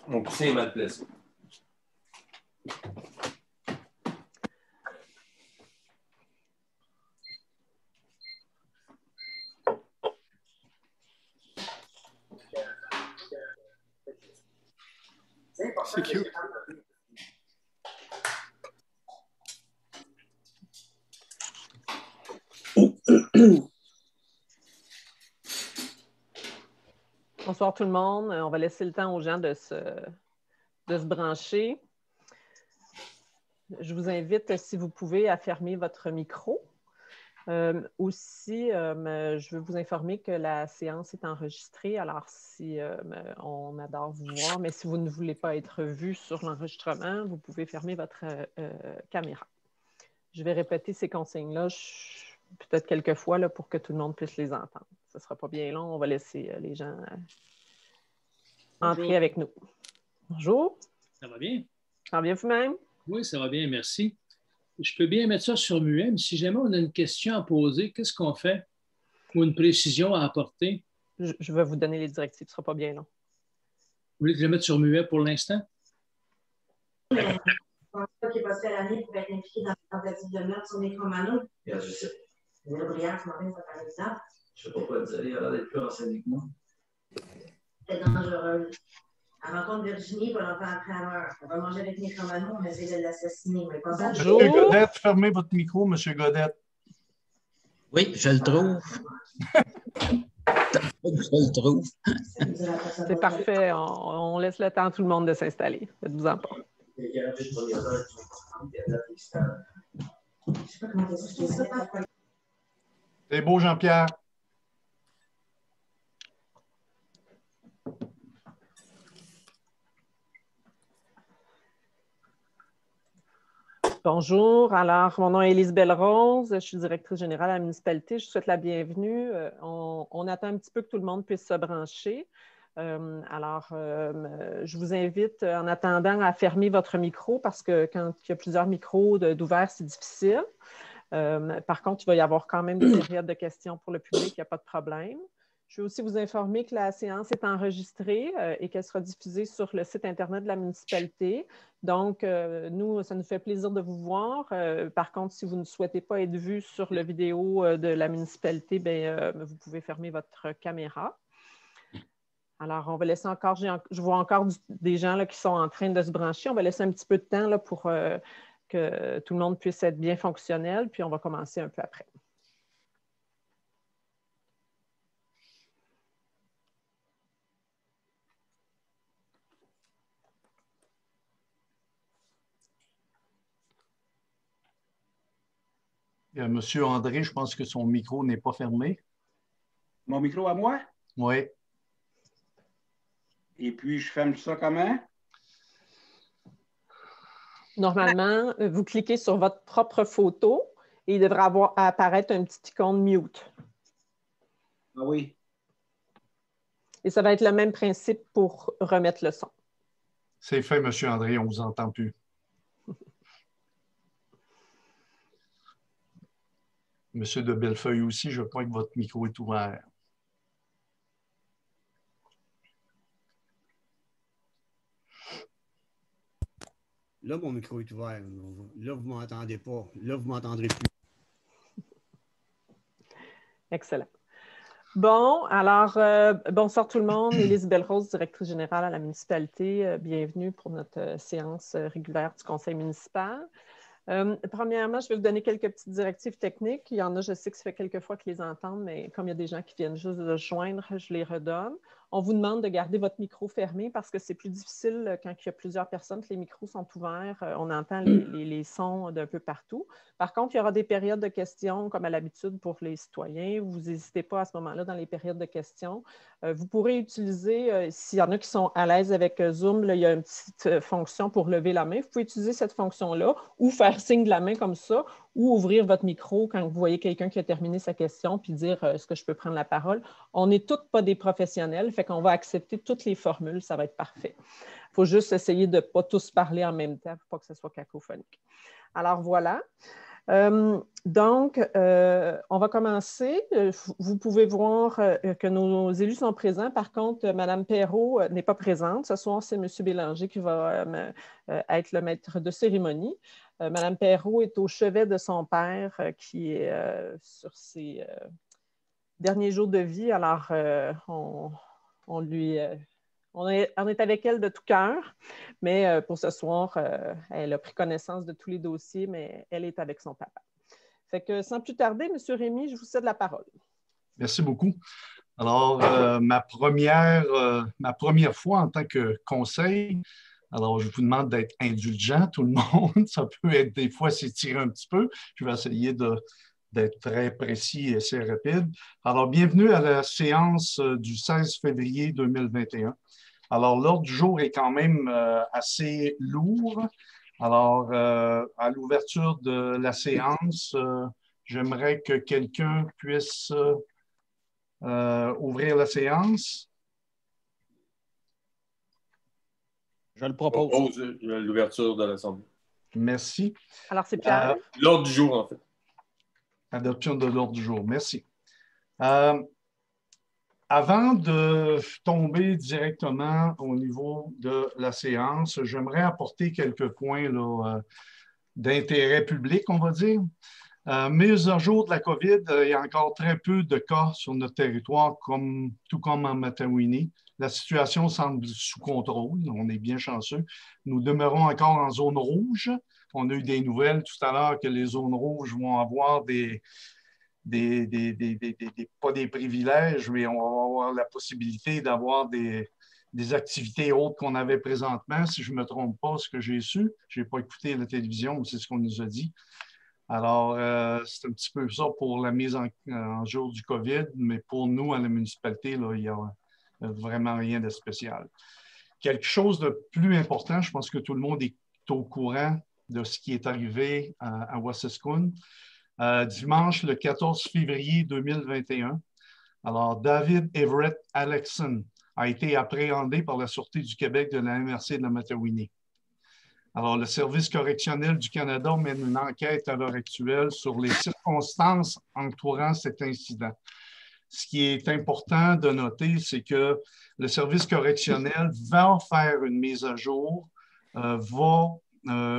Mon coussin est mal placé. C'est cute. Bonsoir tout le monde. On va laisser le temps aux gens de se brancher. Je vous invite, si vous pouvez, à fermer votre micro. Aussi, je veux vous informer que la séance est enregistrée. Alors, si on adore vous voir, mais si vous ne voulez pas être vu sur l'enregistrement, vous pouvez fermer votre caméra. Je vais répéter ces consignes-là peut-être quelques fois là, pour que tout le monde puisse les entendre. Ce ne sera pas bien long. On va laisser les gens entrer avec nous. Bonjour. Ça va bien? Ça va bien vous-même? Oui, ça va bien, merci. Je peux bien mettre ça sur muet, mais si jamais on a une question à poser, qu'est-ce qu'on fait? Ou une précision à apporter? Je vais vous donner les directives, ce ne sera pas bien long. Vous voulez que je le mette sur muet pour l'instant? Je ne pense pas qu'il est passé à l'année pour être impliqué dans la tentative de meurtre sur Necromano. Bien, je sais. Le brillant, ce matin, ça paraît bizarre. Je ne sais pas quoi te dire, il a l'air d'être plus renseigné que moi. C'est dangereux. Elle rencontre Virginie, pas longtemps après elle meurt. On va manger avec Necromano, on essaie de l'assassiner. Bonjour. M. Godette, fermez votre micro, M. Godette. Oui, je le trouve. Je le trouve. C'est parfait. On laisse le temps à tout le monde de s'installer. Faites-vous-en pas. C'est beau, Jean-Pierre. Bonjour. Alors, mon nom est Élise Belle-Rose. Je suis directrice générale à la municipalité. Je vous souhaite la bienvenue. On attend un petit peu que tout le monde puisse se brancher. Je vous invite, en attendant, à fermer votre micro parce que quand il y a plusieurs micros d'ouverts, c'est difficile. Par contre, il va y avoir quand même des périodes de questions pour le public, il n'y a pas de problème. Je veux aussi vous informer que la séance est enregistrée et qu'elle sera diffusée sur le site Internet de la municipalité. Donc, nous, ça nous fait plaisir de vous voir. Par contre, si vous ne souhaitez pas être vu sur la vidéo de la municipalité, vous pouvez fermer votre caméra. Alors, on va laisser encore, je vois encore des gens là, qui sont en train de se brancher. On va laisser un petit peu de temps là, pour que tout le monde puisse être bien fonctionnel, puis on va commencer un peu après. Monsieur André, je pense que son micro n'est pas fermé. Mon micro à moi? Oui. Et puis, je ferme ça comment? Normalement, vous cliquez sur votre propre photo et il devrait apparaître un petit icône mute. Ah oui. Et ça va être le même principe pour remettre le son. C'est fait, Monsieur André, on ne vous entend plus. Monsieur de Bellefeuille aussi, je crois que votre micro est ouvert. Là, mon micro est ouvert. Là, vous ne m'entendez pas. Là, vous ne m'entendrez plus. Excellent. Bon, alors, bonsoir tout le monde. Élise Belle-Rose, directrice générale à la municipalité. Bienvenue pour notre séance régulière du conseil municipal. Premièrement, je vais vous donner quelques petites directives techniques. Il y en a, je sais que ça fait quelques fois qu'ils les entendent, mais comme il y a des gens qui viennent juste de se joindre, je les redonne. On vous demande de garder votre micro fermé parce que c'est plus difficile quand il y a plusieurs personnes que les micros sont ouverts. On entend les sons d'un peu partout. Par contre, il y aura des périodes de questions, comme à l'habitude pour les citoyens. Vous n'hésitez pas à ce moment-là dans les périodes de questions. Vous pourrez utiliser, s'il y en a qui sont à l'aise avec Zoom, là, il y a une petite fonction pour lever la main. Vous pouvez utiliser cette fonction-là ou faire signe de la main comme ça ou ouvrir votre micro quand vous voyez quelqu'un qui a terminé sa question puis dire est-ce que je peux prendre la parole. On n'est toutes pas des professionnels, fait qu'on va accepter toutes les formules, ça va être parfait. Il faut juste essayer de ne pas tous parler en même temps pour pas que ce soit cacophonique. Alors voilà. Donc, on va commencer. Vous pouvez voir que nos élus sont présents. Par contre, Mme Perrault n'est pas présente. Ce soir, c'est M. Bélanger qui va être le maître de cérémonie. Mme Perrault est au chevet de son père qui est sur ses derniers jours de vie. Alors, on est avec elle de tout cœur, mais pour ce soir, elle a pris connaissance de tous les dossiers, mais elle est avec son papa. Fait que sans plus tarder, M. Rémy, je vous cède la parole. Merci beaucoup. Alors, ma première fois en tant que conseil, alors je vous demande d'être indulgent, tout le monde. Ça peut être des fois s'étirer un petit peu. Je vais essayer d'être très précis et assez rapide. Alors, bienvenue à la séance du 16 février 2021. Alors, l'ordre du jour est quand même assez lourd. Alors, à l'ouverture de la séance, j'aimerais que quelqu'un puisse ouvrir la séance. Je le propose. Je propose l'ouverture de l'Assemblée. Merci. Alors, c'est Pierre. L'ordre du jour, en fait. Adoption de l'ordre du jour. Merci. Avant de tomber directement au niveau de la séance, j'aimerais apporter quelques points d'intérêt public, on va dire. Mise à jour de la COVID, il y a encore très peu de cas sur notre territoire, tout comme en Matawini. La situation semble sous contrôle, on est bien chanceux. Nous demeurons encore en zone rouge. On a eu des nouvelles tout à l'heure que les zones rouges vont avoir pas des privilèges, mais on va avoir la possibilité d'avoir des activités autres qu'on avait présentement, si je ne me trompe pas, ce que j'ai su. Je n'ai pas écouté la télévision, mais c'est ce qu'on nous a dit. Alors, c'est un petit peu ça pour la mise en jour du COVID, mais pour nous, à la municipalité, là, il n'y a vraiment rien de spécial. Quelque chose de plus important, je pense que tout le monde est au courant de ce qui est arrivé à Wassiskun. Dimanche, le 14 février 2021, alors David Everett Alexson a été appréhendé par la Sûreté du Québec de la MRC de la Matawini. Alors, le Service correctionnel du Canada mène une enquête à l'heure actuelle sur les circonstances entourant cet incident. Ce qui est important de noter, c'est que le Service correctionnel va faire une mise à jour, va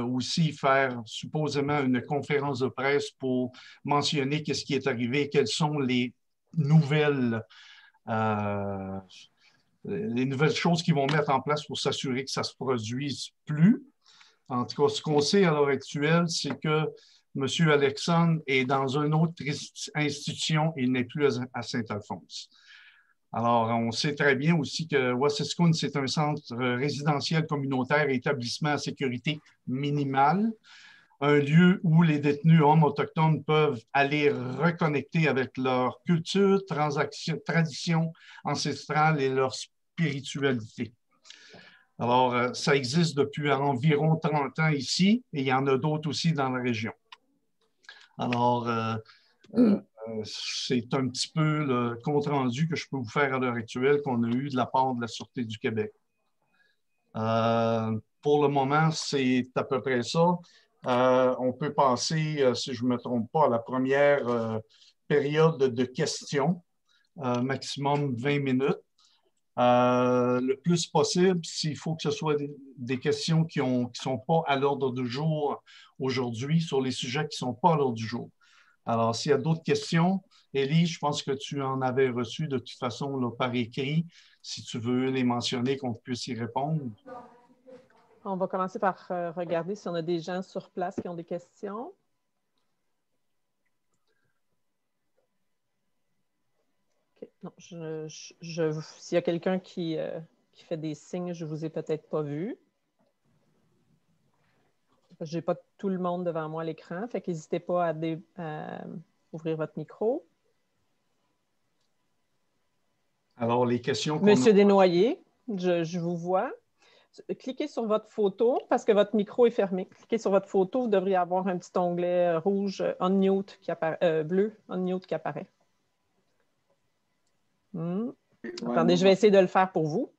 aussi faire supposément une conférence de presse pour mentionner qu'est-ce qui est arrivé, quelles sont les nouvelles choses qu'ils vont mettre en place pour s'assurer que ça ne se produise plus. En tout cas, ce qu'on sait à l'heure actuelle, c'est que M. Alexson est dans une autre institution et il n'est plus à Saint-Alphonse. Alors, on sait très bien aussi que Wassiskun, c'est un centre résidentiel communautaire et établissement à sécurité minimale, un lieu où les détenus hommes autochtones peuvent aller reconnecter avec leur culture, tradition ancestrale et leur spiritualité. Alors, ça existe depuis environ 30 ans ici et il y en a d'autres aussi dans la région. Alors, c'est un petit peu le compte-rendu que je peux vous faire à l'heure actuelle qu'on a eu de la part de la Sûreté du Québec. Pour le moment, c'est à peu près ça. On peut passer, si je ne me trompe pas, à la première période de questions, maximum 20 minutes. Le plus possible, s'il faut que ce soit des questions qui ne sont pas à l'ordre du jour aujourd'hui, sur les sujets qui ne sont pas à l'ordre du jour. Alors, s'il y a d'autres questions, Élie, je pense que tu en avais reçu de toute façon là, par écrit. Si tu veux les mentionner, qu'on puisse y répondre. On va commencer par regarder si on a des gens sur place qui ont des questions. Okay. Non, s'il y a quelqu'un qui fait des signes, je ne vous ai peut-être pas vu. Je n'ai pas tout le monde devant moi à l'écran, fait qu'hésitez pas à ouvrir votre micro. Alors, les questions... Monsieur Desnoyers, je vous vois. Cliquez sur votre photo parce que votre micro est fermé. Cliquez sur votre photo, vous devriez avoir un petit onglet rouge unmute qui apparaît, bleu unmute qui apparaît. Attendez, je vais essayer de le faire pour vous.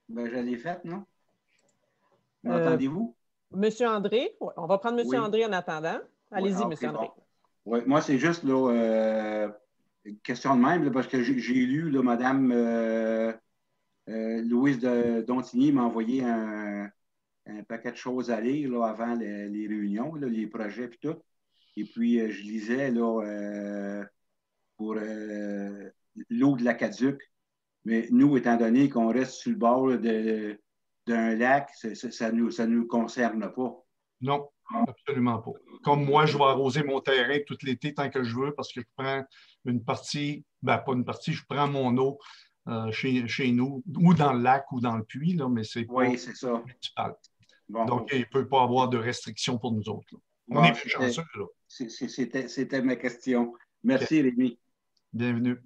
Ben, je l'ai fait, non? M'entendez-vous? Monsieur André, on va prendre Monsieur Oui. André en attendant. Allez-y, Ouais, M. André. bon. Ouais, moi, c'est juste là, une question de même, là, parce que j'ai lu, là, Mme Louise Dontigny m'a envoyé un paquet de choses à lire là, avant les réunions, là, les projets et tout. Et puis, je lisais là, pour l'eau de l'Aqueduc. Mais nous, étant donné qu'on reste sur le bord là, d'un lac, ça nous concerne pas. Non, absolument pas. Comme moi, je vais arroser mon terrain tout l'été tant que je veux parce que je prends une partie, ben pas une partie, je prends mon eau chez nous, ou dans le lac ou dans le puits, là, mais c'est pas Oui, c'est ça. municipal. Bon, Donc, il ne peut pas avoir de restrictions pour nous autres. Là. On bon, est plus chanceux, là. c'était ma question. Merci, OK. Rémi. Bienvenue.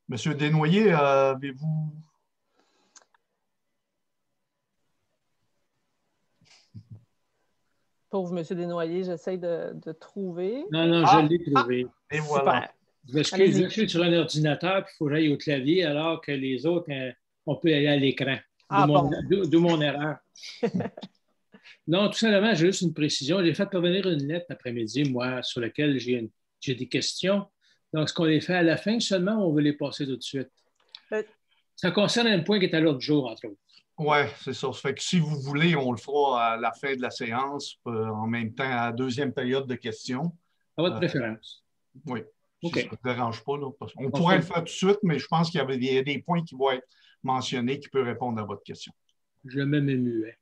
Monsieur Desnoyers, avez-vous... Pauvre M. Desnoyers, j'essaie de trouver. Non, je l'ai trouvé. Et voilà. Super. Je m'excuse, je suis sur un ordinateur, puis il faut que j'aille au clavier, alors que les autres, on peut aller à l'écran. Ah, bon. D'où mon erreur. Non, tout simplement, j'ai juste une précision. J'ai fait parvenir une lettre après-midi, moi, sur laquelle j'ai des questions. Donc, est-ce qu'on les fait à la fin seulement ou on veut les passer tout de suite? Ça concerne un point qui est à l'ordre du jour, entre autres. Oui, c'est ça. Ça fait que si vous voulez, on le fera à la fin de la séance, en même temps à la deuxième période de questions. À votre préférence. Oui. OK. Si ça ne te dérange pas. Là, on pourrait le faire tout de suite, mais je pense qu'il y a des points qui vont être mentionnés qui peuvent répondre à votre question. Je me mets muet.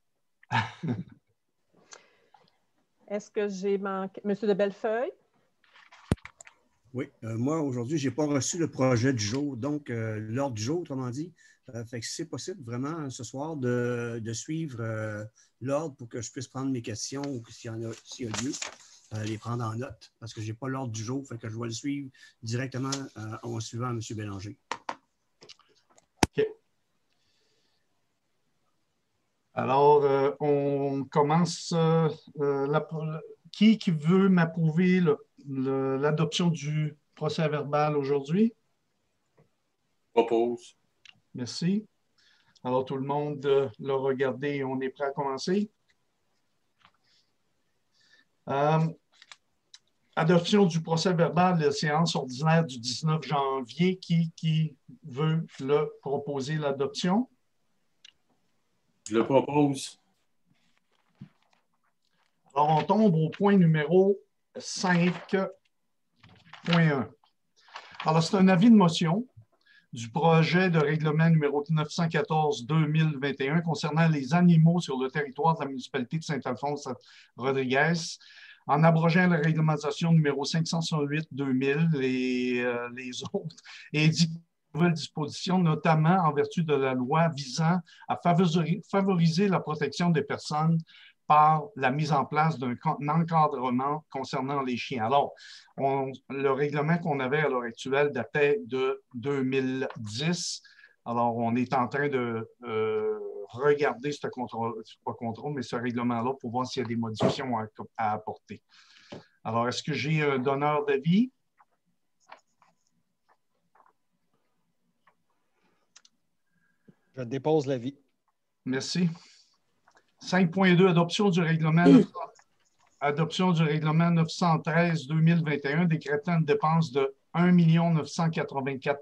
Est-ce que j'ai manqué? Monsieur de Bellefeuille? Oui, moi, aujourd'hui, je n'ai pas reçu le projet du jour, donc l'ordre du jour, autrement dit. Fait que si c'est possible, vraiment, ce soir, de suivre l'ordre pour que je puisse prendre mes questions ou s'il y a lieu, les prendre en note, parce que je n'ai pas l'ordre du jour, fait que je vais le suivre directement en suivant M. Bélanger. OK. Alors, on commence. Qui veut m'approuver l'adoption du procès-verbal aujourd'hui? Propose. Merci. Alors, tout le monde l'a regardé et on est prêt à commencer. Adoption du procès-verbal de la séance ordinaire du 19 janvier. Qui veut le proposer l'adoption? Je le propose. Alors, on tombe au point numéro 5.1. Alors, c'est un avis de motion du projet de règlement numéro 914-2021 concernant les animaux sur le territoire de la municipalité de Saint-Alphonse-Rodrigues, en abrogeant la réglementation numéro 568-2000 et les autres, et édictant de nouvelles dispositions, notamment en vertu de la loi visant à favoriser la protection des personnes par la mise en place d'un encadrement concernant les chiens. Alors, le règlement qu'on avait à l'heure actuelle datait de 2010. Alors, on est en train de regarder ce règlement-là pour voir s'il y a des modifications à apporter. Alors, est-ce que j'ai un donneur d'avis? Je dépose l'avis. Merci. 5.2, adoption du règlement 913-2021, décrétant une dépense de 1 984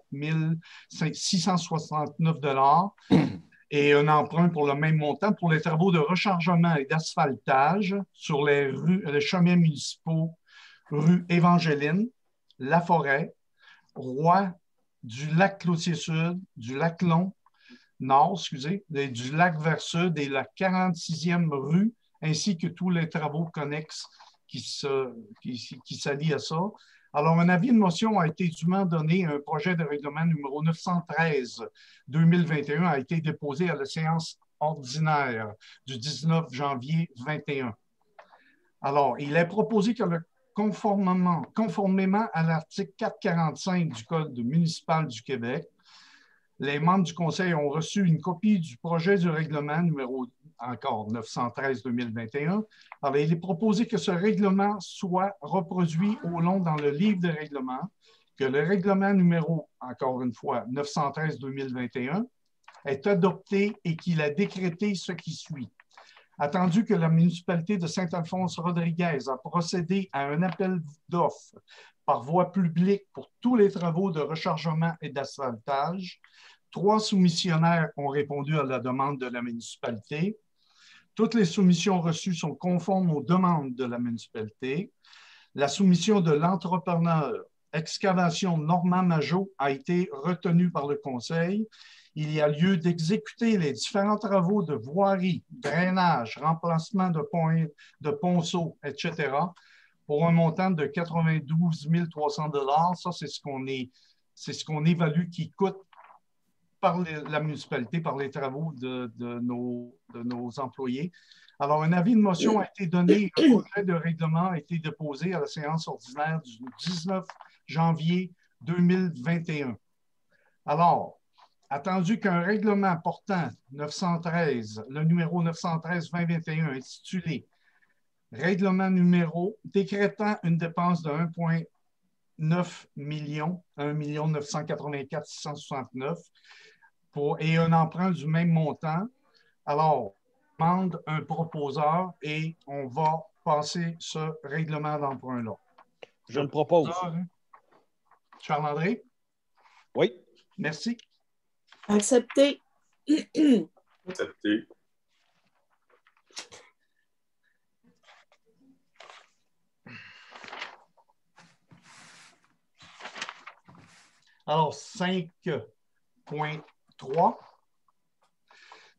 669 $ et un emprunt pour le même montant pour les travaux de rechargement et d'asphaltage sur les chemins municipaux, rue Évangéline, La Forêt, Roi, du lac Cloutier-Sud, du lac Long, Nord, du lac vers Sud et la 46e rue, ainsi que tous les travaux connexes qui s'allient à ça. Alors, un avis de motion a été dûment donné. Un projet de règlement numéro 913-2021 a été déposé à la séance ordinaire du 19 janvier 2021. Alors, il est proposé que conformément à l'article 445 du Code municipal du Québec, les membres du Conseil ont reçu une copie du projet du règlement numéro 913-2021. Alors, il est proposé que ce règlement soit reproduit au long dans le livre de règlement, que le règlement numéro, encore une fois, 913-2021 est adopté et qu'il a décrété ce qui suit. Attendu que la municipalité de Saint-Alphonse-Rodriguez a procédé à un appel d'offres par voie publique pour tous les travaux de rechargement et d'asphaltage, 3 soumissionnaires ont répondu à la demande de la municipalité. Toutes les soumissions reçues sont conformes aux demandes de la municipalité. La soumission de l'entrepreneur Excavation Normand Majot a été retenue par le Conseil. Il y a lieu d'exécuter les différents travaux de voirie, drainage, remplacement de ponceaux, etc., pour un montant de 92 300 $. Ça, c'est ce qu'on évalue qui coûte par la municipalité, par les travaux de nos employés. Alors, un avis de motion a été donné, un projet de règlement a été déposé à la séance ordinaire du 19 janvier 2021. Alors, attendu qu'un règlement portant 913, le numéro 913-2021 intitulé « Règlement numéro décrétant une dépense de 1,9 million, 1 984 669 et un emprunt du même montant. » Alors, on demande un proposeur et on va passer ce règlement d'emprunt-là. Je le propose. Charles-André? Oui. Merci. Accepté. Accepté. Alors, 5.3.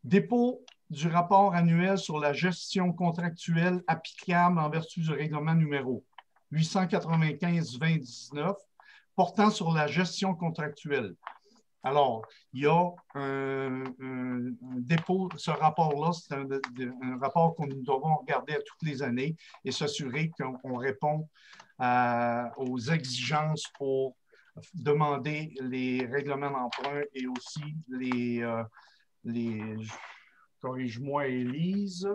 Dépôt du rapport annuel sur la gestion contractuelle applicable en vertu du règlement numéro 895-2019 portant sur la gestion contractuelle. Alors, il y a un dépôt, ce rapport-là, c'est un rapport que nous devons regarder à toutes les années et s'assurer qu'on répond aux exigences pour demander les règlements d'emprunt et aussi corrige-moi, Élise,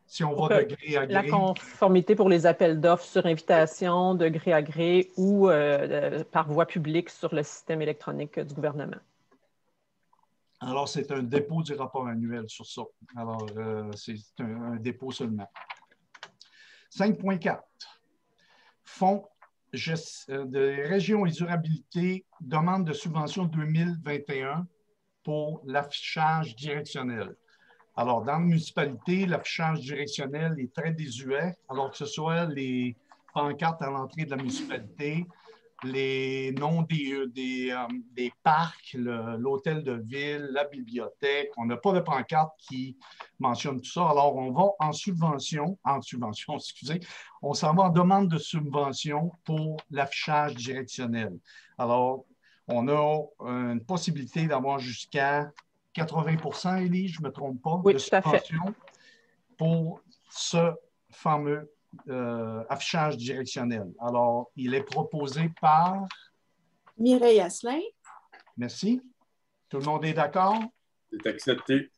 si on va de gré à gré. La conformité pour les appels d'offres sur invitation, de gré à gré ou par voie publique sur le système électronique du gouvernement. Alors, c'est un dépôt du rapport annuel sur ça. Alors, c'est un dépôt seulement. 5.4. Fonds de région et durabilité, demande de subvention 2021 pour l'affichage directionnel. Alors, dans la municipalité, l'affichage directionnel est très désuet, alors que ce soit les pancartes à l'entrée de la municipalité, les noms des parcs, l'hôtel de ville, la bibliothèque. On n'a pas de pancarte qui mentionne tout ça. Alors, on va en subvention, excusez, on s'en va en demande de subvention pour l'affichage directionnel. Alors, on a une possibilité d'avoir jusqu'à 80 %, Élie, je ne me trompe pas, oui, de subvention pour ce fameux affichage directionnel. Alors, il est proposé par... Mireille Asselin. Merci. Tout le monde est d'accord? C'est accepté.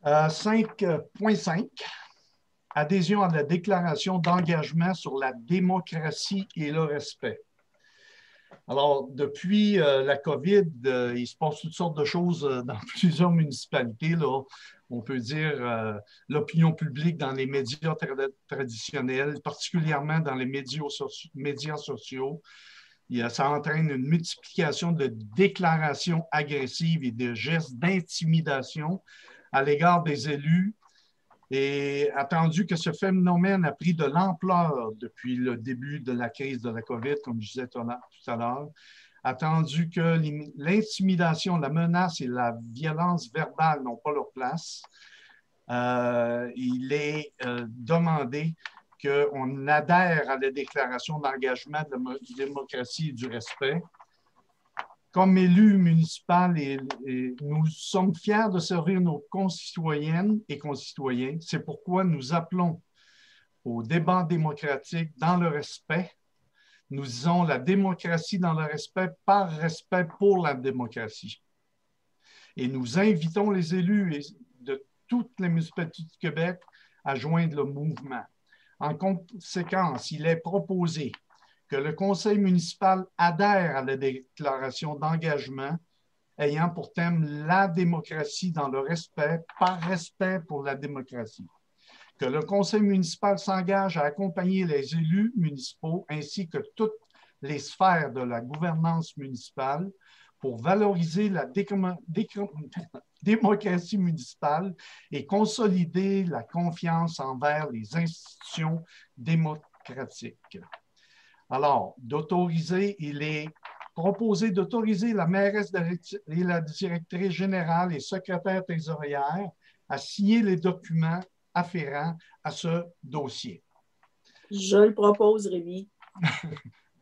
Euh, 5.5. Adhésion à la déclaration d'engagement sur la démocratie et le respect. Alors, depuis la COVID, il se passe toutes sortes de choses dans plusieurs municipalités. Là. On peut dire l'opinion publique dans les médias traditionnels, particulièrement dans les médias sociaux. Ça entraîne une multiplication de déclarations agressives et de gestes d'intimidation à l'égard des élus. Et attendu que ce phénomène a pris de l'ampleur depuis le début de la crise de la COVID, comme je disais tout à l'heure, attendu que l'intimidation, la menace et la violence verbale n'ont pas leur place, il est demandé qu'on adhère à la déclaration d'engagement de la démocratie et du respect. Comme élus municipaux, nous sommes fiers de servir nos concitoyennes et concitoyens. C'est pourquoi nous appelons au débat démocratique dans le respect. Nous disons la démocratie dans le respect par respect pour la démocratie. Et nous invitons les élus de toutes les municipalités du Québec à joindre le mouvement. En conséquence, il est proposé que le conseil municipal adhère à la déclaration d'engagement ayant pour thème la démocratie dans le respect, par respect pour la démocratie. Que le conseil municipal s'engage à accompagner les élus municipaux ainsi que toutes les sphères de la gouvernance municipale pour valoriser la démocratie municipale et consolider la confiance envers les institutions démocratiques. Alors, il est proposé d'autoriser la mairesse et la directrice générale et secrétaire trésorière à signer les documents afférents à ce dossier. Je le propose, Rémi.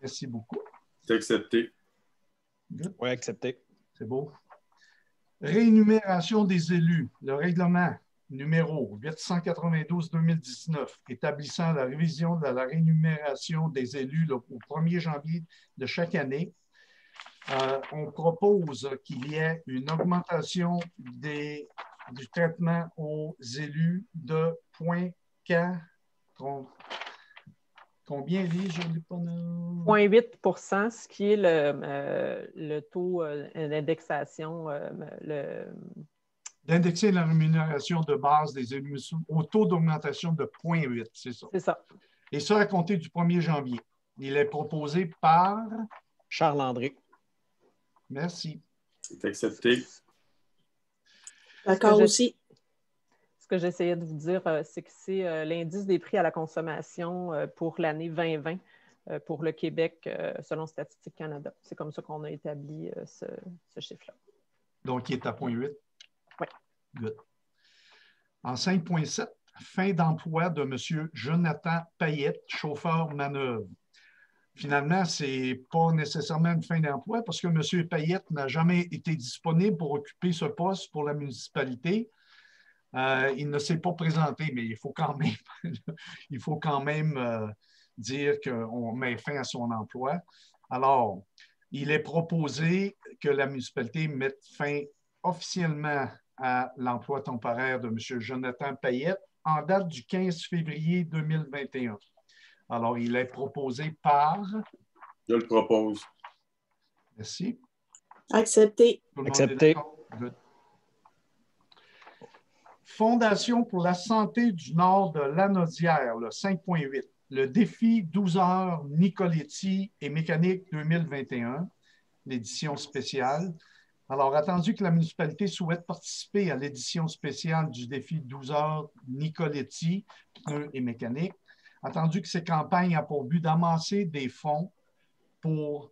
Merci beaucoup. C'est accepté. Oui, accepté. C'est beau. Réénumération des élus. Le règlement numéro 892-2019 établissant la révision de la réénumération des élus au 1er janvier de chaque année. On propose qu'il y ait une augmentation du traitement aux élus de 0,4. Combien, Lise? Je n'ai pas... 0,8 %, ce qui est le taux d'indexation. D'indexer la rémunération de base des élus municipaux au taux d'augmentation de 0,8, c'est ça. C'est ça. Et ça à compter du 1er janvier. Il est proposé par... Charles-André. Merci. C'est accepté. D'accord aussi. Ce que j'essayais de vous dire, c'est que c'est l'indice des prix à la consommation pour l'année 2020 pour le Québec, selon Statistique Canada. C'est comme ça qu'on a établi ce chiffre-là. Donc, il est à 0,8? Oui. Good. En 5,7, fin d'emploi de M. Jonathan Payette, chauffeur manœuvre. Finalement, ce n'est pas nécessairement une fin d'emploi parce que M. Payette n'a jamais été disponible pour occuper ce poste pour la municipalité. Il ne s'est pas présenté, mais il faut quand même dire qu'on met fin à son emploi. Alors, il est proposé que la municipalité mette fin officiellement à l'emploi temporaire de M. Jonathan Payette en date du 15 février 2021. Alors, il est proposé par... Je le propose. Merci. Accepté. Accepté. Fondation pour la santé du Nord de Lanaudière, le 5,8. Le défi 12 heures Nicoletti et mécanique 2021, l'édition spéciale. Alors, attendu que la municipalité souhaite participer à l'édition spéciale du défi 12 heures Nicoletti, pneus et mécanique, attendu que ces campagnes ont pour but d'amasser des fonds pour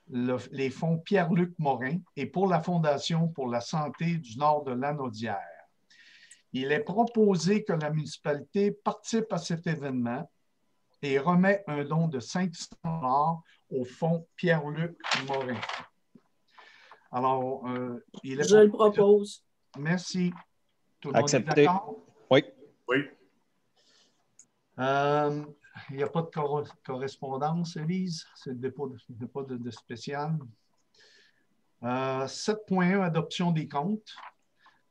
les fonds Pierre-Luc Morin et pour la Fondation pour la santé du Nord de Lanaudière. Il est proposé que la municipalité participe à cet événement et remet un don de 500 $ au fonds Pierre-Luc Morin. Alors, je le propose. Merci. Tout le monde accepté. est d'accord? Oui. Oui. Il n'y a pas de correspondance, Élise. C'est le dépôt de spécial. 7.1, adoption des comptes.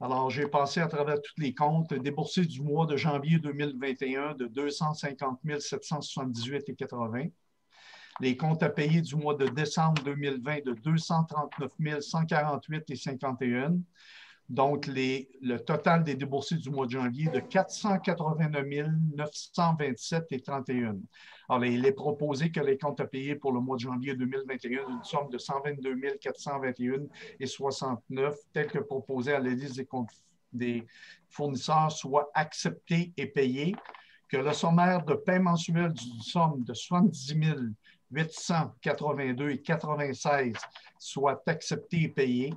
Alors, j'ai passé à travers tous les comptes déboursés du mois de janvier 2021 de 250 778,80. Les comptes à payer du mois de décembre 2020 de 239 148,51. Donc, le total des déboursés du mois de janvier de 489 927,31. Alors, il est proposé que les comptes à payer pour le mois de janvier 2021 d'une somme de 122 421,69, tel que proposé à la liste des comptes des fournisseurs, soient acceptés et payés, que le sommaire de paiement mensuel d'une somme de 70 882,96 soit accepté et payé.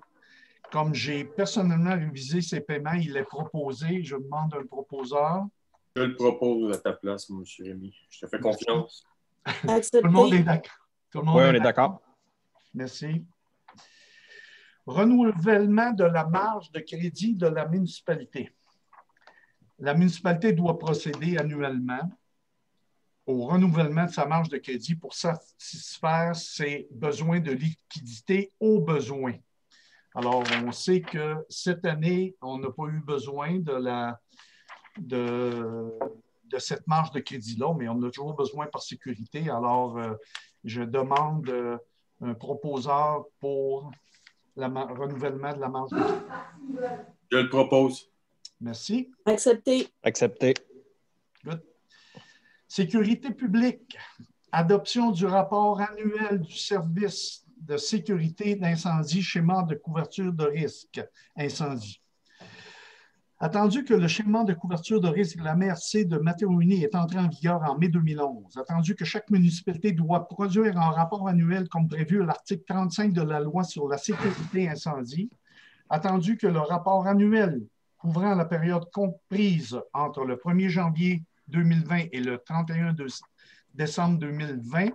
Comme j'ai personnellement révisé ces paiements, il est proposé, je demande un proposeur. Je le propose à ta place, M. Rémy. Je te fais confiance. Accepté. Tout le monde est d'accord. Oui, on est d'accord. Merci. Renouvellement de la marge de crédit de la municipalité. La municipalité doit procéder annuellement au renouvellement de sa marge de crédit pour satisfaire ses besoins de liquidité aux besoins. Alors, on sait que cette année, on n'a pas eu besoin de cette marge de crédit-là, mais on a toujours besoin par sécurité. Alors, je demande un proposeur pour renouvellement de la marge de crédit? Je le propose. Merci. Accepté. Accepté. Good. Sécurité publique. Adoption du rapport annuel du service de sécurité d'incendie, schéma de couverture de risque incendie. Attendu que le schéma de couverture de risque de la MRC de Mattéo-Uni est entré en vigueur en mai 2011, attendu que chaque municipalité doit produire un rapport annuel comme prévu à l'article 35 de la loi sur la sécurité incendie, attendu que le rapport annuel couvrant la période comprise entre le 1er janvier 2020 et le 31 décembre 2020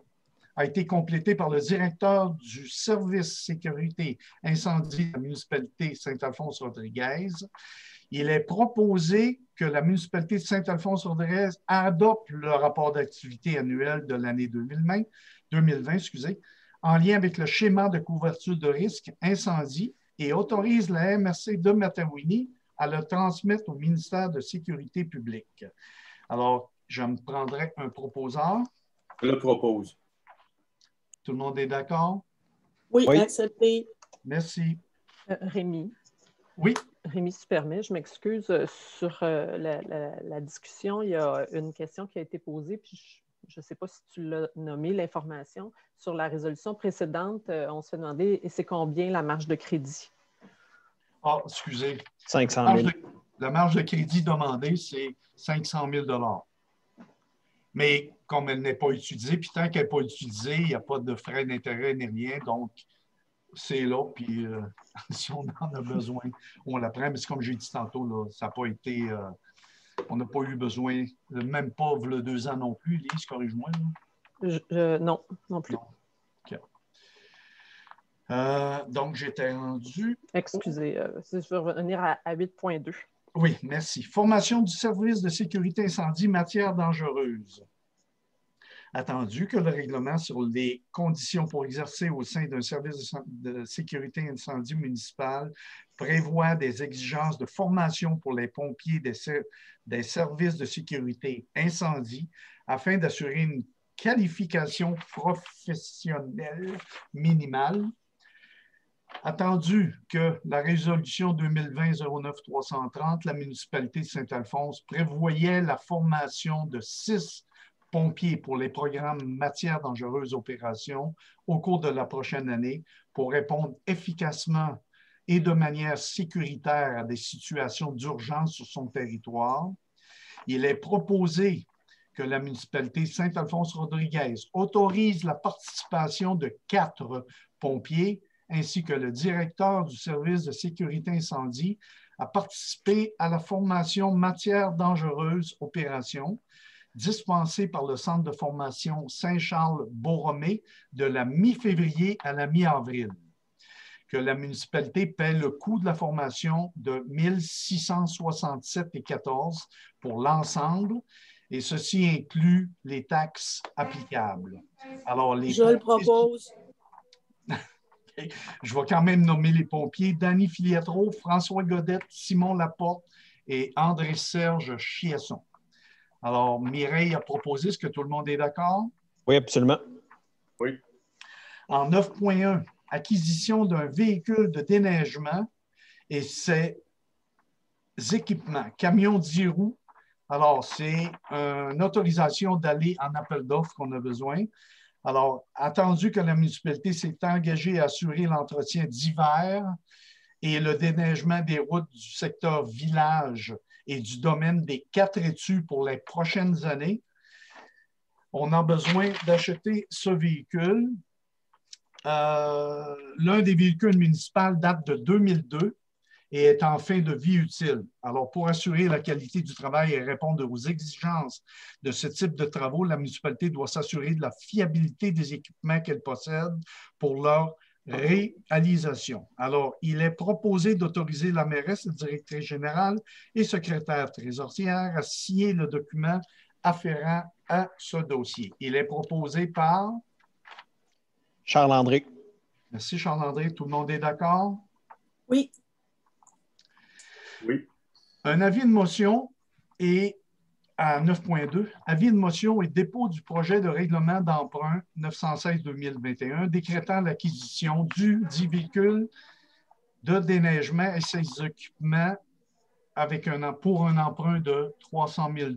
a été complété par le directeur du service sécurité incendie de la municipalité Saint-Alphonse-Rodriguez. Il est proposé que la municipalité de Saint-Alphonse-Rodriguez adopte le rapport d'activité annuel de l'année 2020, en lien avec le schéma de couverture de risque incendie et autorise la MRC de Mattéo-Uni à le transmettre au ministère de Sécurité publique. Alors, je me prendrai un proposeur. Je le propose. Tout le monde est d'accord? Oui, accepté. Merci. Rémi. Oui. Rémi, si tu permets, je m'excuse. Sur la discussion, il y a une question qui a été posée, puis je ne sais pas si tu l'as nommé, l'information. Sur la résolution précédente, on se fait demander c'est combien la marge de crédit? Ah, excusez. 500 000. La marge de crédit demandée, c'est 500 000 $. Mais comme elle n'est pas utilisée, puis tant qu'elle n'est pas utilisée, il n'y a pas de frais d'intérêt ni rien. Donc, c'est là, puis si on en a besoin, on la prend. Mais c'est comme j'ai dit tantôt, là, ça n'a pas été... on n'a pas eu besoin, même pas le 2 ans non plus. Lise, corrige-moi. Non, non plus. Non. Okay. Donc, j'étais rendu... Excusez, je vais revenir à 8.2. Oui, merci. Formation du service de sécurité incendie matière dangereuse. Attendu que le règlement sur les conditions pour exercer au sein d'un service de sécurité incendie municipal prévoit des exigences de formation pour les pompiers des services de sécurité incendie afin d'assurer une qualification professionnelle minimale. Attendu que la résolution 2020-09-330, la municipalité de Saint-Alphonse prévoyait la formation de 6 pompiers pour les programmes matières dangereuses opérations au cours de la prochaine année pour répondre efficacement et de manière sécuritaire à des situations d'urgence sur son territoire. Il est proposé que la municipalité de Saint-Alphonse-Rodriguez autorise la participation de 4 pompiers ainsi que le directeur du service de sécurité incendie à participer à la formation matières dangereuses opérations dispensée par le Centre de formation Saint-Charles-Borromée de la mi-février à la mi-avril. Que la municipalité paie le coût de la formation de 1 667,14 pour l'ensemble, et ceci inclut les taxes applicables. Alors, je le propose. Je vais quand même nommer les pompiers. Danny Filiatro, François Godette, Simon Laporte et André-Serge Chiasson. Alors, Mireille a proposé, est-ce que tout le monde est d'accord? Oui, absolument. Oui. En 9.1, acquisition d'un véhicule de déneigement et ses équipements. Camion 10 roues. Alors, c'est une autorisation d'aller en appel d'offres qu'on a besoin. Alors, attendu que la municipalité s'est engagée à assurer l'entretien d'hiver et le déneigement des routes du secteur village et du domaine des 4 études pour les prochaines années, on a besoin d'acheter ce véhicule. L'un des véhicules municipaux date de 2002 et est en fin de vie utile. Alors, pour assurer la qualité du travail et répondre aux exigences de ce type de travaux, la municipalité doit s'assurer de la fiabilité des équipements qu'elle possède pour leur réalisation. Alors, il est proposé d'autoriser la mairesse, la directrice générale et secrétaire trésorière à signer le document afférent à ce dossier. Il est proposé par... Charles-André. Merci, Charles-André. Tout le monde est d'accord? Oui. Oui. Un avis de motion est à 9.2. Avis de motion et dépôt du projet de règlement d'emprunt 916-2021 décrétant l'acquisition du dit véhicule de déneigement et ses équipements pour un emprunt de 300 000 $.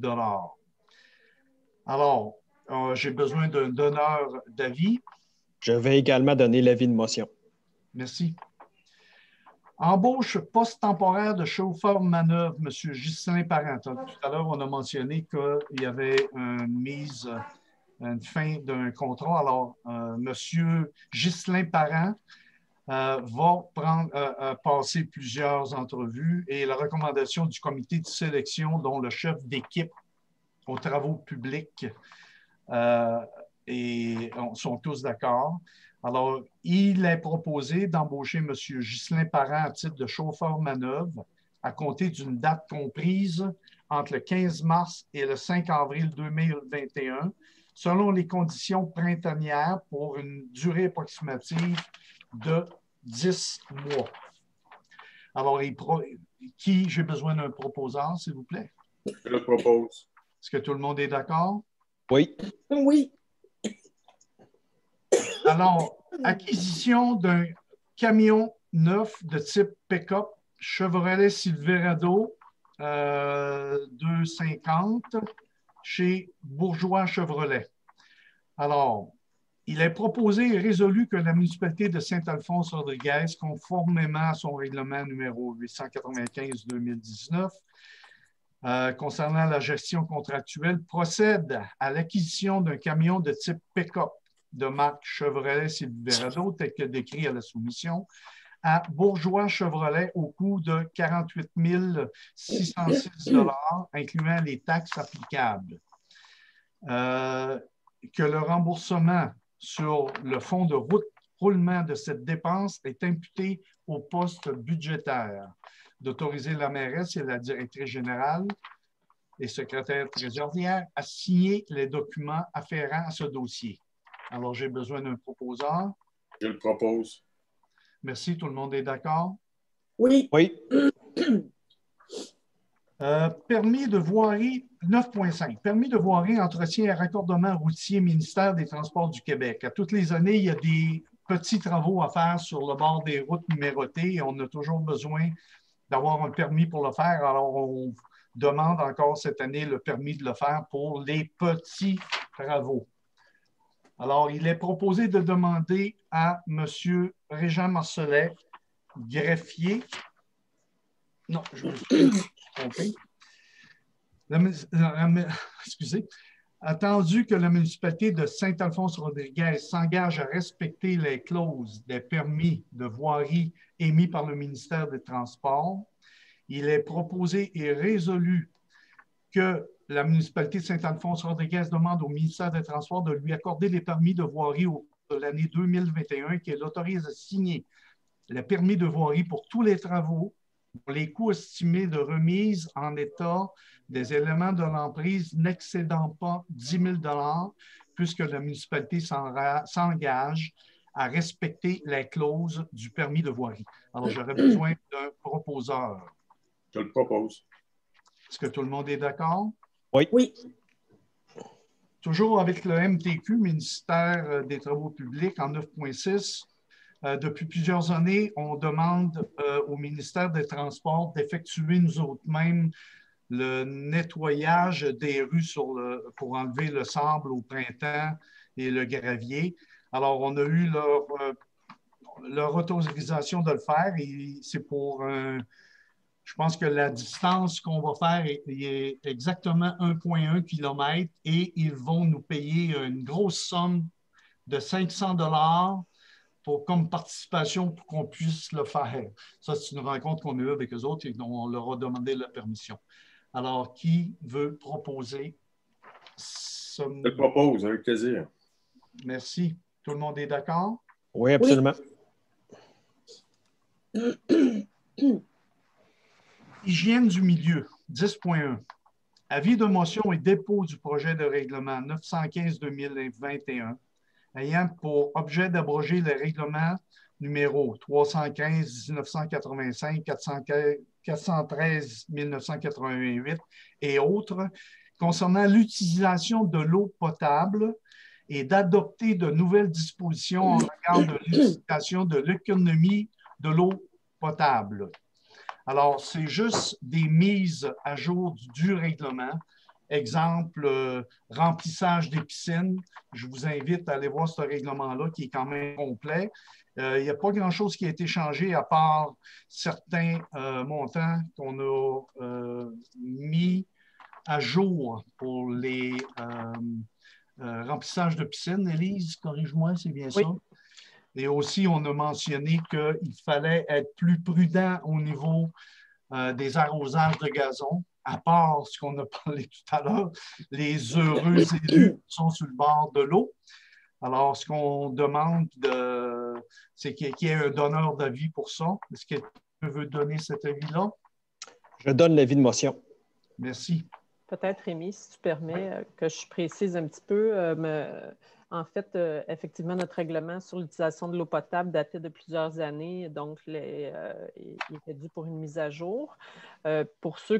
Alors, j'ai besoin d'un donneur d'avis. Je vais également donner l'avis de motion. Merci. Embauche post-temporaire de chauffeur manœuvre, M. Ghislain Parent. Tout à l'heure, on a mentionné qu'il y avait une fin d'un contrat. Alors, M. Ghislain Parent va passer plusieurs entrevues et la recommandation du comité de sélection, dont le chef d'équipe aux travaux publics, sont tous d'accord. Alors, il est proposé d'embaucher M. Ghislain Parent à titre de chauffeur manœuvre à compter d'une date comprise entre le 15 mars et le 5 avril 2021, selon les conditions printanières pour une durée approximative de 10 mois. Alors, j'ai besoin d'un proposeur, s'il vous plaît? Je le propose. Est-ce que tout le monde est d'accord? Oui. Oui. Alors, acquisition d'un camion neuf de type pick-up Chevrolet Silverado 250 chez Bourgeois Chevrolet. Alors, il est proposé et résolu que la municipalité de Saint-Alphonse-Rodriguez, conformément à son règlement numéro 895-2019, concernant la gestion contractuelle, procède à l'acquisition d'un camion de type pick-up de marque Chevrolet Silverado, tel que décrit à la soumission, à Bourgeois Chevrolet au coût de 48 606 $, incluant les taxes applicables. Que le remboursement sur le fonds de roulement de cette dépense est imputé au poste budgétaire. D'autoriser la mairesse et la directrice générale et secrétaire trésorière à signer les documents afférents à ce dossier. Alors, j'ai besoin d'un proposeur. Je le propose. Merci. Tout le monde est d'accord? Oui. Oui. Permis de voirie 9.5. Permis de voirie, entretien et raccordement routier, ministère des Transports du Québec. À toutes les années, il y a des petits travaux à faire sur le bord des routes numérotées et on a toujours besoin d'avoir un permis pour le faire. Alors, on demande encore cette année le permis de le faire pour les petits travaux. Alors, il est proposé de demander à M. Régent Marcellet, greffier. Non, je me suis trompé. Excusez. Attendu que la municipalité de Saint-Alphonse-Rodriguez s'engage à respecter les clauses des permis de voirie émis par le ministère des Transports, il est proposé et résolu que la municipalité de Saint-Alphonse-Rodriguez demande au ministère des Transports de lui accorder les permis de voirie au cours de l'année 2021, qu'elle l'autorise à signer le permis de voirie pour tous les travaux, pour les coûts estimés de remise en état des éléments de l'emprise n'excédant pas 10 000 $, puisque la municipalité s'engage à respecter les clauses du permis de voirie. Alors, j'aurais besoin d'un proposeur. Je le propose. Est-ce que tout le monde est d'accord? Oui. Oui. Toujours avec le MTQ, ministère des Travaux publics, en 9.6, depuis plusieurs années, on demande au ministère des Transports d'effectuer nous autres-mêmes le nettoyage des rues pour enlever le sable au printemps et le gravier. Alors, on a eu leur autorisation de le faire et c'est pour je pense que la distance qu'on va faire est exactement 1,1 km et ils vont nous payer une grosse somme de 500 $ comme participation pour qu'on puisse le faire. Ça, c'est une rencontre qu'on a eue avec eux autres et dont on leur a demandé la permission. Alors, qui veut proposer? Je le propose, avec plaisir. Merci. Tout le monde est d'accord? Oui, absolument. Oui. Hygiène du milieu, 10.1. Avis de motion et dépôt du projet de règlement 915-2021 ayant pour objet d'abroger les règlements numéro 315-1985, 413-1988 et autres concernant l'utilisation de l'eau potable et d'adopter de nouvelles dispositions en regard de l'utilisation de l'économie de l'eau potable. Alors, c'est juste des mises à jour du règlement. Exemple, remplissage des piscines. Je vous invite à aller voir ce règlement-là qui est quand même complet. Il n'y a pas grand-chose qui a été changé à part certains montants qu'on a mis à jour pour les remplissages de piscines. Élise, corrige-moi, c'est bien ça? Et aussi, on a mentionné qu'il fallait être plus prudent au niveau des arrosages de gazon, à part ce qu'on a parlé tout à l'heure, les heureux élus qui sont sur le bord de l'eau. Alors, ce qu'on demande, c'est qu'il y ait un donneur d'avis pour ça. Est-ce que tu veux donner cet avis-là? Je donne l'avis de motion. Merci. Peut-être, Rémi, si tu permets que je précise un petit peu. En fait, effectivement, notre règlement sur l'utilisation de l'eau potable datait de plusieurs années, donc il était dû pour une mise à jour. Pour ceux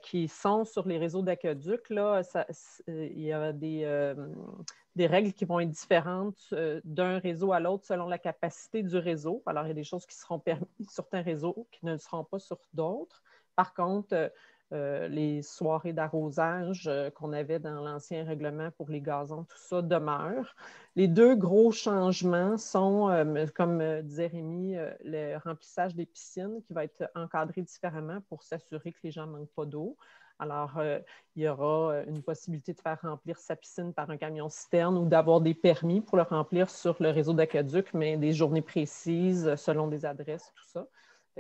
qui sont sur les réseaux d'aqueduc, il y a des règles qui vont être différentes d'un réseau à l'autre selon la capacité du réseau. Alors, il y a des choses qui seront permises sur certains réseaux qui ne le seront pas sur d'autres. Par contre, les soirées d'arrosage qu'on avait dans l'ancien règlement pour les gazons, tout ça demeure. Les deux gros changements sont, comme disait Rémi, le remplissage des piscines qui va être encadré différemment pour s'assurer que les gens ne manquent pas d'eau. Alors, il y aura une possibilité de faire remplir sa piscine par un camion-citerne ou d'avoir des permis pour le remplir sur le réseau d'aqueduc, mais des journées précises selon des adresses, tout ça.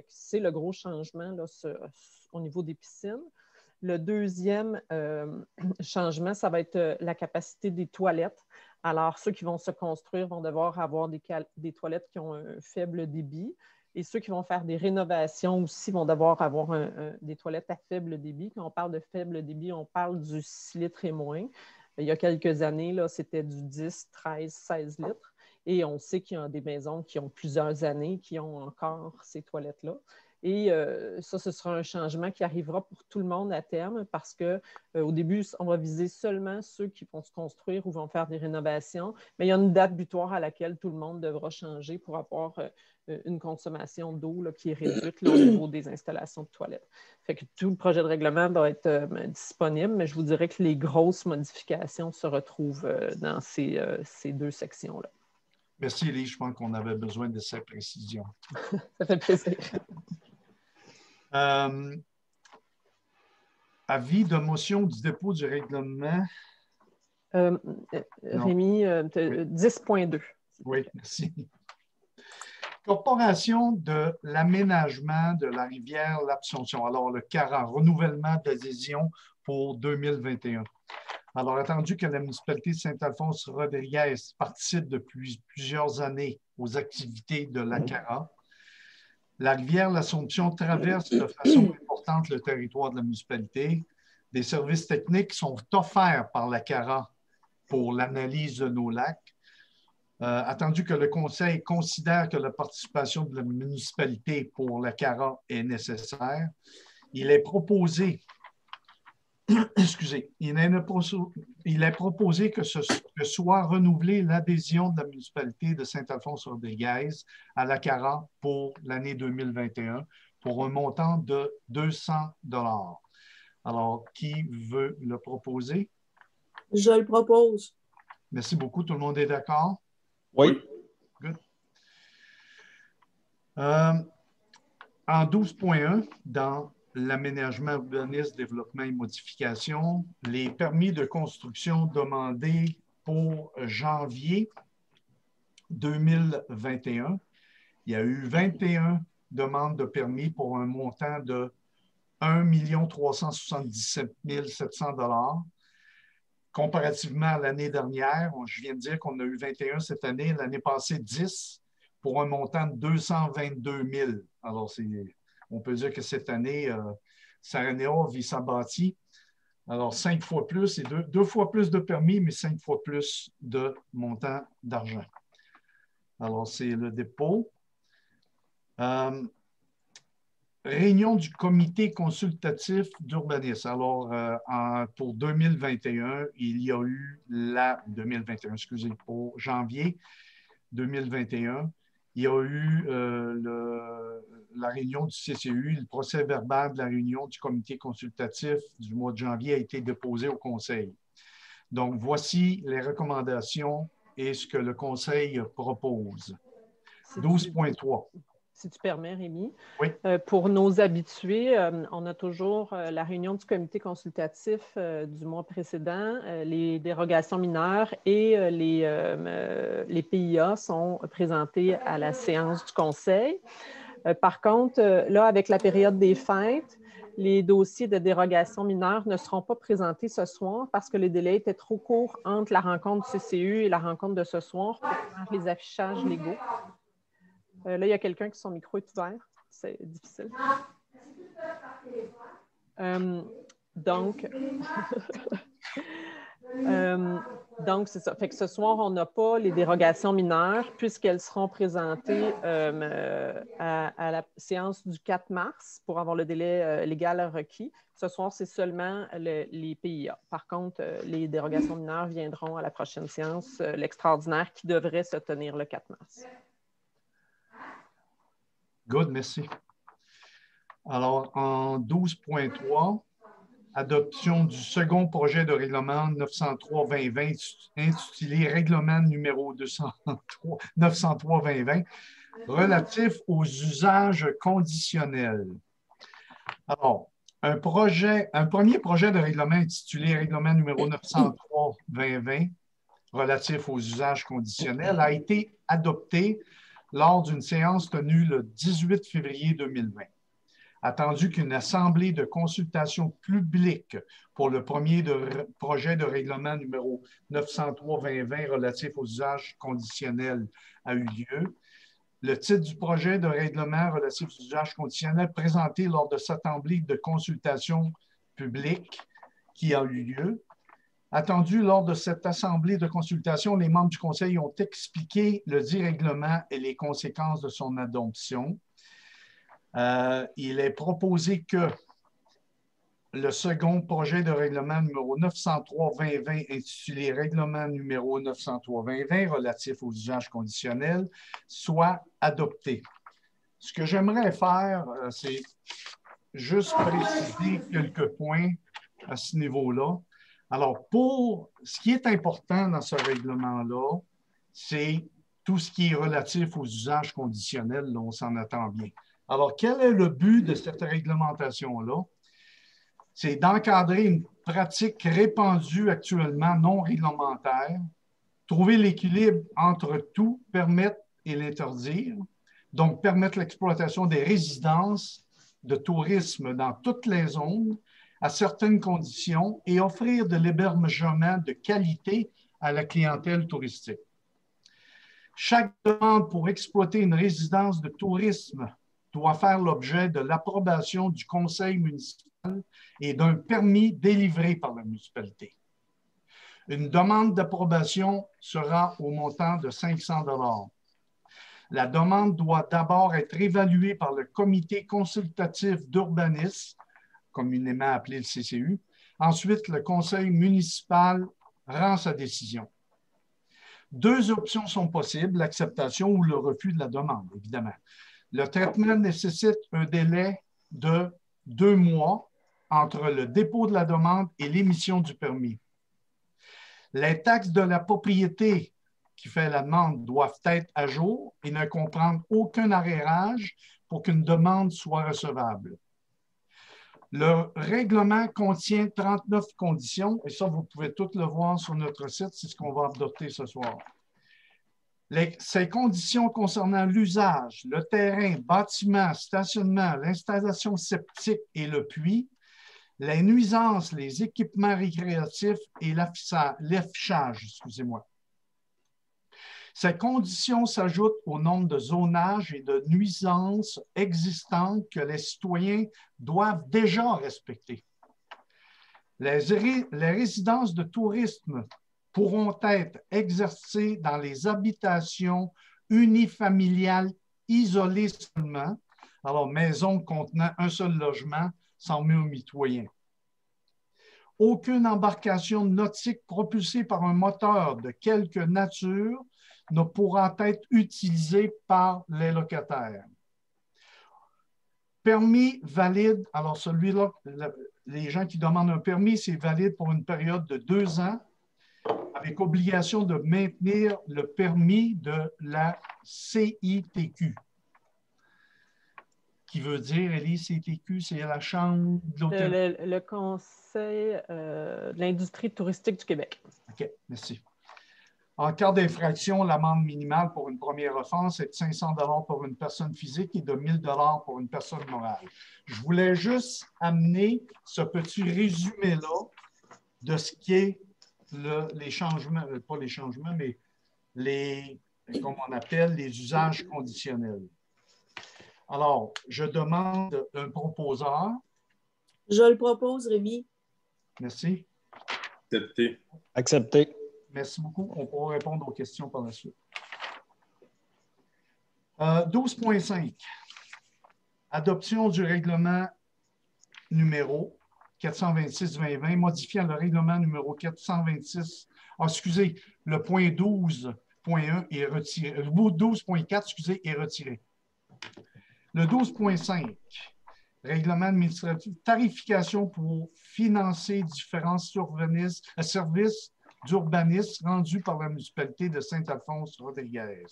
C'est le gros changement là, au niveau des piscines. Le deuxième changement, ça va être la capacité des toilettes. Alors, ceux qui vont se construire vont devoir avoir des toilettes qui ont un faible débit. Et ceux qui vont faire des rénovations aussi vont devoir avoir des toilettes à faible débit. Quand on parle de faible débit, on parle du 6 litres et moins. Il y a quelques années, c'était du 10, 13, 16 litres. Et on sait qu'il y a des maisons qui ont plusieurs années qui ont encore ces toilettes-là. Et ça, ce sera un changement qui arrivera pour tout le monde à terme parce qu'au début, on va viser seulement ceux qui vont se construire ou vont faire des rénovations. Mais il y a une date butoir à laquelle tout le monde devra changer pour avoir une consommation d'eau qui est réduite là, au niveau des installations de toilettes. Fait que tout le projet de règlement va être disponible, mais je vous dirais que les grosses modifications se retrouvent dans ces deux sections-là. Merci, Élise. Je pense qu'on avait besoin de cette précision. Ça fait plaisir. Avis de motion du dépôt du règlement. Rémi, 10.2. Oui, merci. Corporation de l'aménagement de la rivière L'Absomption. Alors, le CARA, renouvellement d'adhésion pour 2021. Alors, attendu que la municipalité de Saint-Alphonse-Rodriguez participe depuis plusieurs années aux activités de la CARA, la rivière L'Assomption traverse de façon importante le territoire de la municipalité. Des services techniques sont offerts par la CARA pour l'analyse de nos lacs. Attendu que le Conseil considère que la participation de la municipalité pour la CARA est nécessaire, il est proposé il est proposé que soit renouvelée l'adhésion de la municipalité de Saint-Alphonse-Rodriguez à la CARA pour l'année 2021 pour un montant de 200 $. Alors, qui veut le proposer? Je le propose. Merci beaucoup. Tout le monde est d'accord? Oui. Good. En 12.1, dans l'aménagement urbanisme, développement et modification, les permis de construction demandés pour janvier 2021. Il y a eu 21 demandes de permis pour un montant de 1 377 700 $. Comparativement à l'année dernière, je viens de dire qu'on a eu 21 cette année, l'année passée 10 pour un montant de 222 000. Alors, on peut dire que cette année, Sarania vit sa bâtie. Alors, 5 fois plus et deux fois plus de permis, mais 5 fois plus de montant d'argent. Alors, c'est le dépôt. Réunion du comité consultatif d'urbanisme. Alors, pour 2021, il y a eu pour janvier 2021, il y a eu la réunion du CCU, le procès verbal de la réunion du comité consultatif du mois de janvier a été déposé au Conseil. Donc, voici les recommandations et ce que le Conseil propose. 12.3. Si tu permets, Rémi. Oui. Pour nos habitués, on a toujours la réunion du comité consultatif du mois précédent. Les dérogations mineures et les PIA sont présentés à la séance du Conseil. Par contre, là, avec la période des fêtes, les dossiers de dérogation mineure ne seront pas présentés ce soir parce que le délai était trop court entre la rencontre du CCU et la rencontre de ce soir pour faire les affichages légaux. Là, il y a quelqu'un qui son micro est ouvert. C'est difficile. Donc, c'est ça. Fait que ce soir, on n'a pas les dérogations mineures puisqu'elles seront présentées à la séance du 4 mars pour avoir le délai légal requis. Ce soir, c'est seulement les PIA. Par contre, les dérogations mineures viendront à la prochaine séance, l'extraordinaire qui devrait se tenir le 4 mars. Good, merci. Alors, en 12.3, adoption du second projet de règlement 903-2020 intitulé Règlement numéro 903-2020 relatif aux usages conditionnels. Alors, un premier projet de règlement intitulé Règlement numéro 903-2020 relatif aux usages conditionnels a été adopté lors d'une séance tenue le 18 février 2020. Attendu qu'une assemblée de consultation publique pour le premier projet de règlement numéro 903-2020 relatif aux usages conditionnels a eu lieu, le titre du projet de règlement relatif aux usages conditionnels présenté lors de cette assemblée de consultation publique qui a eu lieu. Attendu lors de cette assemblée de consultation, les membres du Conseil ont expliqué le dit règlement et les conséquences de son adoption. Il est proposé que le second projet de règlement numéro 903-2020 intitulé Règlement numéro 903-2020 relatif aux usages conditionnels soit adopté. Ce que j'aimerais faire, c'est juste préciser quelques points à ce niveau-là. Alors, pour ce qui est important dans ce règlement-là, c'est tout ce qui est relatif aux usages conditionnels, là, on s'en attend bien. Alors, quel est le but de cette réglementation-là? C'est d'encadrer une pratique répandue actuellement non réglementaire, trouver l'équilibre entre tout, permettre et l'interdire, donc permettre l'exploitation des résidences de tourisme dans toutes les zones, à certaines conditions et offrir de l'hébergement de qualité à la clientèle touristique. Chaque demande pour exploiter une résidence de tourisme doit faire l'objet de l'approbation du conseil municipal et d'un permis délivré par la municipalité. Une demande d'approbation sera au montant de 500 $. La demande doit d'abord être évaluée par le comité consultatif d'urbanisme, communément appelé le CCU. Ensuite, le conseil municipal rend sa décision. Deux options sont possibles, l'acceptation ou le refus de la demande, évidemment. Le traitement nécessite un délai de 2 mois entre le dépôt de la demande et l'émission du permis. Les taxes de la propriété qui fait la demande doivent être à jour et ne comprendre aucun arrérage pour qu'une demande soit recevable. Le règlement contient 39 conditions, et ça, vous pouvez tout le voir sur notre site, c'est ce qu'on va adopter ce soir. Ces conditions concernant l'usage, le terrain, bâtiment, stationnement, l'installation septique et le puits, les nuisances, les équipements récréatifs et l'affichage, excusez-moi. Ces conditions s'ajoutent au nombre de zonages et de nuisances existantes que les citoyens doivent déjà respecter. Les résidences de tourisme pourront être exercées dans les habitations unifamiliales isolées seulement, alors maisons contenant un seul logement sans mur mitoyen. Aucune embarcation nautique propulsée par un moteur de quelque nature ne pourra être utilisée par les locataires. permis valide, alors celui-là, les gens qui demandent un permis, c'est valide pour une période de 2 ans, avec obligation de maintenir le permis de la CITQ. Qui veut dire, Élise, CITQ, c'est la Chambre de l'hôtel. Le Conseil de l'industrie touristique du Québec. OK, merci. En cas d'infraction, l'amende minimale pour une première offense est de 500 $ pour une personne physique et de 1 000 $ pour une personne morale. Je voulais juste amener ce petit résumé-là de ce qui est les changements, pas les changements, mais comme on appelle, les usages conditionnels. Alors, je demande un proposeur. Je le propose, Rémi. Merci. Accepté. Accepté. Merci beaucoup. On pourra répondre aux questions par la suite. 12.5. Adoption du règlement numéro 426-2020, modifiant le règlement numéro 426. Excusez, le point 12.1 est retiré. Le 12.4, excusez, est retiré. Le 12.5, règlement administratif, tarification pour financer différents services d'urbanisme rendus par la municipalité de Saint-Alphonse-Rodriguez.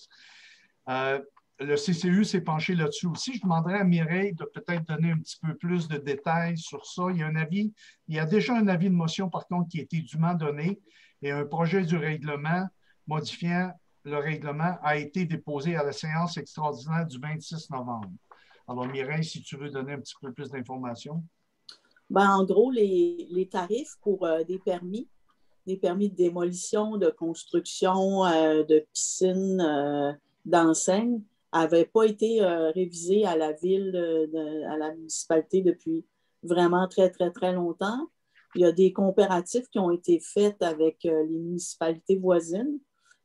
Le CCU s'est penché là-dessus aussi. Je demanderais à Mireille de peut-être donner un petit peu plus de détails sur ça. Il y a déjà un avis de motion, par contre, qui a été dûment donné et un projet du règlement modifiant le règlement a été déposé à la séance extraordinaire du 26 novembre. Alors, Mireille, si tu veux donner un petit peu plus d'informations. Ben, en gros, les tarifs pour des permis de démolition, de construction, de piscines, d'enseignes, n'avaient pas été révisés à la ville, à la municipalité depuis vraiment très, très, très longtemps. Il y a des comparatifs qui ont été faits avec les municipalités voisines.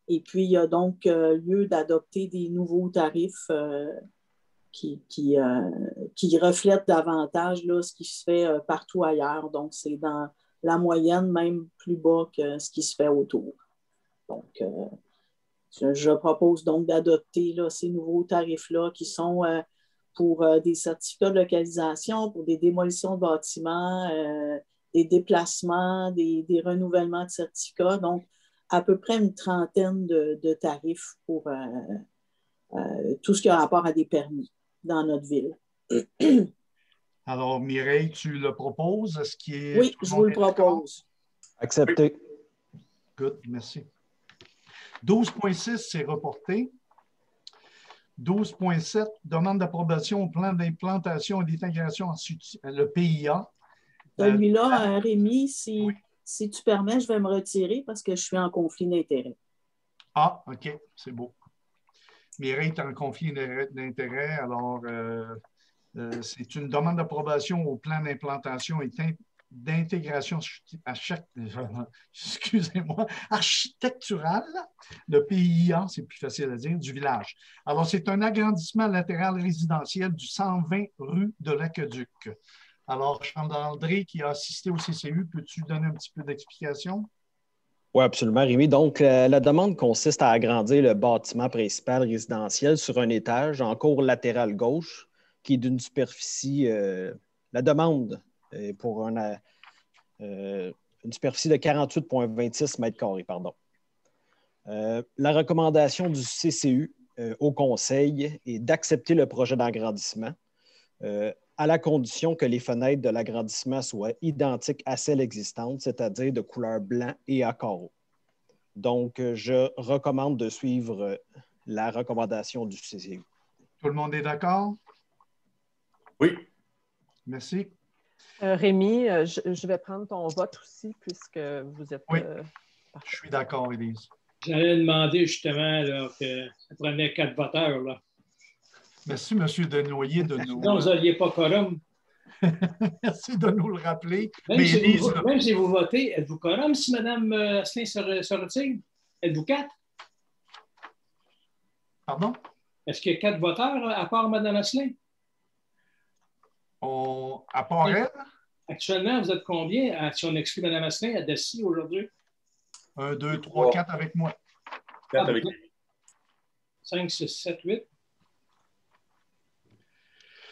Et puis, il y a donc lieu d'adopter des nouveaux tarifs qui reflètent davantage là, ce qui se fait partout ailleurs. Donc, c'est dans la moyenne, même plus bas que ce qui se fait autour. Donc, je propose donc d'adopter là, ces nouveaux tarifs-là qui sont pour des certificats de localisation, pour des démolitions de bâtiments, des déplacements, des renouvellements de certificats. Donc, à peu près une trentaine de tarifs pour tout ce qui a rapport à des permis dans notre ville. Alors, Mireille, tu le proposes? Est-ce qu'il est... Oui, je vous le propose. Accepté. Good, merci. 12.6, c'est reporté. 12.7, demande d'approbation au plan d'implantation et d'intégration, le PIA. Celui-là, Rémi, si tu permets, je vais me retirer parce que je suis en conflit d'intérêt. Ah, OK, c'est beau. Mireille est en conflit d'intérêt, alors c'est une demande d'approbation au plan d'implantation et d'intégration architecturale, le PIA, c'est plus facile à dire, du village. Alors, c'est un agrandissement latéral résidentiel du 120 rue de l'Aqueduc. Alors, Chandra-André, qui a assisté au CCU, peux-tu donner un petit peu d'explication? Oui, absolument, Rémi. Donc, la demande consiste à agrandir le bâtiment principal résidentiel sur un étage en cour latérale gauche, qui est d'une superficie, la demande pour une superficie de 48,26 mètres carrés. Pardon. La recommandation du CCU au Conseil est d'accepter le projet d'agrandissement à la condition que les fenêtres de l'agrandissement soient identiques à celles existantes, c'est-à-dire de couleur blanc et à carreaux. Donc, je recommande de suivre la recommandation du CCU. Tout le monde est d'accord? Oui. Merci. Rémi, je vais prendre ton vote aussi puisque vous êtes... Oui, je suis d'accord, Élise. J'allais demander justement là, que ça prenait 4 voteurs. Là. Merci, M. Denoyer, de nous... Non, vous n'aviez pas quorum. Merci de nous le rappeler. Même, si vous votez, êtes-vous quorum si Mme Asselin se retire? Êtes-vous 4? Pardon? Est-ce qu'il y a 4 voteurs à part Mme Asselin? À part elle? Actuellement, vous êtes combien? Si on exclut Mme Asselin, à Dessy aujourd'hui? 1, 2, 3, 4 avec moi. 4 avec moi. 5, 6, 7, 8.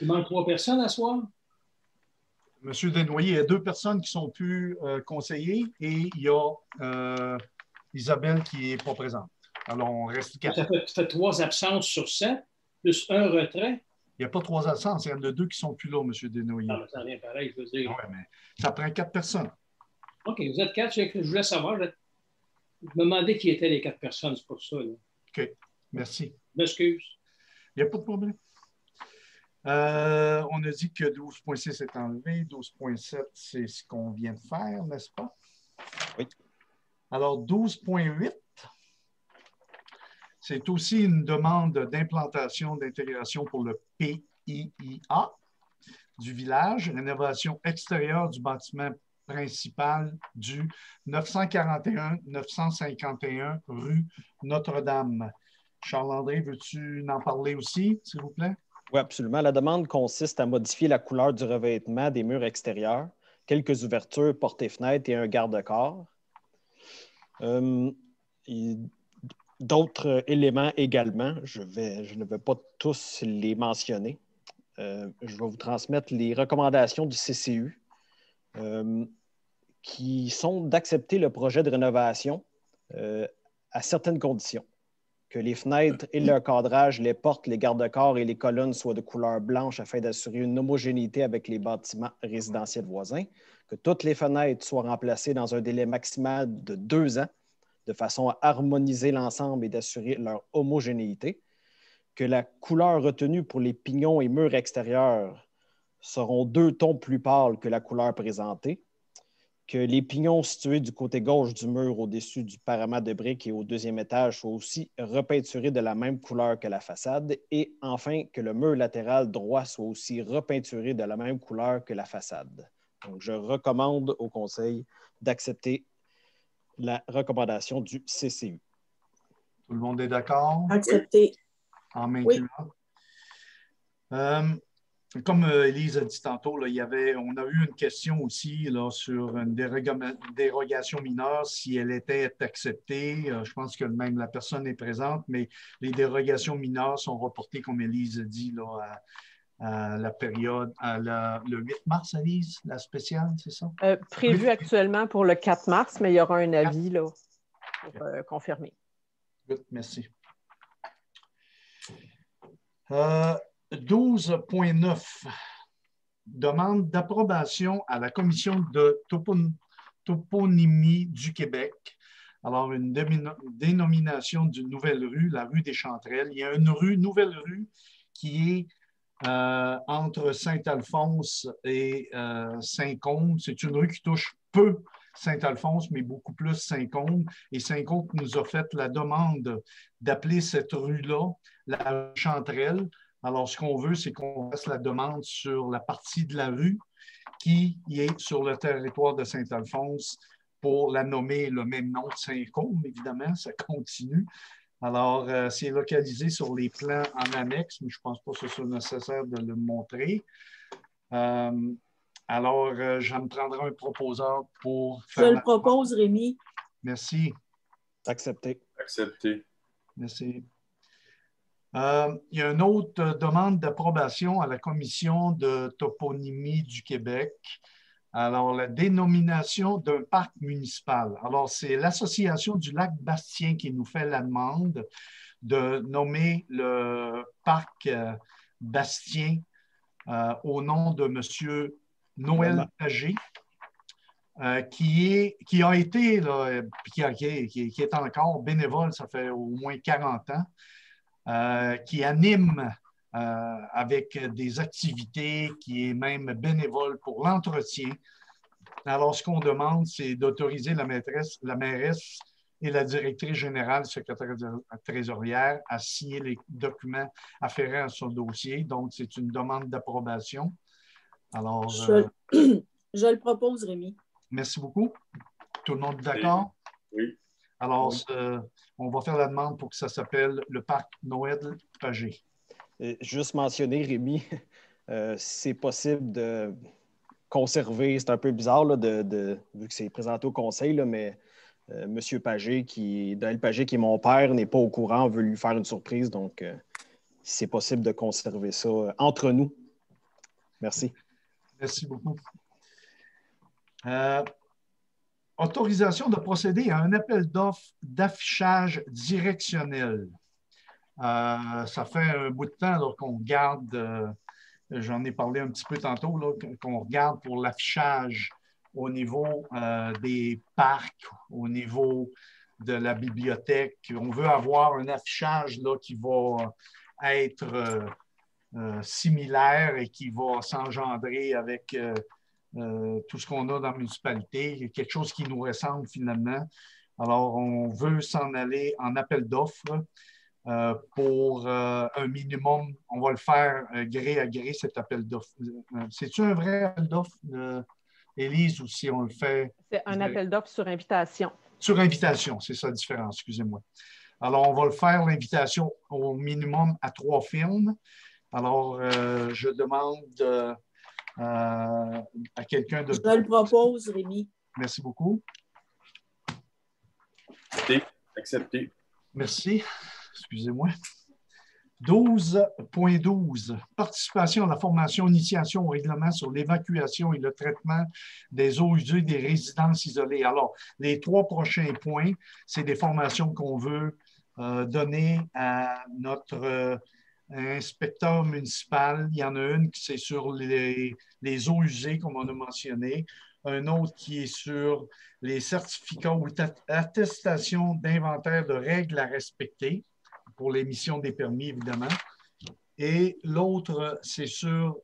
Il manque 3 personnes à soir? Monsieur Desnoyers, il y a 2 personnes qui sont plus conseillées et il y a Isabelle qui n'est pas présente. Alors, on reste 4. Ça fait 3 absences sur 7, plus un retrait. Il n'y a pas 3 absences. Il y en a 2 qui ne sont plus là, Monsieur Desnoyers. Ah, ça revient pareil, je veux dire. Oui, mais ça prend 4 personnes. OK, vous êtes 4. Je voulais savoir. Je me demandais qui étaient les 4 personnes, c'est pour ça. Là. OK, merci. Je m'excuse. Il n'y a pas de problème. On a dit que 12.6 est enlevé. 12.7, c'est ce qu'on vient de faire, n'est-ce pas? Oui. Alors, 12.8, c'est aussi une demande d'implantation d'intégration pour le PIIA du village, rénovation extérieure du bâtiment principal du 941-951 rue Notre-Dame. Charles-André, veux-tu en parler aussi, s'il vous plaît? Oui, absolument. La demande consiste à modifier la couleur du revêtement des murs extérieurs, quelques ouvertures, portes et fenêtres et un garde-corps. D'autres éléments également, je ne vais pas tous les mentionner. Je vais vous transmettre les recommandations du CCU qui sont d'accepter le projet de rénovation à certaines conditions. Que les fenêtres et le cadrage, les portes, les garde-corps et les colonnes soient de couleur blanche afin d'assurer une homogénéité avec les bâtiments résidentiels voisins. Que toutes les fenêtres soient remplacées dans un délai maximal de 2 ans de façon à harmoniser l'ensemble et d'assurer leur homogénéité. Que la couleur retenue pour les pignons et murs extérieurs seront 2 tons plus pâles que la couleur présentée. Que les pignons situés du côté gauche du mur au-dessus du parament de briques et au 2e étage soient aussi repeinturés de la même couleur que la façade. Et enfin, que le mur latéral droit soit aussi repeinturé de la même couleur que la façade. Donc, je recommande au Conseil d'accepter la recommandation du CCU. Tout le monde est d'accord? Accepté. En main Oui. Comme Élise a dit tantôt, là, on a eu une question aussi là, sur une dérogation mineure, si elle était acceptée. Je pense que même la personne est présente, mais les dérogations mineures sont reportées, comme Élise a dit, là, à la période, le 8 mars, Élise, la spéciale, c'est ça? Prévu actuellement pour le 4 mars, mais il y aura un avis là, pour confirmer. Good, merci. 12.9. Demande d'approbation à la Commission de toponymie du Québec. Alors, une dénomination d'une nouvelle rue, la rue des Chanterelles. Il y a une nouvelle rue qui est entre Saint-Alphonse et Saint-Côme. C'est une rue qui touche peu Saint-Alphonse, mais beaucoup plus Saint-Côme. Et Saint-Côme nous a fait la demande d'appeler cette rue-là la Chanterelle. Alors, ce qu'on veut, c'est qu'on fasse la demande sur la partie de la rue qui est sur le territoire de Saint-Alphonse pour la nommer le même nom de Saint-Côme, évidemment, ça continue. Alors, c'est localisé sur les plans en annexe, mais je ne pense pas que ce soit nécessaire de le montrer. Alors, je me prendrai un proposeur pour faire. Je le propose, Rémi. Merci. Accepté. Accepté. Merci. Il y a une autre demande d'approbation à la Commission de toponymie du Québec. Alors, la dénomination d'un parc municipal. Alors, c'est l'Association du lac Bastien qui nous fait la demande de nommer le parc Bastien au nom de M. Noël Pagé, qui a été, là, qui est encore bénévole, ça fait au moins 40 ans. Qui anime avec des activités, qui est même bénévole pour l'entretien. Alors, ce qu'on demande, c'est d'autoriser la mairesse et la directrice générale, secrétaire trésorière, à signer les documents afférents à son dossier. Donc, c'est une demande d'approbation. Alors, je le propose, Rémi. Merci beaucoup. Tout le monde est d'accord? Oui. Alors, on va faire la demande pour que ça s'appelle le parc Noël Pagé. Juste mentionner, Rémi, c'est possible de conserver, c'est un peu bizarre là, vu que c'est présenté au conseil, là, mais M. Pagé, Noël Pagé, qui est mon père, n'est pas au courant, on veut lui faire une surprise, donc c'est possible de conserver ça entre nous Merci. Merci beaucoup. Autorisation de procéder à un appel d'offres d'affichage directionnel. Ça fait un bout de temps qu'on regarde, j'en ai parlé un petit peu tantôt, qu'on regarde pour l'affichage au niveau des parcs, au niveau de la bibliothèque. On veut avoir un affichage là, qui va être similaire et qui va s'engendrer avec tout ce qu'on a dans la municipalité, quelque chose qui nous ressemble finalement. Alors, on veut s'en aller en appel d'offres pour un minimum. On va le faire gré à gré, cet appel d'offres. C'est-tu un vrai appel d'offres, Élise, ou si on le fait? C'est un appel d'offres sur invitation. Sur invitation, c'est ça la différence, excusez-moi. Alors, on va le faire, l'invitation, au minimum à 3 firmes. Alors, je demande à quelqu'un de... Je le propose, Rémi. Merci beaucoup. Accepté. Merci. Excusez-moi. 12.12. Participation à la formation, initiation au règlement sur l'évacuation et le traitement des eaux usées des résidences isolées. Alors, les 3 prochains points, c'est des formations qu'on veut donner à notre inspecteur municipal. Il y en a une qui c'est sur les eaux usées, comme on a mentionné. Un autre qui est sur les certificats ou attestations d'inventaire de règles à respecter pour l'émission des permis, évidemment. Et l'autre, c'est sur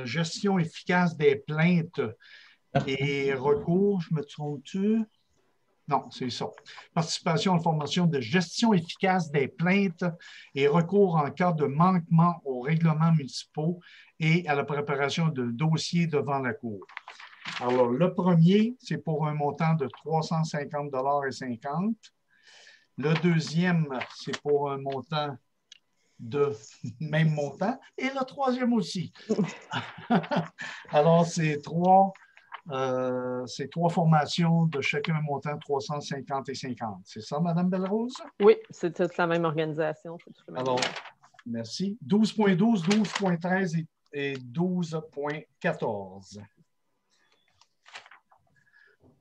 gestion efficace des plaintes et recours. Je me trompe-tu? Non, c'est ça. Participation à la formation de gestion efficace des plaintes et recours en cas de manquement aux règlements municipaux et à la préparation de dossiers devant la Cour. Alors, le premier, c'est pour un montant de 350,50 $. Le deuxième, c'est pour un montant de même montant. Et le troisième aussi. Alors, c'est trois formations de chacun montant 350 et 50. C'est ça, Mme Belrose? Oui, c'est toute la même organisation. Alors, merci. 12.12, 12.13 et 12.14.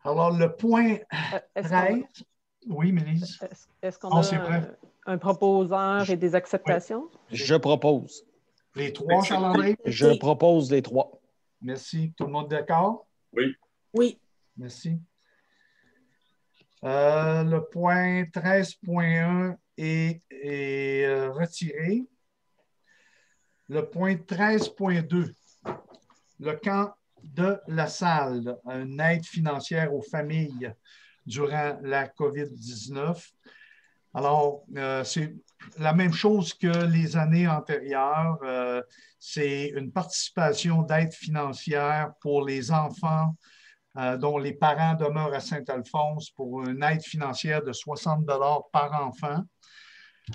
Alors, le point 13... Oui, Mélise. Est-ce qu'on a un proposeur et des acceptations? Oui. Je propose. Les 3, Charles-André? Je propose les 3. Merci. Tout le monde d'accord? Oui. Oui. Merci. Le point 13.1 est retiré. Le point 13.2, le camp de la salle, une aide financière aux familles durant la COVID-19. Alors, c'est la même chose que les années antérieures. C'est une participation d'aide financière pour les enfants dont les parents demeurent à Saint-Alphonse pour une aide financière de 60 $ par enfant,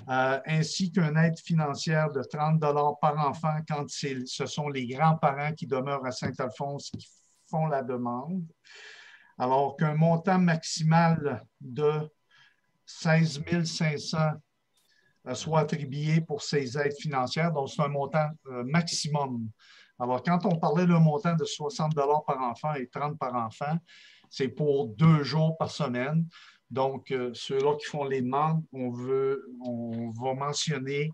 ainsi qu'une aide financière de 30 $ par enfant quand ce sont les grands-parents qui demeurent à Saint-Alphonse qui font la demande. Alors qu'un montant maximal de 16 500 soit attribué pour ces aides financières, donc c'est un montant maximum. Alors, quand on parlait d'un montant de 60 $ par enfant et 30 $ par enfant, c'est pour 2 jours par semaine. Donc, ceux-là qui font les demandes, on va mentionner,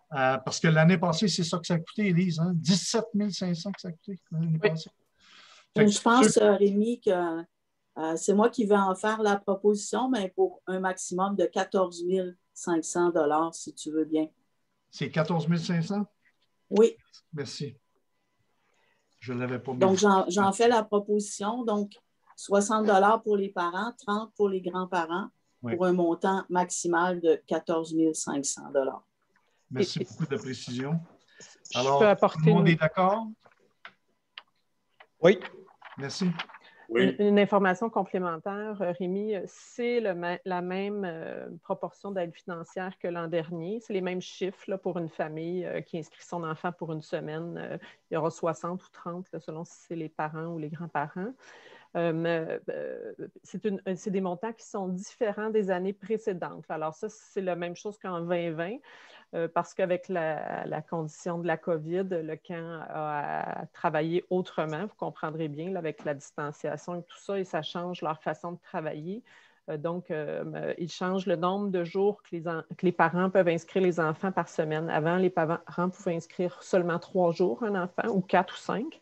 parce que l'année passée, c'est ça que ça a coûté, Élise, hein? 17 500 que ça a coûté l'année passée. Je pense, Rémi, que c'est moi qui vais en faire la proposition, mais pour un maximum de 14 500 $, si tu veux bien. C'est 14 500? Oui. Merci. Je ne l'avais pas mis. Donc, j'en fais la proposition. Donc, 60 $ pour les parents, 30 $ pour les grands-parents, oui, pour un montant maximal de 14 500 $. Merci beaucoup de la précision. Alors, tout le monde est d'accord? Oui. Merci. Oui. Une information complémentaire, Rémi, c'est la même proportion d'aide financière que l'an dernier. C'est les mêmes chiffres là, pour une famille qui inscrit son enfant pour une semaine. Il y aura 60 ou 30, là, selon si c'est les parents ou les grands-parents. C'est des montants qui sont différents des années précédentes. Alors ça, c'est la même chose qu'en 2020, parce qu'avec la condition de la COVID, le camp a travaillé autrement, vous comprendrez bien, là, avec la distanciation et tout ça, et ça change leur façon de travailler. Donc, ils changent le nombre de jours que les parents peuvent inscrire les enfants par semaine. Avant, les parents pouvaient inscrire seulement 3 jours un enfant, ou 4 ou 5.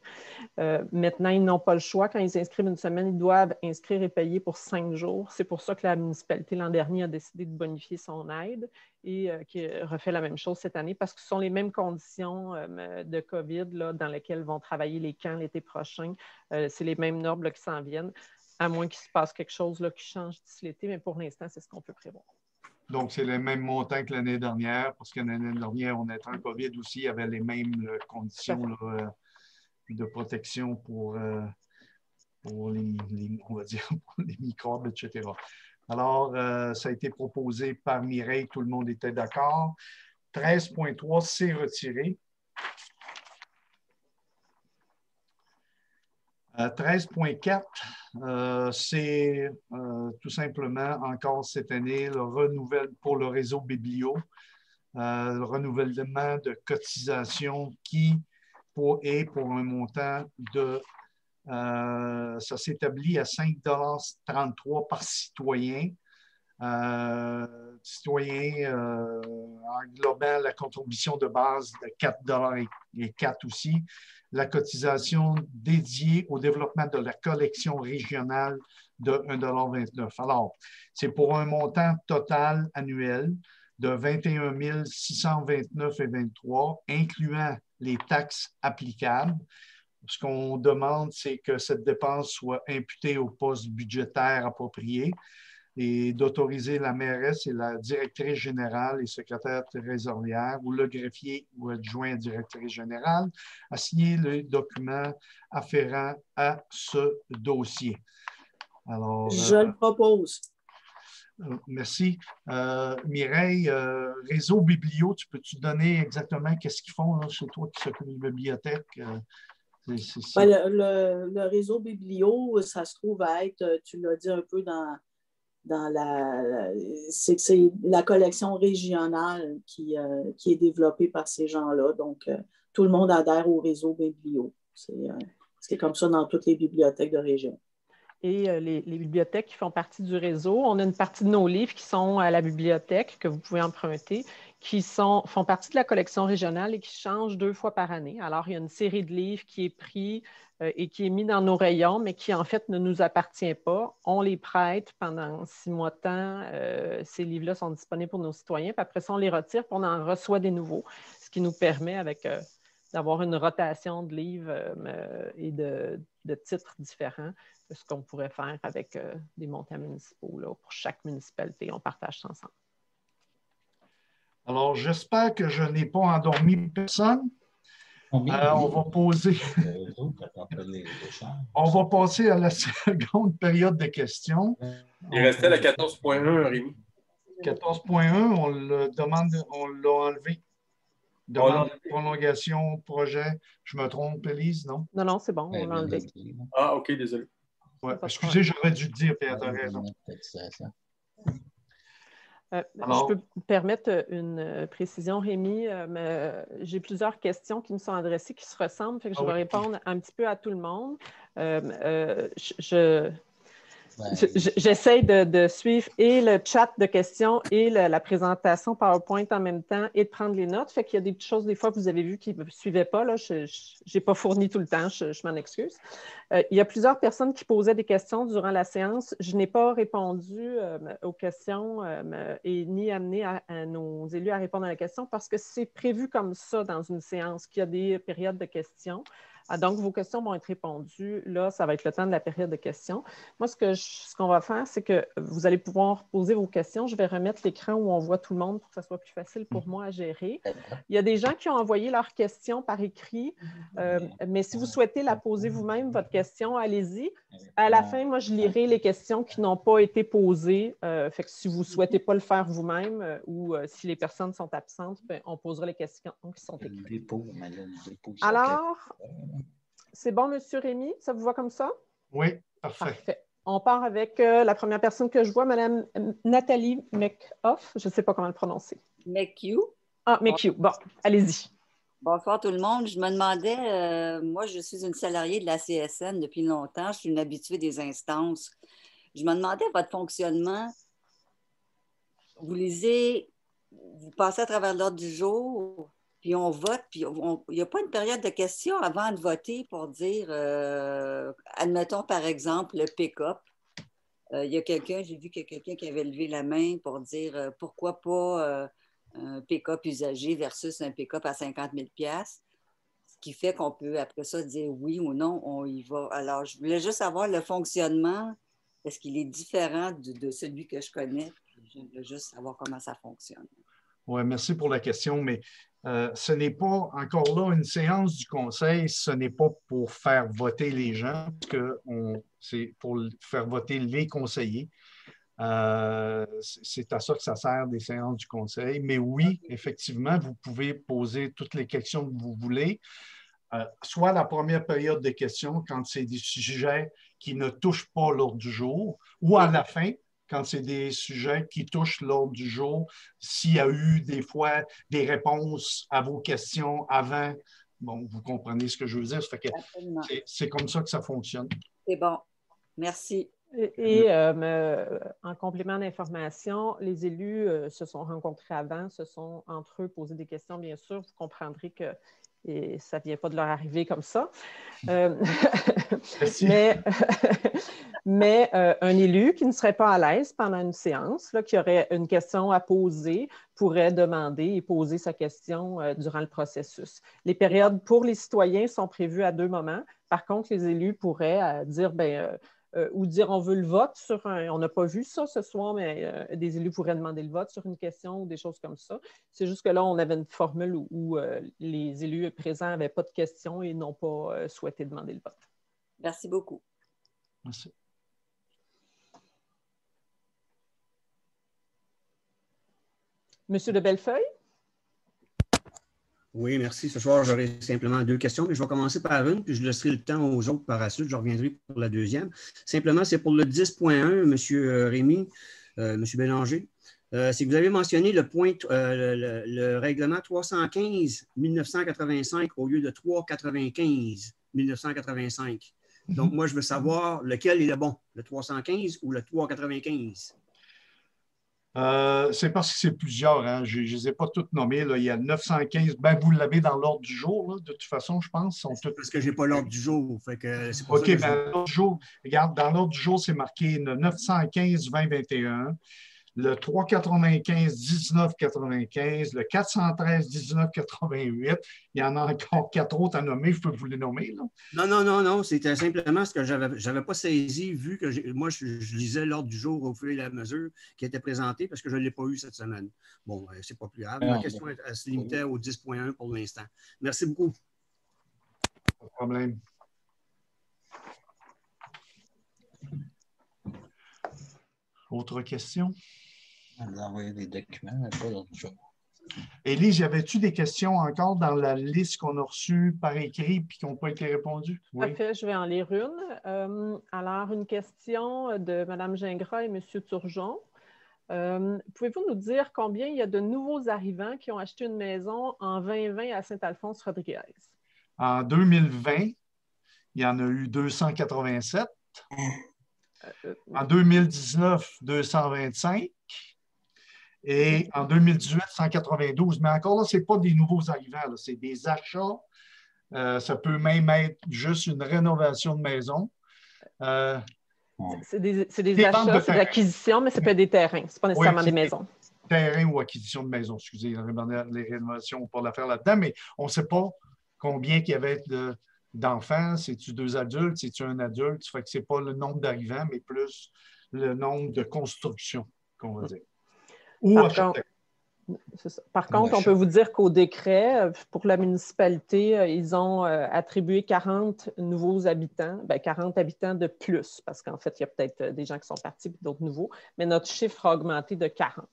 Maintenant, ils n'ont pas le choix. Quand ils inscrivent une semaine, ils doivent inscrire et payer pour 5 jours. C'est pour ça que la municipalité, l'an dernier, a décidé de bonifier son aide et qui refait la même chose cette année, parce que ce sont les mêmes conditions de COVID là, dans lesquelles vont travailler les camps l'été prochain. C'est les mêmes normes là, qui s'en viennent, à moins qu'il se passe quelque chose là, qui change d'ici l'été, mais pour l'instant, c'est ce qu'on peut prévoir. Donc, c'est les mêmes montants que l'année dernière, parce que l'année dernière, on était en COVID aussi, il y avait les mêmes conditions là, de protection pour les, on va dire, pour les microbes, etc. Alors, ça a été proposé par Mireille, tout le monde était d'accord. 13.3, c'est retiré. 13.4, c'est tout simplement encore cette année le renouvellement pour le réseau Biblio, le renouvellement de cotisation qui est pour un montant de, ça s'établit à 5,33 $ par citoyen. Englobant la contribution de base de 4,04 $ aussi, la cotisation dédiée au développement de la collection régionale de 1,29 $. Alors, c'est pour un montant total annuel de 21 629,23 $, incluant les taxes applicables. Ce qu'on demande, c'est que cette dépense soit imputée au poste budgétaire approprié et d'autoriser la mairesse et la directrice générale et secrétaire trésorière ou le greffier ou adjoint directrice générale à signer le document afférent à ce dossier. Alors, je le propose. Merci. Mireille, Réseau Biblio, tu peux-tu donner exactement qu'est-ce qu'ils font là, chez toi qui s'occupe de la bibliothèque? Ben, le réseau Biblio, ça se trouve à être, tu l'as dit un peu dans c'est la collection régionale qui est développée par ces gens-là. Donc, tout le monde adhère au réseau Biblio. C'est comme ça dans toutes les bibliothèques de région. Et les bibliothèques qui font partie du réseau, on a une partie de nos livres qui sont à la bibliothèque, que vous pouvez emprunter, qui font partie de la collection régionale et qui changent 2 fois par année. Alors, il y a une série de livres qui est pris et qui est mis dans nos rayons, mais qui, en fait, ne nous appartient pas. On les prête pendant 6 mois de temps. Ces livres-là sont disponibles pour nos citoyens. Puis après ça, on les retire, puis on en reçoit des nouveaux, ce qui nous permet, d'avoir une rotation de livres et de titres différents de ce qu'on pourrait faire avec des montants municipaux. Là, pour chaque municipalité, on partage ça ensemble. Alors, j'espère que je n'ai pas endormi personne. On va passer à la seconde période de questions. Il restait la 14.1, Rémi. 14.1, on l'a enlevé. Demande de prolongation, projet. Je me trompe, Élise, non? Non, c'est bon, on l'a enlevé. Ah, OK, désolé. Ouais, excusez, j'aurais dû le dire, Pierre, tu as raison. Je peux me permettre une précision, Rémi. J'ai plusieurs questions qui me sont adressées qui se ressemblent, fait que je vais répondre un petit peu à tout le monde. J'essaie de suivre et le chat de questions et la présentation PowerPoint en même temps et de prendre les notes. Fait qu'il y a des petites choses, des fois, que vous avez vues qui ne suivaient pas. Là. Je n'ai pas fourni tout le temps, je m'en excuse. Il y a plusieurs personnes qui posaient des questions durant la séance. Je n'ai pas répondu aux questions et ni amené à nos élus à répondre à la question parce que c'est prévu comme ça dans une séance qu'il y a des périodes de questions. Donc, vos questions vont être répondues. Là, ça va être le temps de la période de questions. Moi, ce qu'on va faire, c'est que vous allez pouvoir poser vos questions. Je vais remettre l'écran où on voit tout le monde pour que ce soit plus facile pour moi à gérer. Il y a des gens qui ont envoyé leurs questions par écrit, mais si vous souhaitez la poser vous-même, votre question, allez-y. À la fin, moi, je lirai les questions qui n'ont pas été posées. Fait que si vous ne souhaitez pas le faire vous-même ou si les personnes sont absentes, on posera les questions qui sont écrites. Alors, c'est bon, M. Rémi? Ça vous va comme ça? Oui. Parfait. On part avec la première personne que je vois, Mme Nathalie McHoff. Je ne sais pas comment le prononcer. McHugh. Ah, McHugh. Bon, allez-y. Bonsoir tout le monde. Je me demandais, moi je suis une salariée de la CSN depuis longtemps, je suis une habituée des instances. Je me demandais votre fonctionnement. Vous passez à travers l'ordre du jour, puis on vote, puis il n'y a pas une période de questions avant de voter pour dire, admettons par exemple le pick-up. Il y a j'ai vu qu'il y a quelqu'un qui avait levé la main pour dire pourquoi pas un pick-up usagé versus un pick-up à 50 000 $, ce qui fait qu'on peut après ça dire oui ou non, on y va. Alors, je voulais juste savoir le fonctionnement. Est-ce qu'il est différent de celui que je connais? Je voulais juste savoir comment ça fonctionne. Oui, merci pour la question, mais ce n'est pas, encore là, une séance du Conseil, ce n'est pas pour faire voter les gens, c'est pour faire voter les conseillers. C'est à ça que ça sert des séances du Conseil. Mais oui, effectivement, vous pouvez poser toutes les questions que vous voulez, soit la première période de questions, quand c'est des sujets qui ne touchent pas l'ordre du jour, ou à la fin, quand c'est des sujets qui touchent l'ordre du jour, s'il y a eu des fois des réponses à vos questions avant, bon, vous comprenez ce que je veux dire. C'est comme ça que ça fonctionne. C'est bon. Merci. Et en complément d'information, les élus se sont rencontrés avant, se sont entre eux posé des questions, bien sûr. Vous comprendrez que ça ne vient pas de leur arriver comme ça. Mais un élu qui ne serait pas à l'aise pendant une séance, là, qui aurait une question à poser, pourrait demander et poser sa question durant le processus. Les périodes pour les citoyens sont prévues à 2 moments. Par contre, les élus pourraient dire, ou dire on veut le vote sur on n'a pas vu ça ce soir, mais des élus pourraient demander le vote sur une question ou des choses comme ça. C'est juste que là, on avait une formule où les élus présents n'avaient pas de questions et n'ont pas souhaité demander le vote. Merci beaucoup. Merci. Monsieur de Bellefeuille? Oui, merci. Ce soir, j'aurai simplement 2 questions, mais je vais commencer par une, puis je laisserai le temps aux autres par la suite. Je reviendrai pour la deuxième. Simplement, c'est pour le 10.1, M. Rémy, M. Bélanger. C'est que vous avez mentionné le règlement 315-1985 au lieu de 395-1985. Donc, moi, je veux savoir lequel est le bon, le 315 ou le 395? C'est parce que c'est plusieurs. Hein. Je ne les ai pas toutes nommées. Là. Il y a 915. Vous l'avez dans l'ordre du jour, là, de toute façon, je pense. Parce que je n'ai pas l'ordre du jour. Fait que c'est pour OK, l'ordre du jour, regarde, dans l'ordre du jour, c'est marqué le 915-2021, le 395-1995, le 413-1988. Il y en a encore 4 autres à nommer. Je peux vous les nommer. Là. Non. C'était simplement ce que je n'avais pas saisi, vu que moi, je lisais l'ordre du jour au fur et à mesure qui était présenté parce que je ne l'ai pas eu cette semaine. Bon, c'est pas plus grave. Ma question se limitait au 10.1 pour l'instant. Merci beaucoup. Pas de problème. Autre question? On a envoyé des documents, mais pas l'autre jour. Élise, y avait-tu des questions encore dans la liste qu'on a reçue par écrit et qui n'ont pas été répondues? Oui. Tout à fait, je vais en lire une. Alors, une question de Mme Gingras et M. Turgeon. Pouvez-vous nous dire combien il y a de nouveaux arrivants qui ont acheté une maison en 2020 à Saint-Alphonse-Rodriguez? En 2020, il y en a eu 287. En 2019, 225. Et en 2018, 192. Mais encore là, ce n'est pas des nouveaux arrivants, c'est des achats. Ça peut même être juste une rénovation de maison. C'est des achats, c'est de l'acquisition, mais ça peut être des terrains. Ce n'est pas nécessairement des maisons. Terrain ou acquisition de maison, excusez, les rénovations, on ne peut pas la faire là-dedans, mais on ne sait pas combien il y avait d'enfants. C'est-tu 2 adultes, c'est-tu un adulte? Ça fait que ce n'est pas le nombre d'arrivants, mais plus le nombre de constructions, qu'on va dire. Par contre, on peut vous dire qu'au décret, pour la municipalité, ils ont attribué 40 nouveaux habitants, 40 habitants de plus, parce qu'en fait, il y a peut-être des gens qui sont partis et d'autres nouveaux, mais notre chiffre a augmenté de 40.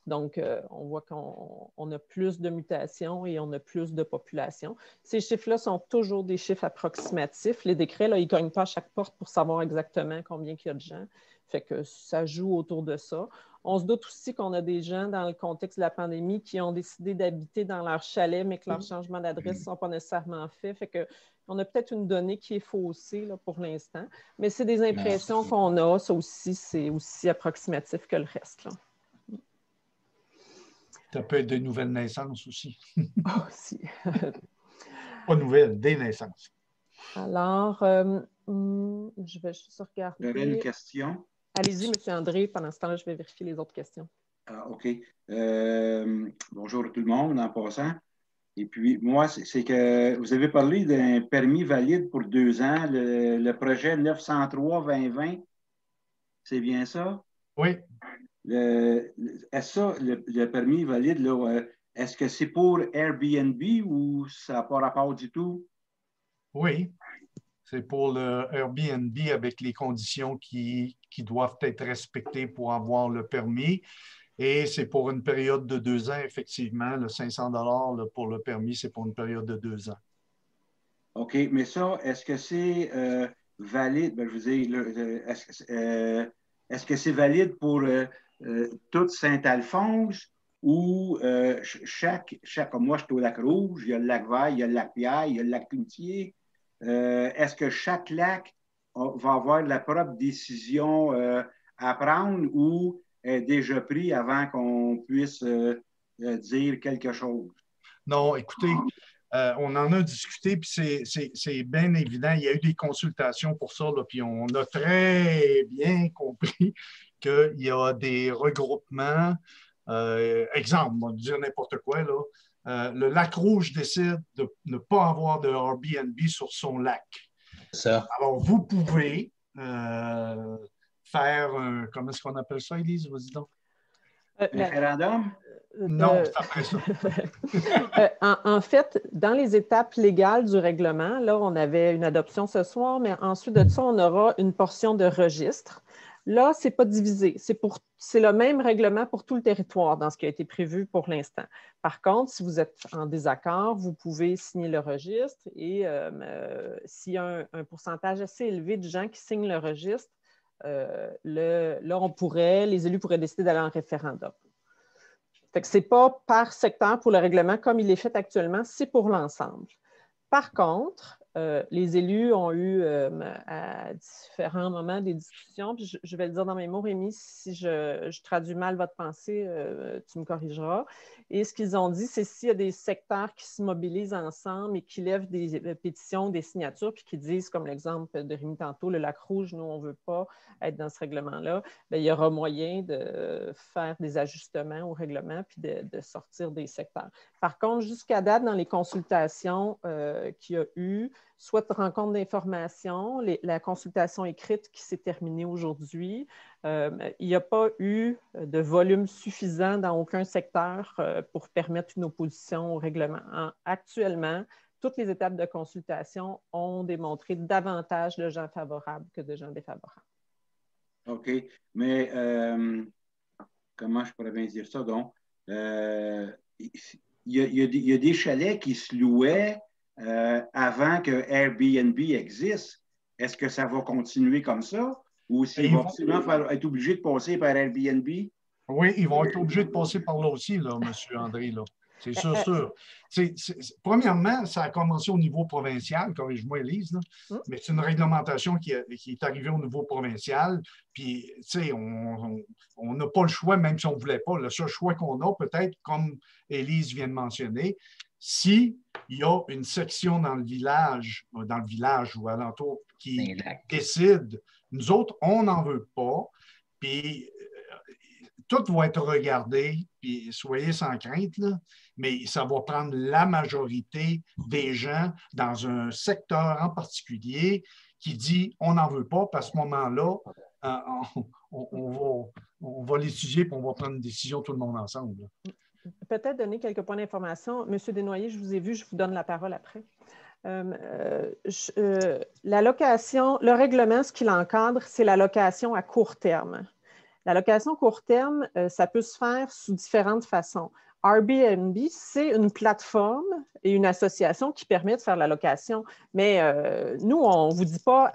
Donc, on voit qu'on a plus de mutations et on a plus de population. Ces chiffres-là sont toujours des chiffres approximatifs. Les décrets, là, ils ne cognent pas à chaque porte pour savoir exactement combien il y a de gens. Fait que ça joue autour de ça. On se doute aussi qu'on a des gens dans le contexte de la pandémie qui ont décidé d'habiter dans leur chalet, mais que leurs changements d'adresse ne sont pas nécessairement faits. Fait que on a peut-être une donnée qui est faussée là, pour l'instant, mais c'est des impressions qu'on a. Ça aussi, c'est aussi approximatif que le reste. Là. Ça peut être de nouvelles naissances aussi. Aussi. Pas nouvelles, des naissances. Alors, je vais juste regarder. J'avais une question. Allez-y, M. André. Pendant ce temps-là, je vais vérifier les autres questions. Ah, OK. Bonjour à tout le monde en passant. Et puis, moi, c'est que vous avez parlé d'un permis valide pour 2 ans, le projet 903-2020. C'est bien ça? Oui. Est-ce ça, le permis valide, là, est-ce que c'est pour Airbnb ou ça n'a pas rapport du tout? Oui. C'est pour le Airbnb avec les conditions qui doivent être respectées pour avoir le permis. Et c'est pour une période de 2 ans, effectivement. Le 500 $ pour le permis, c'est pour une période de 2 ans. OK, mais ça, est-ce que c'est valide? Ben, je veux dire, est-ce que c'est valide pour toute Saint-Alphonse ou comme moi, je suis au Lac-Rouge, il y a le Lac-Vert, il y a le Lac-Pierre, il y a le Lac-Cloutier. Est-ce que chaque lac va avoir la propre décision à prendre ou est déjà pris avant qu'on puisse dire quelque chose? Non, écoutez, on en a discuté, puis c'est bien évident. Il y a eu des consultations pour ça, là, puis on a très bien compris qu'il y a des regroupements. Exemple, on va dire n'importe quoi, là. Le Lac-Rouge décide de ne pas avoir de Airbnb sur son lac. Ça. Alors, vous pouvez faire un... Comment est-ce qu'on appelle ça, Élise? Vas-y donc. Référendum? Non, c'est après ça. En fait, dans les étapes légales du règlement, là, on avait une adoption ce soir, mais ensuite de ça, on aura une portion de registre. Là, ce n'est pas divisé. C'est le même règlement pour tout le territoire dans ce qui a été prévu pour l'instant. Par contre, si vous êtes en désaccord, vous pouvez signer le registre et s'il y a un pourcentage assez élevé de gens qui signent le registre, là, les élus pourraient décider d'aller en référendum. Fait que ce n'est pas par secteur pour le règlement comme il est fait actuellement, c'est pour l'ensemble. Par contre, les élus ont eu à différents moments des discussions, puis je vais le dire dans mes mots, Rémi, si je traduis mal votre pensée, tu me corrigeras. Et ce qu'ils ont dit, c'est s'il y a des secteurs qui se mobilisent ensemble et qui lèvent des pétitions, des signatures, puis qui disent, comme l'exemple de Rémi tantôt, le Lac-Rouge, nous, on ne veut pas être dans ce règlement-là, bien, il y aura moyen de faire des ajustements au règlement puis de sortir des secteurs. Par contre, jusqu'à date, dans les consultations qu'il y a eu, soit de rencontres d'informations, la consultation écrite qui s'est terminée aujourd'hui, il n'y a pas eu de volume suffisant dans aucun secteur pour permettre une opposition au règlement. Actuellement, toutes les étapes de consultation ont démontré davantage de gens favorables que de gens défavorables. OK. Mais comment je pourrais bien dire ça? Donc, il y a des chalets qui se louaient avant que Airbnb existe. Est-ce que ça va continuer comme ça? Ou s'ils vont absolument être obligés de passer par Airbnb? Oui, ils vont être obligés de passer par là aussi, là, M. André. Là. C'est sûr. Premièrement, ça a commencé au niveau provincial, corrige-moi, Élise, là, mais c'est une réglementation qui est arrivée au niveau provincial. Puis, tu sais, on n'a pas le choix, même si on ne voulait pas. Le seul choix qu'on a, peut-être, comme Élise vient de mentionner, s'il y a une section dans le village ou alentour qui décide, nous autres, on n'en veut pas, puis tout va être regardé, puis soyez sans crainte, là, mais ça va prendre la majorité des gens dans un secteur en particulier qui dit on n'en veut pas, puis à ce moment-là, on va l'étudier, puis on va prendre une décision tout le monde ensemble. Là. Peut-être donner quelques points d'information. Monsieur Desnoyers, je vous ai vu, je vous donne la parole après. La location, le règlement, ce qui l'encadre, c'est la location à court terme. La location court terme, ça peut se faire sous différentes façons. Airbnb, c'est une plateforme et une association qui permet de faire la location. Mais nous, on ne vous dit pas,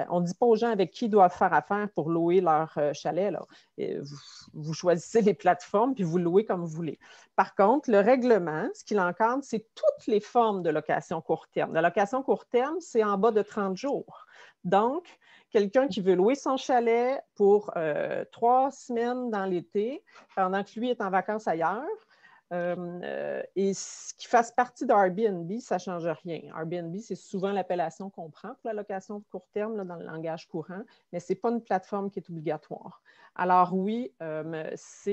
on dit pas aux gens avec qui ils doivent faire affaire pour louer leur chalet, là. Vous choisissez les plateformes puis vous louez comme vous voulez. Par contre, le règlement, ce qu'il encadre, c'est toutes les formes de location court terme. La location court terme, c'est en bas de 30 jours. Donc, quelqu'un qui veut louer son chalet pour 3 semaines dans l'été, pendant que lui est en vacances ailleurs, et qu'il fasse partie d'Airbnb, ça ne change rien. Airbnb, c'est souvent l'appellation qu'on prend pour la location de court terme là, dans le langage courant, mais ce n'est pas une plateforme qui est obligatoire. Alors oui, ce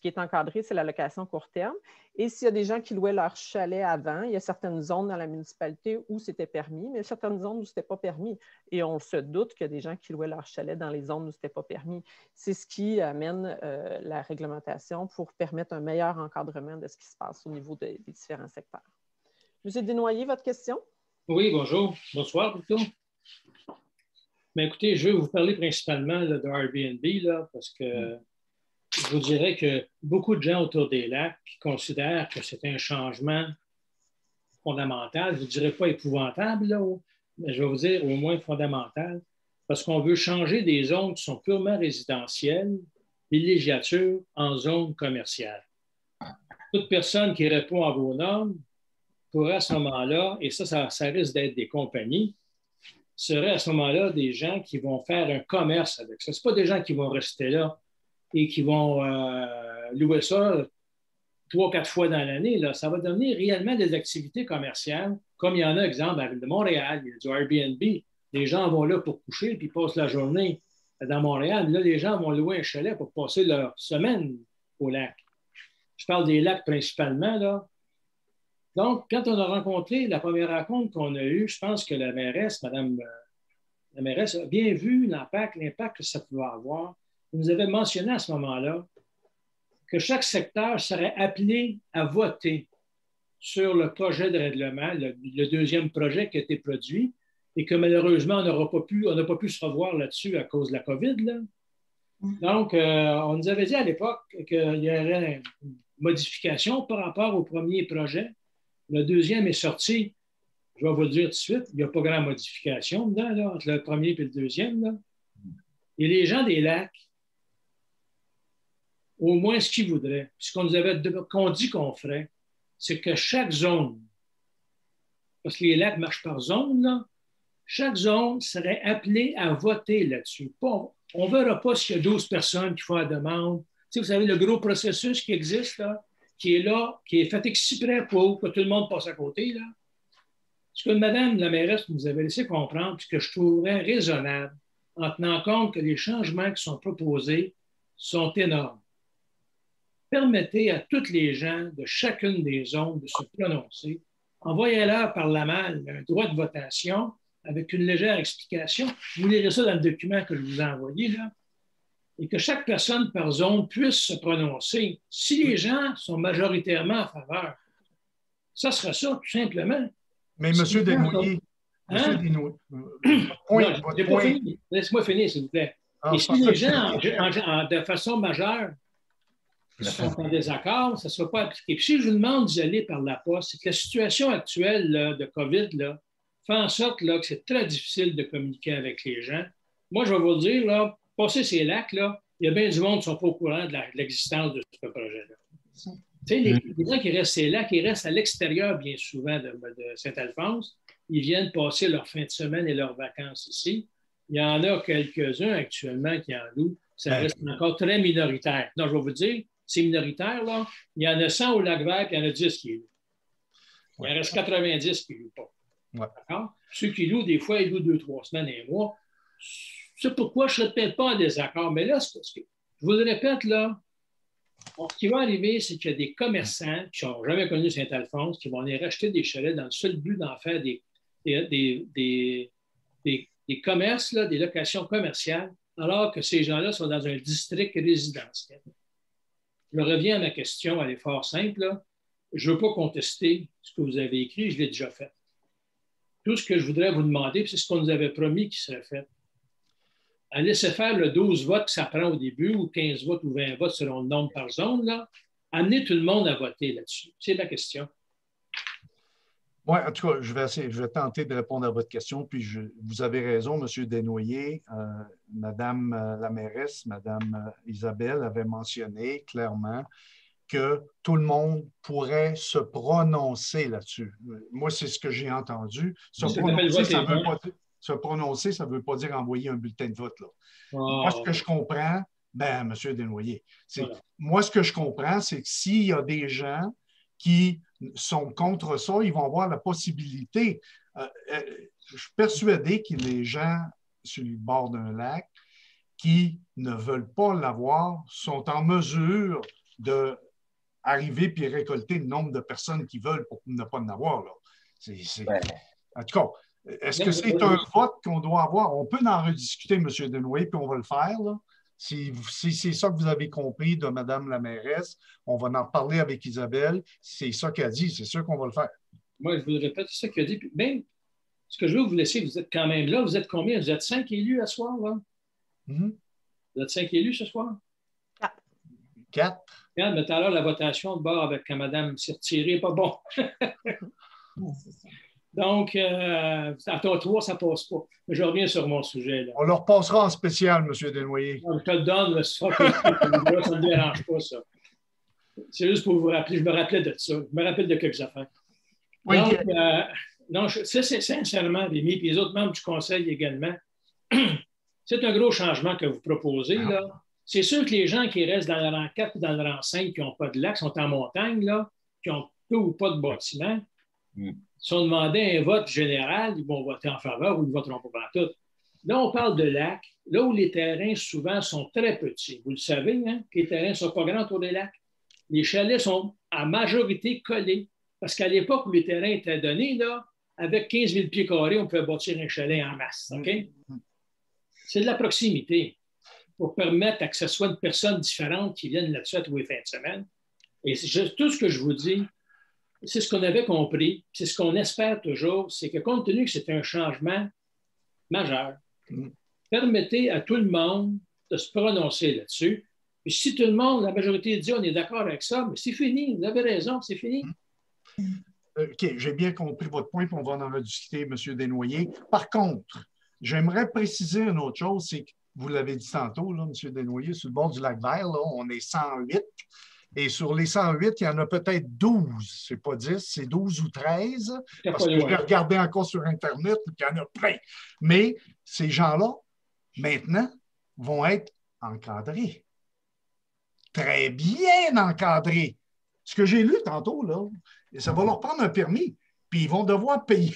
qui est encadré, c'est la location court terme. Et s'il y a des gens qui louaient leur chalet avant, il y a certaines zones dans la municipalité où c'était permis, mais certaines zones où ce n'était pas permis. Et on se doute qu'il y a des gens qui louaient leur chalet dans les zones où ce n'était pas permis. C'est ce qui amène la réglementation pour permettre un meilleur encadrement de ce qui se passe au niveau des différents secteurs. Monsieur Desnoyers, votre question? Oui, bonjour. Bonsoir plutôt. Mais écoutez, je vais vous parler principalement là, de Airbnb, là, parce que je vous dirais que beaucoup de gens autour des lacs considèrent que c'est un changement fondamental. Je ne dirais pas épouvantable, là, mais je vais vous dire au moins fondamental, parce qu'on veut changer des zones qui sont purement résidentielles, villégiature, en zone commerciale. Toute personne qui répond à vos normes pourrait à ce moment-là, et ça risque d'être des compagnies, seraient à ce moment-là des gens qui vont faire un commerce avec ça. Ce ne sont pas des gens qui vont rester là et qui vont louer ça 3-4 fois dans l'année. Là. Ça va devenir réellement des activités commerciales, comme il y en a, exemple, à la ville de Montréal, il y a du Airbnb. Les gens vont là pour coucher puis passent la journée dans Montréal. Là, les gens vont louer un chalet pour passer leur semaine au lac. Je parle des lacs principalement, là. Donc, quand on a rencontré la première rencontre qu'on a eue, je pense que la mairesse, Madame la mairesse, a bien vu l'impact que ça pouvait avoir. Elle nous avait mentionné à ce moment-là que chaque secteur serait appelé à voter sur le projet de règlement, le deuxième projet qui a été produit, et que malheureusement, on n'a pas pu se revoir là-dessus à cause de la COVID, là. Donc, on nous avait dit à l'époque qu'il y aurait une modification par rapport au premier projet. Le deuxième est sorti, je vais vous le dire tout de suite, il n'y a pas grande modification dedans, là, entre le premier et le deuxième. Là. Et les gens des lacs, au moins ce qu'ils voudraient, ce qu'on dit qu'on ferait, c'est que chaque zone, parce que les lacs marchent par zone, là, chaque zone serait appelée à voter là-dessus. On ne verra pas s'il y a 12 personnes qui font la demande. Tu sais, vous savez, le gros processus qui existe, là, qui est là, qui est fait exprès pour que tout le monde passe à côté. Là. Ce que Mme la mairesse nous avait laissé comprendre, puis que je trouverais raisonnable, en tenant compte que les changements qui sont proposés sont énormes. Permettez à tous les gens de chacune des zones de se prononcer. Envoyez-leur par la malle un droit de votation avec une légère explication. Vous lirez ça dans le document que je vous ai envoyé, là. Et que chaque personne par zone puisse se prononcer. Si les gens sont majoritairement en faveur, ça sera ça, tout simplement. Mais M. Desnoyers, laisse-moi finir, s'il vous plaît. Et si les gens, de façon majeure, sont en désaccord, ça ne sera pas appliqué. Puis si je vous demande d'y aller par la poste, c'est que la situation actuelle là, de COVID là, fait en sorte là, que c'est très difficile de communiquer avec les gens. Moi, je vais vous le dire, là, passer ces lacs, là, il y a bien du monde qui ne sont pas au courant de l'existence de ce projet-là. Tu sais, les gens qui restent ces lacs, ils restent à l'extérieur bien souvent de Saint-Alphonse. Ils viennent passer leur fin de semaine et leurs vacances ici. Il y en a quelques-uns actuellement qui en louent. Ça reste encore très minoritaire. Donc, je vais vous dire, c'est minoritaire, là. Il y en a 100 au Lac-Vert, puis il y en a 10 qui louent. Il en reste 90 qui ne louent pas. Ouais. D'accord? Ceux qui louent, des fois, ils louent 2-3 semaines et un mois. C'est pourquoi je ne serais peut-être pas en désaccord. Mais là, je vous le répète, là, ce qui va arriver, c'est qu'il y a des commerçants qui n'ont jamais connu Saint-Alphonse qui vont aller racheter des chalets dans le seul but d'en faire des commerces, là, des locations commerciales, alors que ces gens-là sont dans un district résidentiel. Je reviens à ma question, elle est fort simple. Là. Je ne veux pas contester ce que vous avez écrit, je l'ai déjà fait. Tout ce que je voudrais vous demander, c'est ce qu'on nous avait promis qui serait fait. à laisser faire le 12 votes que ça prend au début, ou 15 votes ou 20 votes selon le nombre par zone, là, amener tout le monde à voter là-dessus? C'est la question. Oui, en tout cas, je vais tenter de répondre à votre question. Puis vous avez raison, M. Desnoyers. Madame la mairesse, Madame Isabelle avait mentionné clairement que tout le monde pourrait se prononcer là-dessus. Moi, c'est ce que j'ai entendu. Se prononcer, ça ne veut pas dire envoyer un bulletin de vote. Là. Moi, ce que je comprends, M. Desnoyers, moi, ce que je comprends, c'est que s'il y a des gens qui sont contre ça, ils vont avoir la possibilité. Je suis persuadé que les gens sur le bord d'un lac qui ne veulent pas l'avoir sont en mesure d'arriver puis récolter le nombre de personnes qui veulent pour ne pas en avoir. Là. En tout cas, est-ce que c'est un vote qu'on doit avoir? On peut en rediscuter, M. Desnoyers, puis on va le faire. Là. Si c'est ça que vous avez compris de Mme la mairesse, on va en reparler avec Isabelle. C'est ça qu'elle a dit, c'est sûr qu'on va le faire. Moi, je vous le répète, c'est ça qu'elle a dit. Puis même, ce que je veux vous laisser, vous êtes quand même là. Vous êtes combien? Vous êtes 5 élus à ce soir, là? Mm-hmm. Vous êtes 5 élus ce soir? 4. Mais tout à l'heure, la votation de bord avec Mme s'est retirée, pas bon. Donc, à ton 3, ça ne passe pas. Mais je reviens sur mon sujet. Là. On leur passera en spécial, M. Desnoyers. Je te le donne, ça ne me dérange pas, ça. C'est juste pour vous rappeler. Je me rappelais de ça. Je me rappelle de quelques affaires. Oui, donc, ça, c'est sincèrement, Rémi, puis les autres membres du Conseil également, c'est un gros changement que vous proposez. Là. C'est sûr que les gens qui restent dans le rang 4 et dans le rang 5 qui n'ont pas de lac, sont en montagne, là, qui ont peu ou pas de bâtiment, si on demandait un vote général, ils vont voter en faveur ou ils ne voteront pas pour tout. Là, on parle de lacs, là où les terrains souvent sont très petits. Vous le savez, hein, que les terrains ne sont pas grands autour des lacs. Les chalets sont à majorité collés. Parce qu'à l'époque où les terrains étaient donnés, là, avec 15 000 pieds carrés, on pouvait bâtir un chalet en masse. Okay? C'est de la proximité pour permettre que ce soit une personne différente qui vienne là-dessus à tous les fins de semaine. Et tout ce que je vous dis, c'est ce qu'on avait compris, c'est ce qu'on espère toujours, c'est que compte tenu que c'est un changement majeur, permettez à tout le monde de se prononcer là-dessus. Puis si tout le monde, la majorité dit on est d'accord avec ça, mais c'est fini, vous avez raison, c'est fini. OK, j'ai bien compris votre point, puis on va en rediscuter, M. Desnoyers. Par contre, j'aimerais préciser une autre chose, c'est que vous l'avez dit tantôt, là, M. Desnoyers, sur le bord du lac Vert, là, on est 108. Et sur les 108, il y en a peut-être 12. Ce n'est pas 10, c'est 12 ou 13. Parce que je l'ai regardé encore sur Internet, il y en a plein. Mais ces gens-là, maintenant, vont être encadrés. Très bien encadrés. Ce que j'ai lu tantôt, là, ça va leur prendre un permis. Puis ils vont devoir payer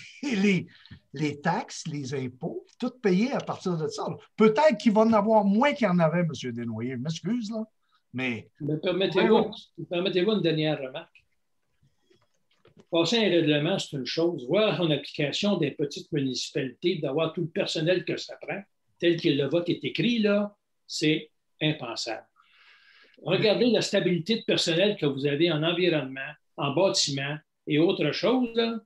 les taxes, les impôts, tout payer à partir de ça. Peut-être qu'il va en avoir moins qu'il y en avait, M. Desnoyers. Je m'excuse, là. Mais permettez-vous une dernière remarque. Passer un règlement, c'est une chose. Voir en application des petites municipalités, d'avoir tout le personnel que ça prend, tel que le vote est écrit, là, c'est impensable. Regardez la stabilité de personnel que vous avez en environnement, en bâtiment et autre chose, là,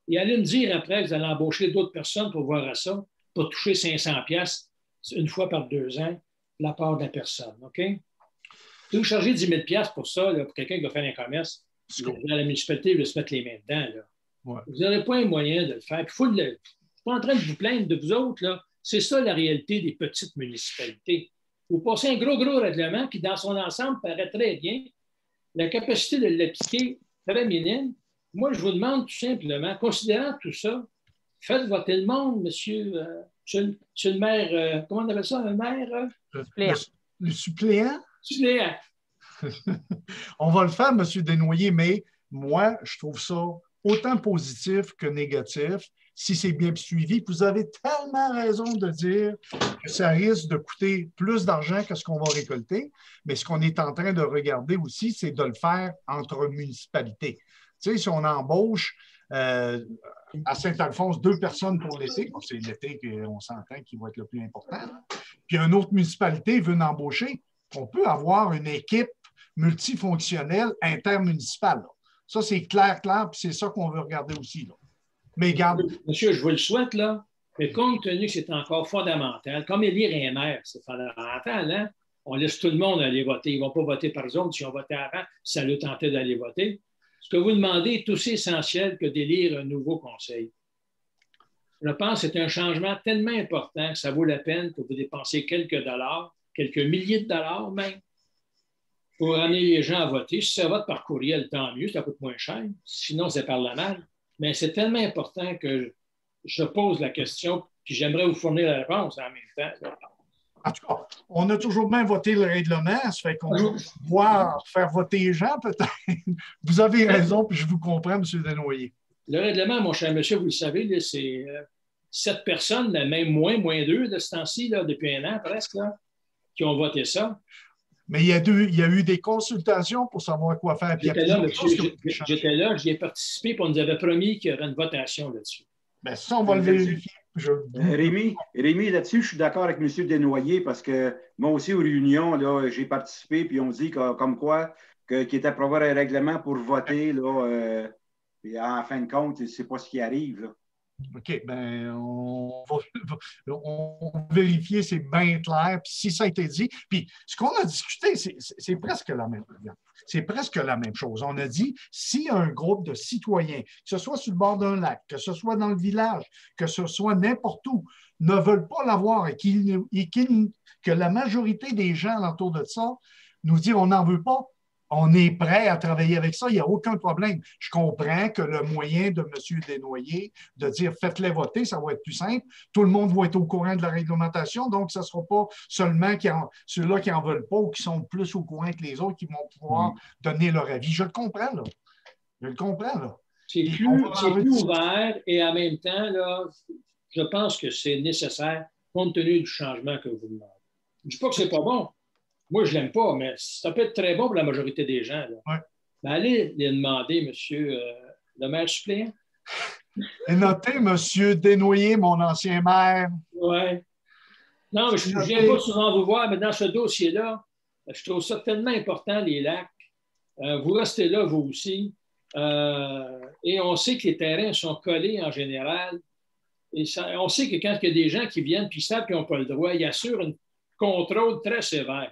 et allez me dire après que vous allez embaucher d'autres personnes pour voir à ça, pour toucher 500$ une fois par 2 ans de la part de la personne. OK? Si vous chargez 10 000$ pour ça, là, pour quelqu'un qui va faire un commerce, la municipalité veut se mettre les mains dedans. Là. Ouais. Vous n'aurez pas un moyen de le faire. Je ne suis pas en train de vous plaindre de vous autres. Là. C'est ça la réalité des petites municipalités. Vous passez un gros règlement qui, dans son ensemble, paraît très bien. La capacité de l'appliquer, très minime. Moi, je vous demande tout simplement, considérant tout ça, faites voter le monde, monsieur le maire, comment on appelle ça, un maire? Le suppléant? Suppléant. On va le faire, M. Desnoyers, mais moi, je trouve ça autant positif que négatif si c'est bien suivi. Vous avez tellement raison de dire que ça risque de coûter plus d'argent que ce qu'on va récolter, mais ce qu'on est en train de regarder aussi, c'est de le faire entre municipalités. Tu sais, si on embauche à Saint-Alphonse 2 personnes pour l'été, c'est l'été qu'on s'entend qui va être le plus important, puis une autre municipalité veut en embaucher, on peut avoir une équipe multifonctionnelle intermunicipale. Là. Ça, c'est clair, puis c'est ça qu'on veut regarder aussi. Là. Mais garde. Monsieur, je vous le souhaite, là. Mais compte tenu que c'est encore fondamental, comme élire un maire, c'est fondamental, hein? On laisse tout le monde aller voter. Ils ne vont pas voter par zone si on votait avant, si ça leur tentait d'aller voter. Ce que vous demandez est aussi essentiel que d'élire un nouveau conseil. Je pense que c'est un changement tellement important que ça vaut la peine que vous dépensiez quelques dollars, quelques milliers de dollars même, pour amener les gens à voter. Si ça vote par courriel, tant mieux, ça coûte moins cher. Sinon, c'est par la malle. Mais c'est tellement important que je pose la question, puis j'aimerais vous fournir la réponse en même temps. En tout cas, on a toujours bien voté le règlement, ça fait qu'on va pouvoir faire voter les gens, peut-être. Vous avez raison, puis je vous comprends, M. Desnoyers. Le règlement, mon cher monsieur, vous le savez, c'est 7 personnes, même moins 2 de ce temps-ci, depuis un an presque, là, qui ont voté ça. Mais il y a eu des consultations pour savoir quoi faire. J'étais là, monsieur, j'étais là, j'y ai participé, puis on nous avait promis qu'il y aurait une votation là-dessus. Bien, ça, on va le vérifier. Rémi, là-dessus, je suis d'accord avec M. Desnoyers parce que moi aussi, aux réunions, j'ai participé, puis on dit comme quoi qu'il était pour avoir un règlement pour voter, là, et en fin de compte, c'est pas ce qui arrive. Là. OK, bien, on va vérifier, c'est bien clair. Puis si ça a été dit, puis ce qu'on a discuté, c'est presque la même chose. C'est presque la même chose. On a dit, si un groupe de citoyens, que ce soit sur le bord d'un lac, que ce soit dans le village, que ce soit n'importe où, ne veulent pas l'avoir et que la majorité des gens autour de ça nous disent on n'en veut pas, on est prêt à travailler avec ça, il n'y a aucun problème. Je comprends que le moyen de M. Desnoyers de dire faites-les voter, ça va être plus simple. Tout le monde va être au courant de la réglementation, donc ce ne sera pas seulement ceux-là qui n'en veulent pas ou qui sont plus au courant que les autres qui vont pouvoir donner leur avis. Je le comprends, là. Je le comprends, là. C'est plus ouvert et en même temps, là, je pense que c'est nécessaire compte tenu du changement que vous demandez. Je ne dis pas que ce n'est pas bon. Moi, je ne l'aime pas, mais ça peut être très bon pour la majorité des gens. Ouais. Ben, allez les demander, monsieur le maire suppléant. Et notez, M. Desnoyers, mon ancien maire. Oui. Non, mais je ne viens pas souvent vous voir, mais dans ce dossier-là, je trouve ça tellement important, les lacs. Vous restez là, vous aussi. Et on sait que les terrains sont collés en général. Et ça, on sait que quand il y a des gens qui viennent et savent qu'ils n'ont pas le droit, ils assurent un contrôle très sévère.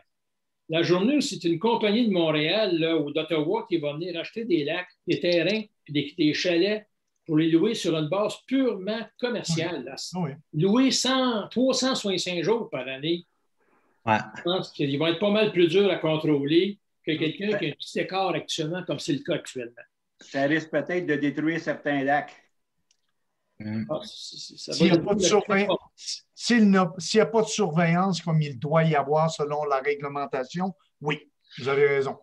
La journée où c'est une compagnie de Montréal là, ou d'Ottawa qui va venir acheter des lacs, des terrains, des chalets pour les louer sur une base purement commerciale. Là. Oui. Louer 365 jours par année, ouais. Je pense qu'ils vont être pas mal plus durs à contrôler que quelqu'un qui a un petit écart actuellement, comme c'est le cas actuellement. Ça risque peut-être de détruire certains lacs. S'il n'y a pas de surveillance comme il doit y avoir selon la réglementation, oui, vous avez raison.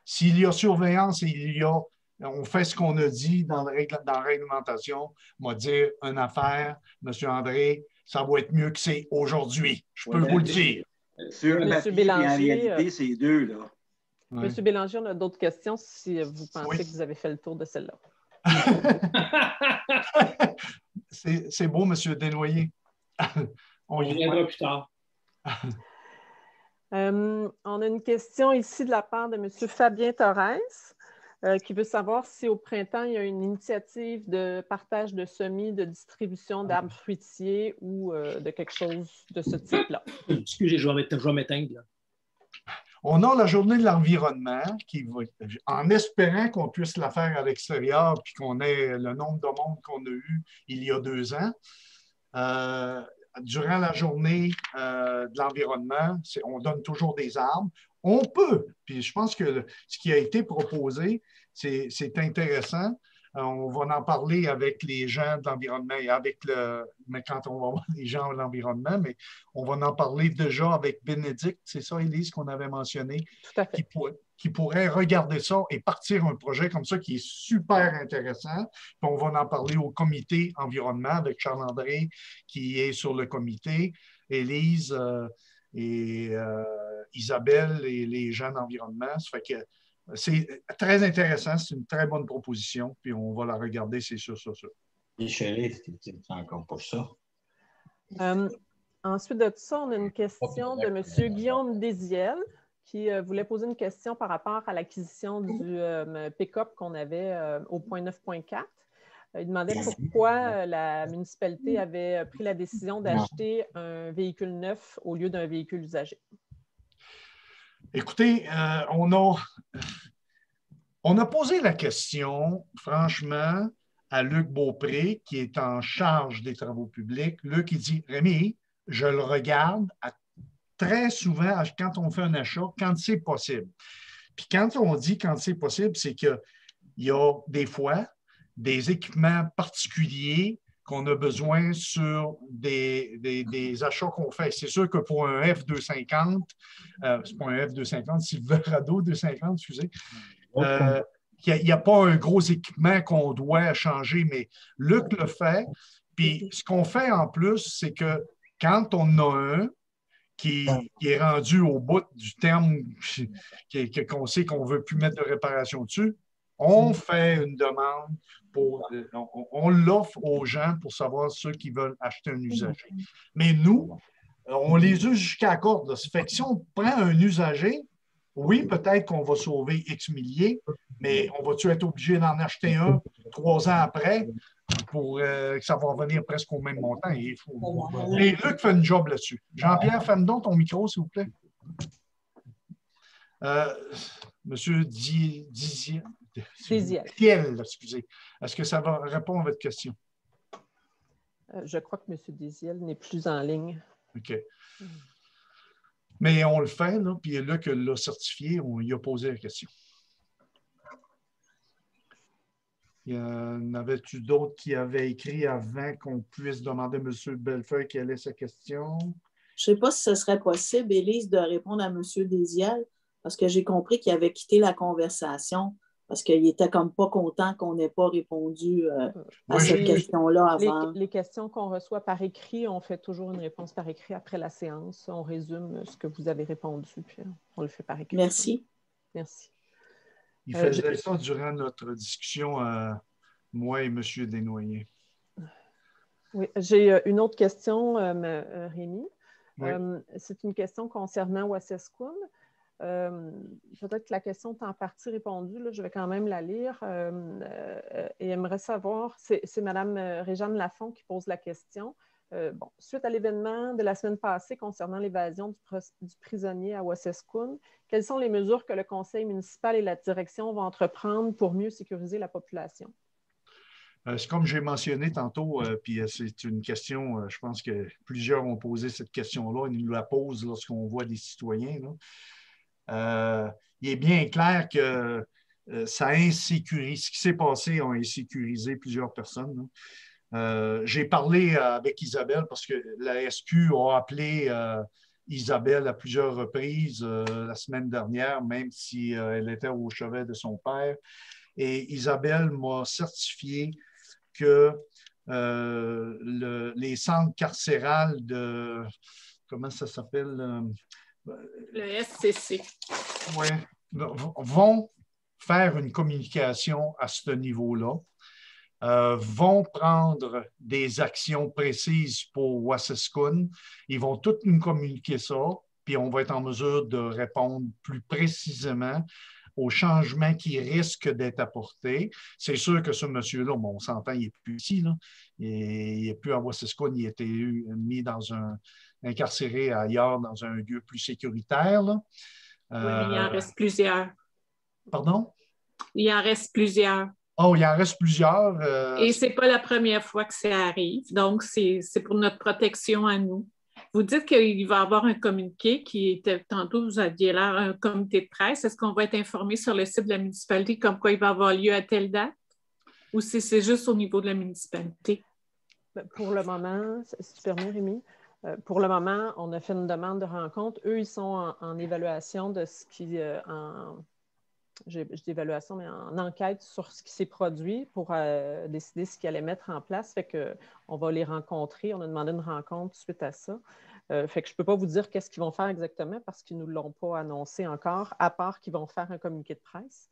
S'il y a surveillance et on fait ce qu'on a dit dans la réglementation, on va dire une affaire, M. André, ça va être mieux que c'est aujourd'hui. Je peux vous le dire. Sur le papier, en réalité, c'est deux, là. M. Bélanger, on a d'autres questions si vous pensez que vous avez fait le tour de celle-là. C'est beau, M. Desnoyers. On y reviendra plus tard. On a une question ici de la part de M. Fabien Torres qui veut savoir si au printemps, il y a une initiative de partage de semis, de distribution d'arbres fruitiers ou de quelque chose de ce type-là. Excusez, je vais m'éteindre. On a la journée de l'environnement en espérant qu'on puisse la faire à l'extérieur puis qu'on ait le nombre de monde qu'on a eu il y a 2 ans. Durant la journée de l'environnement, on donne toujours des arbres. On peut, puis je pense que ce qui a été proposé, c'est intéressant. On va en parler avec les gens de l'environnement et mais quand on va voir les gens de l'environnement, mais on va en parler déjà avec Bénédicte, c'est ça, Élise, qu'on avait mentionné, qui pourrait regarder ça et partir un projet comme ça qui est super intéressant. Puis on va en parler au comité environnement avec Charles-André qui est sur le comité, Élise et Isabelle et les gens d'environnement. Ça fait que c'est très intéressant, c'est une très bonne proposition, puis on va la regarder, c'est sûr. Les shérifs, c'est encore pour ça. Ensuite de ça, on a une question de M. Guillaume Désiel qui voulait poser une question par rapport à l'acquisition du pick-up qu'on avait au point 9.4. Il demandait pourquoi la municipalité avait pris la décision d'acheter un véhicule neuf au lieu d'un véhicule usagé. Écoutez, on a posé la question, franchement, à Luc Beaupré, qui est en charge des travaux publics. Luc, il dit, Rémi, je le regarde très souvent quand on fait un achat, quand c'est possible. Puis quand on dit quand c'est possible, c'est qu'il y a des fois des équipements particuliers qu'on a besoin sur des achats qu'on fait. C'est sûr que pour un F250, c'est pas un F250, Silverado 250, excusez, il n'y a pas un gros équipement qu'on doit changer, mais Luc le fait. Puis ce qu'on fait en plus, c'est que quand on a un qui est rendu au bout du terme qu'on sait qu'on ne veut plus mettre de réparation dessus, on fait une demande on l'offre aux gens pour savoir ceux qui veulent acheter un usager. Mais nous, on les use jusqu'à la corde. Là. Ça fait que si on prend un usager, oui, peut-être qu'on va sauver X milliers, mais on va-tu être obligé d'en acheter un 3 ans après pour que ça va revenir presque au même montant? Et Luc fait une job là-dessus. Jean-Pierre, ferme donc ton micro, s'il vous plaît. Monsieur Diziel, excusez. Est-ce que ça va répondre à votre question? Je crois que M. Diziel n'est plus en ligne. OK. Mais on le fait, là, puis là que l'a certifié, on lui a posé la question. Il y en avait-tu d'autres qui avaient écrit avant qu'on puisse demander à M. Bellefeuille quelle est sa question? Je ne sais pas si ce serait possible, Élise, de répondre à M. Désiel, parce que j'ai compris qu'il avait quitté la conversation, parce qu'il n'était comme pas content qu'on n'ait pas répondu à cette question-là avant. Les questions qu'on reçoit par écrit, on fait toujours une réponse par écrit après la séance. On résume ce que vous avez répondu, puis on le fait par écrit. Merci. Merci. Il faisait ça durant notre discussion, moi et M. Desnoyers. Oui, j'ai une autre question, Rémi. Oui. C'est une question concernant Wassescoum. Peut-être que la question est en partie répondue, là, je vais quand même la lire. Et aimerait savoir, c'est Mme Réjeanne Lafont qui pose la question. Suite à l'événement de la semaine passée concernant l'évasion du prisonnier à Wassescoum, quelles sont les mesures que le conseil municipal et la direction vont entreprendre pour mieux sécuriser la population? C'est comme j'ai mentionné tantôt, puis c'est une question, je pense que plusieurs ont posé cette question-là, ils nous la posent lorsqu'on voit des citoyens. Il est bien clair que ça insécurise, ce qui s'est passé a insécurisé plusieurs personnes. J'ai parlé avec Isabelle parce que la SQ a appelé Isabelle à plusieurs reprises la semaine dernière, même si elle était au chevet de son père. Et Isabelle m'a certifié que les centres carcérales de... Comment ça s'appelle? Le SCC. Oui, vont faire une communication à ce niveau-là. Vont prendre des actions précises pour Wassescoum. Ils vont toutes nous communiquer ça, puis on va être en mesure de répondre plus précisément aux changements qui risquent d'être apportés. C'est sûr que ce monsieur-là, on s'entend, il n'est plus ici. Là. Il n'est plus à Wassescoum, il a été mis incarcéré ailleurs dans un lieu plus sécuritaire. Là. Oui, mais il en reste plusieurs. Pardon? Il en reste plusieurs. Oh, il en reste plusieurs. Et ce n'est pas la première fois que ça arrive. Donc, c'est pour notre protection à nous. Vous dites qu'il va y avoir un communiqué qui était, tantôt, vous aviez l'air un comité de presse. Est-ce qu'on va être informé sur le site de la municipalité comme quoi il va avoir lieu à telle date? Ou si c'est juste au niveau de la municipalité? Pour le moment, si tu permets, Rémi, pour le moment, on a fait une demande de rencontre. Eux, ils sont en évaluation de ce qui... je dis évaluation, mais en enquête sur ce qui s'est produit pour décider ce qu'ils allaient mettre en place. Fait qu'on va les rencontrer. On a demandé une rencontre suite à ça. Fait que je ne peux pas vous dire qu'est-ce qu'ils vont faire exactement parce qu'ils ne nous l'ont pas annoncé encore, à part qu'ils vont faire un communiqué de presse.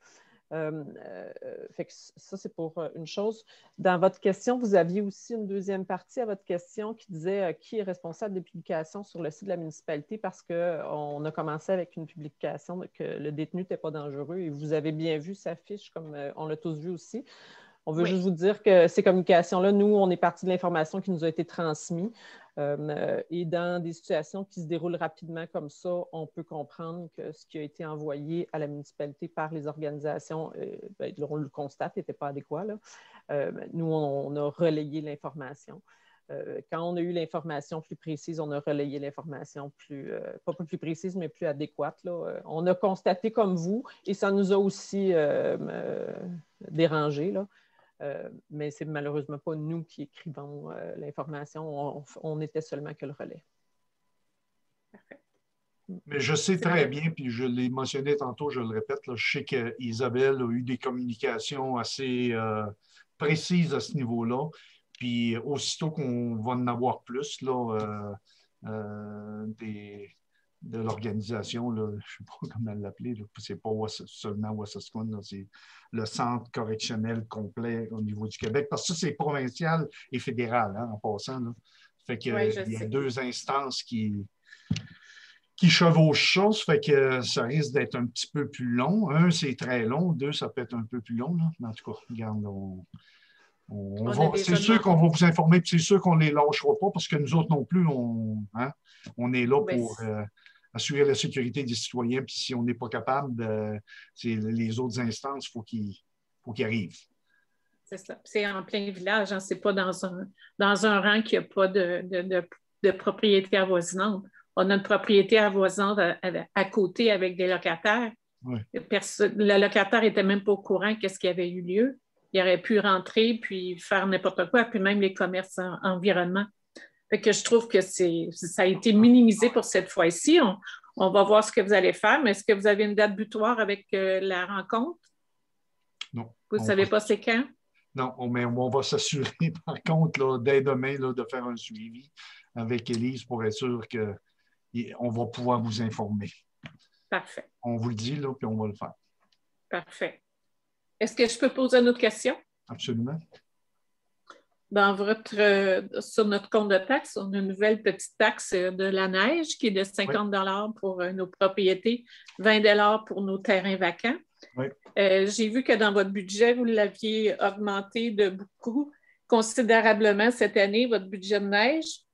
Fait que ça, c'est pour une chose. Dans votre question, vous aviez aussi une deuxième partie à votre question qui disait qui est responsable des publications sur le site de la municipalité parce qu'on a commencé avec une publication que le détenu n'était pas dangereux et vous avez bien vu sa fiche comme on l'a tous vu aussi. On veut juste vous dire que ces communications-là, nous, on est parti de l'information qui nous a été transmise. Et dans des situations qui se déroulent rapidement comme ça, on peut comprendre que ce qui a été envoyé à la municipalité par les organisations, on le constate, n'était pas adéquat. Là. Nous, on a relayé l'information. Quand on a eu l'information plus précise, on a relayé l'information pas plus précise, mais plus adéquate. Là. On a constaté comme vous, et ça nous a aussi dérangé. Là. Mais ce n'est malheureusement pas nous qui écrivons l'information. On était seulement que le relais. Parfait. Mais je sais très bien, puis je l'ai mentionné tantôt, je le répète, là, je sais qu'Isabelle a eu des communications assez précises à ce niveau-là. Puis aussitôt qu'on va en avoir plus là, de l'organisation, je ne sais pas comment l'appeler, ce n'est pas seulement Wassasquan, c'est le centre correctionnel complet au niveau du Québec, parce que ça, c'est provincial et fédéral, hein, en passant. Là. Fait qu'il y a deux instances qui chevauchent ça, ça fait que ça risque d'être un petit peu plus long. Un, c'est très long. Deux, ça peut être un peu plus long. Là. Mais en tout cas, regarde, c'est sûr qu'on va vous informer, puis c'est sûr qu'on ne les lâchera pas parce que nous autres non plus, on est là pour assurer la sécurité des citoyens. Puis si on n'est pas capable, les autres instances, il faut qu'ils arrivent. C'est ça. C'est en plein village, hein? Ce n'est pas dans un rang qui n'a pas de propriété avoisinante. On a une propriété avoisinante à côté avec des locataires. Oui. Le locataire n'était même pas au courant de ce qui avait eu lieu. Il aurait pu rentrer puis faire n'importe quoi, puis même les commerces environnement. Fait que je trouve que ça a été minimisé pour cette fois-ci. On va voir ce que vous allez faire, mais est-ce que vous avez une date butoir avec la rencontre? Non. Vous ne savez pas c'est quand? Non, mais on va s'assurer, par contre, là, dès demain, là, de faire un suivi avec Élise pour être sûr qu'on va pouvoir vous informer. Parfait. On vous le dit, là, puis on va le faire. Parfait. Est-ce que je peux poser une autre question? Absolument. Sur notre compte de taxe, on a une nouvelle petite taxe de la neige qui est de 50 $ pour nos propriétés, 20 $ pour nos terrains vacants. Oui. J'ai vu que dans votre budget, vous l'aviez augmenté de beaucoup, considérablement cette année, votre budget de neige.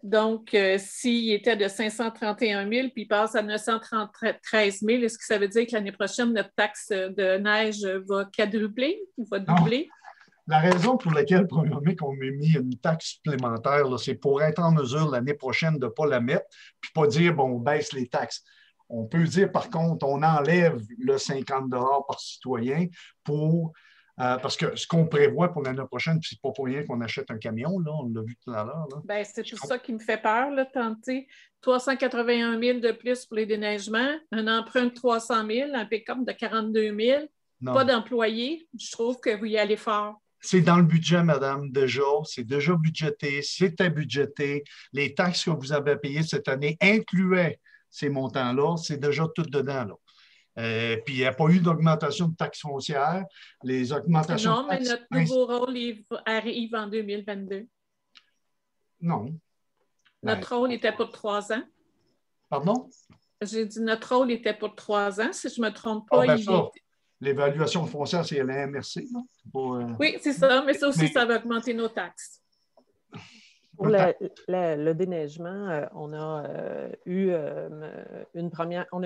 Donc, s'il était de 531 000 puis il passe à 913 000, est-ce que ça veut dire que l'année prochaine, notre taxe de neige va quadrupler ou va doubler? La raison pour laquelle, premièrement, qu'on m'a mis une taxe supplémentaire, c'est pour être en mesure l'année prochaine de ne pas la mettre, puis pas dire, bon, on baisse les taxes. On peut dire, par contre, on enlève le 50 $ par citoyen pour... parce que ce qu'on prévoit pour l'année prochaine, c'est pas pour rien qu'on achète un camion, là, on l'a vu tout à l'heure. Bien, c'est tout ça qui me fait peur, là, tenter 381 000 de plus pour les déneigements, un emprunt de 300 000, un pick-up de 42 000, pas d'employés. Je trouve que vous y allez fort. C'est dans le budget, madame, déjà. C'est déjà budgété, c'était budgété. Les taxes que vous avez payées cette année incluaient ces montants-là. C'est déjà tout dedans, là. Puis il n'y a pas eu d'augmentation de taxes foncières. Les augmentations non, mais notre nouveau rôle arrive en 2022. Non. Notre rôle était pour 3 ans. Pardon? J'ai dit notre rôle était pour 3 ans. Si je ne me trompe pas, l'évaluation foncière, c'est la MRC. Oui, c'est ça, mais ça aussi, ça va augmenter nos taxes. Pour le déneigement, on a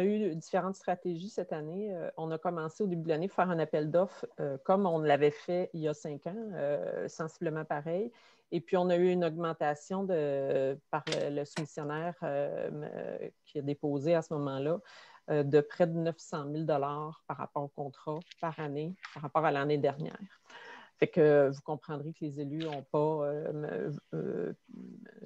eu différentes stratégies cette année. On a commencé au début de l'année à faire un appel d'offres comme on l'avait fait il y a 5 ans, sensiblement pareil. Et puis, on a eu une augmentation par le soumissionnaire qui a déposé à ce moment-là de près de 900 000 $ par rapport au contrat par année, par rapport à l'année dernière. Fait que vous comprendrez que les élus n'ont pas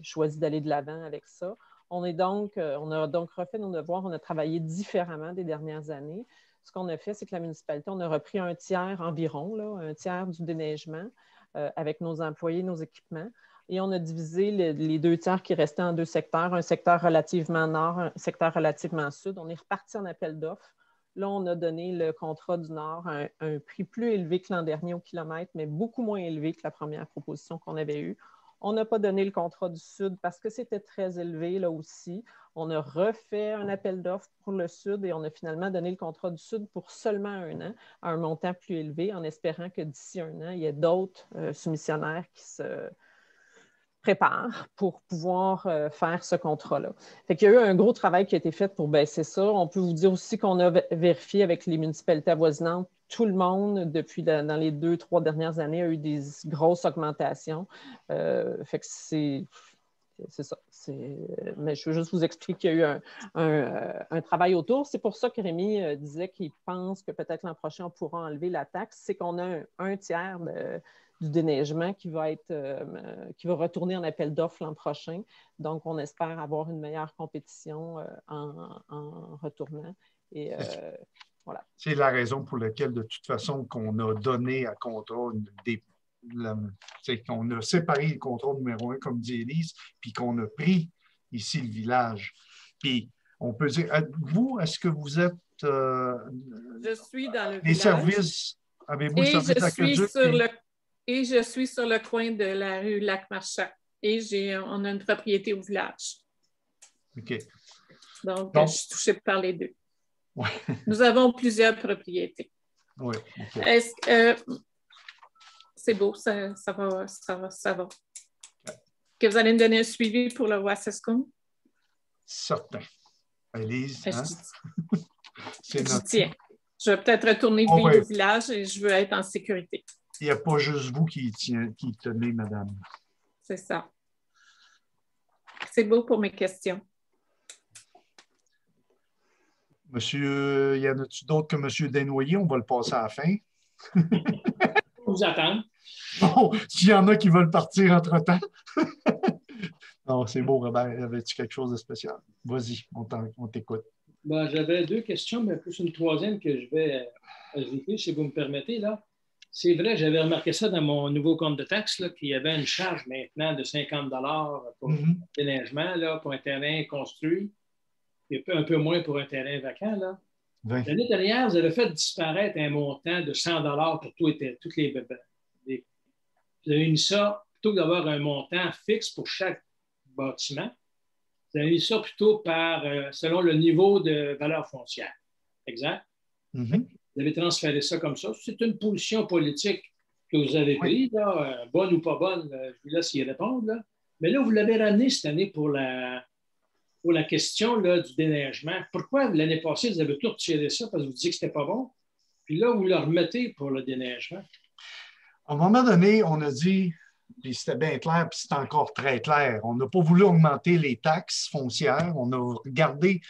choisi d'aller de l'avant avec ça. On a donc refait nos devoirs, on a travaillé différemment des dernières années. Ce qu'on a fait, c'est que la municipalité, on a repris un tiers environ, un tiers du déneigement avec nos employés, nos équipements. Et on a divisé les 2 tiers qui restaient en 2 secteurs, un secteur relativement nord, un secteur relativement sud. On est reparti en appel d'offres. Là, on a donné le contrat du Nord à un prix plus élevé que l'an dernier au kilomètre, mais beaucoup moins élevé que la première proposition qu'on avait eue. On n'a pas donné le contrat du Sud parce que c'était très élevé là aussi. On a refait un appel d'offres pour le Sud et on a finalement donné le contrat du Sud pour seulement 1 an, à un montant plus élevé, en espérant que d'ici 1 an, il y ait d'autres soumissionnaires qui se préparent pour pouvoir faire ce contrat-là. Fait qu'il y a eu un gros travail qui a été fait pour baisser ça. On peut vous dire aussi qu'on a vérifié avec les municipalités avoisinantes. Tout le monde, dans les 2-3 dernières années, a eu des grosses augmentations. Fait que c'est ça. Mais je veux juste vous expliquer qu'il y a eu un travail autour. C'est pour ça que Rémi disait qu'il pense que peut-être l'an prochain, on pourra enlever la taxe. C'est qu'on a un tiers du déneigement qui va retourner en appel d'offres l'an prochain. Donc, on espère avoir une meilleure compétition en retournant. Et voilà. C'est la raison pour laquelle, de toute façon, qu'on a donné à contrat qu'on a séparé le contrat numéro 1, comme dit Élise, puis qu'on a pris ici le village. Puis, on peut dire, vous, est-ce que vous êtes... je suis dans le les village. Services, avez-vous le service d'aqueduc? Et je suis sur le coin de la rue Lac-Marchand. Et on a une propriété au village. OK. Donc, je suis touchée par les deux. Ouais. Nous avons plusieurs propriétés. Oui. Okay. Est-ce que c'est beau, ça va. Okay. Que vous allez me donner un suivi pour le Wassescombe? Certain. Élise, hein? Tiens. Je vais peut-être retourner vivre au village et je veux être en sécurité. Il n'y a pas juste vous qui tenez, madame. C'est ça. C'est beau pour mes questions. Monsieur, y en a-t-il d'autres que M. Desnoyers? On va le passer à la fin. Vous attendre. Bon, s'il y en a qui veulent partir entre-temps. Non, c'est beau, Robert. Avais-tu quelque chose de spécial? Vas-y, on t'écoute. Ben, j'avais 2 questions, mais plus une troisième que je vais ajouter, si vous me permettez. Là. C'est vrai, j'avais remarqué ça dans mon nouveau compte de taxe, qu'il y avait une charge maintenant de 50 $ pour le déneigement, là, pour un terrain construit, et un peu moins pour un terrain vacant. Là. Oui. L'année dernière, vous avez fait disparaître un montant de 100 $ pour toutes les bébés. Vous avez mis ça, plutôt que d'avoir un montant fixe pour chaque bâtiment, vous avez mis ça plutôt selon le niveau de valeur foncière. Exact? Mm-hmm. Vous avez transféré ça comme ça. C'est une position politique que vous avez prise, là, bonne ou pas bonne, je vous laisse y répondre. Là. Mais là, vous l'avez ramené cette année pour la question là, du déneigement. Pourquoi l'année passée, vous avez tout retiré ça parce que vous disiez que ce n'était pas bon? Puis là, vous le remettez pour le déneigement. À un moment donné, on a dit, puis c'était bien clair, puis c'est encore très clair, on n'a pas voulu augmenter les taxes foncières. On a regardé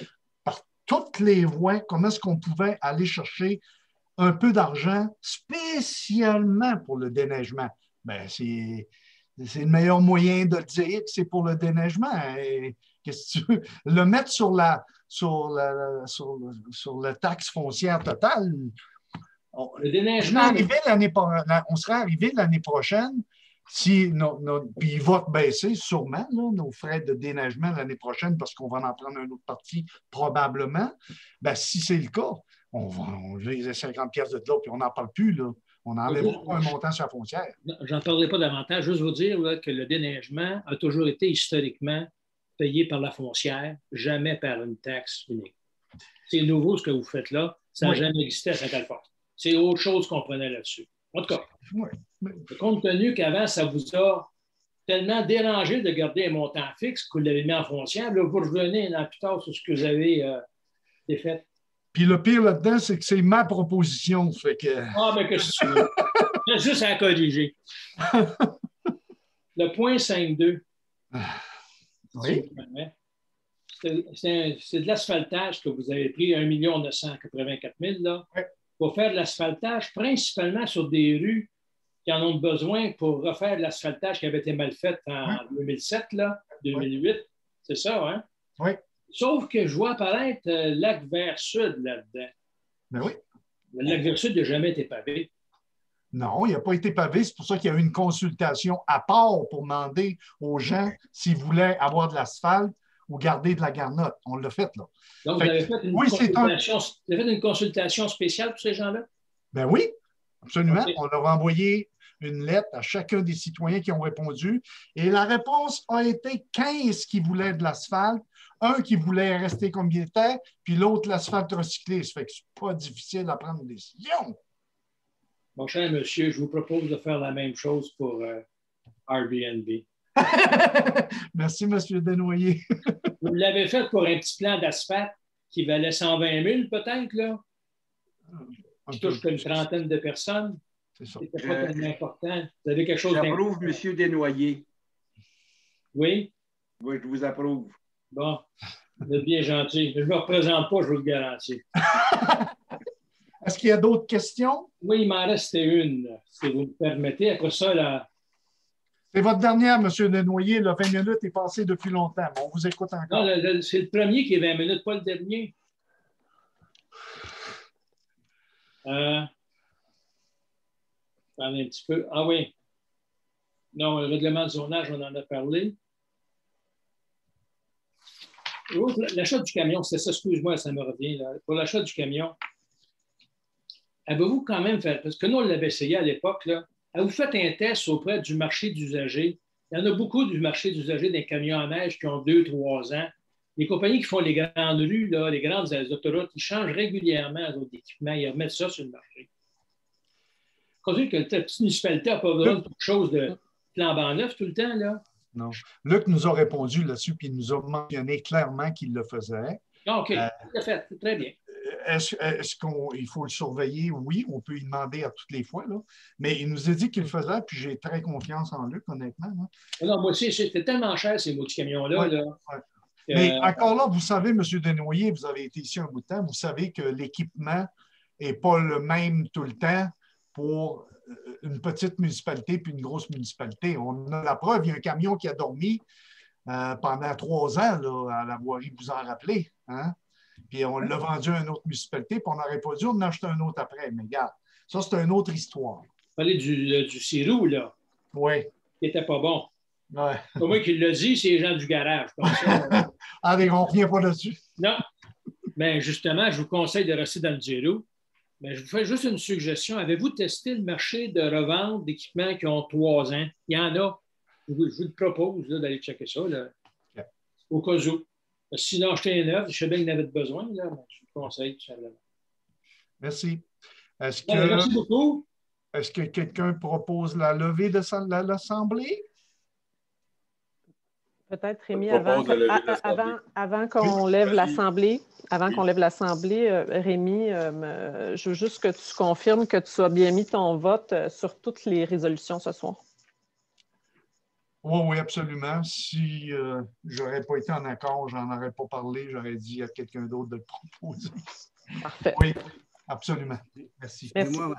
par toutes les voies comment est-ce qu'on pouvait aller chercher un peu d'argent spécialement pour le déneigement. Bien, c'est le meilleur moyen de dire que c'est pour le déneigement. Et, qu'est-ce que tu veux? Le mettre sur la taxe foncière totale. Le déneigement. On serait arrivé l'année prochaine, puis ils vont baisser sûrement là, nos frais de déneigement l'année prochaine parce qu'on va en prendre une autre partie probablement. Ben, si c'est le cas, on les 50 pièces de là, puis on n'en parle plus. Là. On n'enlève pas un montant sur la foncière. J'en parlerai pas davantage. Juste vous dire là, que le déneigement a toujours été historiquement payé par la foncière, jamais par une taxe unique. C'est nouveau ce que vous faites là. Ça n'a jamais existé à Saint-Alphonse. C'est autre chose qu'on prenait là-dessus. En tout cas, compte tenu qu'avant, ça vous a tellement dérangé de garder un montant fixe que vous l'avez mis en foncière, là, vous revenez un an plus tard sur ce que vous avez fait. Puis le pire là-dedans, c'est que c'est ma proposition. Fait que... Ah, mais que tu veux. J'ai juste à corriger. Le point 5.2. Oui. C'est de l'asphaltage que vous avez pris, 1 984 000 là, pour faire de l'asphaltage, principalement sur des rues qui en ont besoin pour refaire de l'asphaltage qui avait été mal fait en 2007, là, 2008. C'est ça, hein? Oui. Sauf que je vois apparaître Lac-Vert-Sud là-dedans. Ben oui. Le Lac-Vert-Sud n'a jamais été pavé. Non, il n'a pas été pavé. C'est pour ça qu'il y a eu une consultation à part pour demander aux gens s'ils voulaient avoir de l'asphalte ou garder de la garnotte. On l'a fait, là. Donc, vous avez fait une consultation spéciale pour ces gens-là? Ben oui, absolument. Okay. On leur a envoyé une lettre à chacun des citoyens qui ont répondu. Et la réponse a été 15 qui voulaient de l'asphalte, un qui voulait rester comme il était, puis l'autre l'asphalte recyclé. Ça fait que c'est pas difficile à prendre une décision. Mon cher monsieur, je vous propose de faire la même chose pour Airbnb. Merci, M. Desnoyers. Vous l'avez fait pour un petit plan d'asphalte qui valait 120 000 peut-être, là? Qui touche qu'une trentaine de personnes. C'est ça. C'était pas tellement important. Vous avez quelque chose J'approuve M. Desnoyers. Oui? Oui, je vous approuve. Bon, vous êtes bien gentil. Je ne me représente pas, je vous le garantis. Est-ce qu'il y a d'autres questions? Oui, il m'en reste une, si vous me permettez. Après ça, là. C'est votre dernière, M. Desnoyers. Le 20 minutes est passé depuis longtemps. On vous écoute encore. Non, c'est le premier qui est 20 minutes, pas le dernier. Attendez un petit peu. Ah oui. Non, le règlement de zonage, on en a parlé. L'achat du camion, c'est ça, excuse-moi, ça me revient. Là. Pour l'achat du camion, avez-vous quand même fait, parce que nous, on l'avait essayé à l'époque, là, avez-vous fait un test auprès du marché d'usagers? Il y en a beaucoup du marché d'usagers des camions à neige qui ont 2-3 ans. Les compagnies qui font les grandes rues, là, les grandes autoroutes, ils changent régulièrement d'équipement, ils remettent ça sur le marché. Compte tenu que la petite municipalité n'a pas besoin de quelque chose de flambant neuf tout le temps, là. Non. Luc nous a répondu là-dessus, puis il nous a mentionné clairement qu'il le faisait. Ah, OK, tout à fait, très bien. Est-ce qu'il faut le surveiller? Oui, on peut y demander à toutes les fois, là. Mais il nous a dit qu'il le faisait, puis j'ai très confiance en Luc, honnêtement. Là. Non, moi aussi, c'était tellement cher, ces maudits camions-là. Ouais, là. Ouais. Mais encore là, vous savez, M. Desnoyers, vous avez été ici un bout de temps, vous savez que l'équipement n'est pas le même tout le temps pour une petite municipalité puis une grosse municipalité. On a la preuve, il y a un camion qui a dormi pendant 3 ans là, à la voirie, vous en rappelez. Hein? Puis on l'a vendu à une autre municipalité, puis on n'aurait pas dû en acheter un autre après. Mais regarde, ça, c'est une autre histoire. Vous parlez du sirop, là. Oui. Qui n'était pas bon. Ouais. C'est pas moi qui le dis, c'est les gens du garage. Ça, allez, on ne revient pas là-dessus. Non. Mais justement, je vous conseille de rester dans le sirop. Mais je vous fais juste une suggestion. Avez-vous testé le marché de revente d'équipements qui ont 3 ans? Il y en a. Je vous le propose là, d'aller checker ça. Là. Okay. Au cas où. Sinon, acheter un neuf, je sais bien qu'il en avait besoin. Là, mais je vous conseille tout simplement. Merci. Merci beaucoup. Est-ce que quelqu'un propose la levée de l'Assemblée? Peut-être, Rémi, avant qu'on lève l'Assemblée, Rémi, je veux juste que tu confirmes que tu as bien mis ton vote sur toutes les résolutions ce soir. Oui, absolument. Si je n'aurais pas été en accord, je n'en aurais pas parlé, j'aurais dit à quelqu'un d'autre de le proposer. Parfait. Oui, absolument. Merci. Merci. Moi,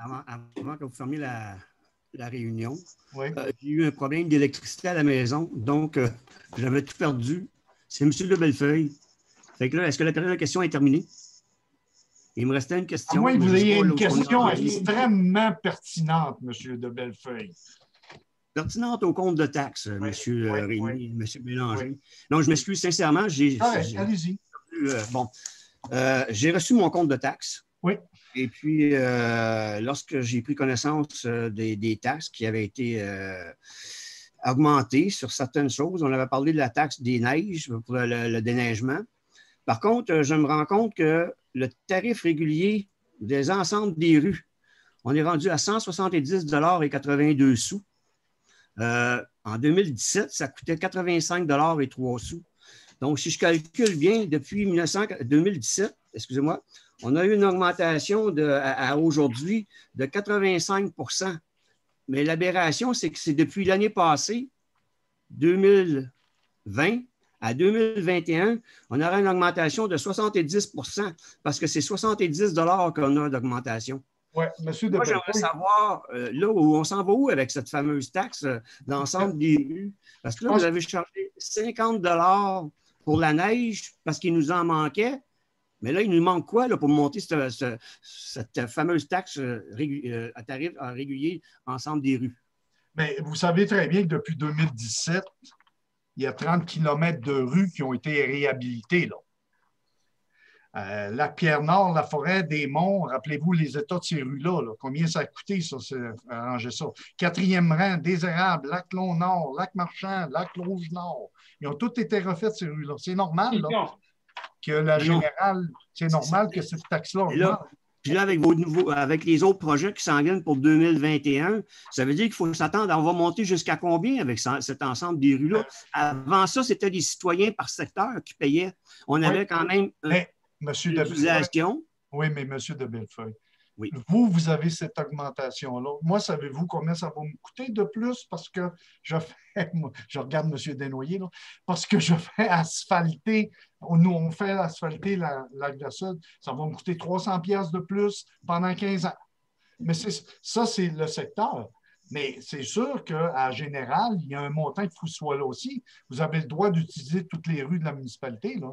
avant que vous fermiez la réunion, oui. J'ai eu un problème d'électricité à la maison, donc j'avais tout perdu. C'est M. de Bellefeuille. Fait que là, est-ce que la période de questions est terminée? Il me restait une question. À moins que vous ayez une question extrêmement pertinente, M. de Bellefeuille. Pertinente au compte de taxes, M. Rémi, M. Bélanger. Oui. Non, je m'excuse sincèrement. Allez-y. J'ai reçu mon compte de taxes. Oui. Et puis, lorsque j'ai pris connaissance des taxes qui avaient été augmentées sur certaines choses, on avait parlé de la taxe des neiges pour le déneigement. Par contre, je me rends compte que le tarif régulier des ensembles des rues, on est rendu à 170,82 $. En 2017, ça coûtait 85,03 $. Donc, si je calcule bien, depuis 2017, excusez-moi, on a eu une augmentation à aujourd'hui de 85 %. Mais l'aberration, c'est que c'est depuis l'année passée, 2020 à 2021, on aura une augmentation de 70 % parce que c'est 70 $ qu'on a d'augmentation. Oui, M. de Moi, j'aimerais savoir, là, où on s'en va où avec cette fameuse taxe d'ensemble des rues? Parce que là, vous avez chargé 50 $ pour la neige parce qu'il nous en manquait. Mais là, il nous manque quoi là, pour monter cette fameuse taxe à tarif régulier ensemble des rues? Mais vous savez très bien que depuis 2017, il y a 30 km de rues qui ont été réhabilitées. Lac-Pierre-Nord, La Forêt, des Monts, rappelez-vous les états de ces rues-là, là. Combien ça a coûté, ça, arranger ça. 4e rang, des Érables, Lac-Long-Nord, Lac-Marchand, Lac-Rouge-Nord. Ils ont tous été refaits, ces rues-là. C'est normal là, que la générale, c'est normal que cette taxe-là augmente. Puis là, avec les autres projets qui s'en viennent pour 2021, ça veut dire qu'il faut s'attendre, on va monter jusqu'à combien avec cet ensemble des rues-là? Avant ça, c'était les citoyens par secteur qui payaient. On avait quand même une utilisation. Oui, mais M. de Bellefeuille, oui. Vous avez cette augmentation-là. Moi, savez-vous combien ça va me coûter de plus? Parce que je regarde M. Desnoyers, là, parce que je fais asphalter, nous, on fait asphalter Lac de Sud, ça va me coûter 300 $ de plus pendant 15 ans. Mais ça, c'est le secteur. Mais c'est sûr qu'à Général, il y a un montant qu'il faut soit là aussi. Vous avez le droit d'utiliser toutes les rues de la municipalité, là.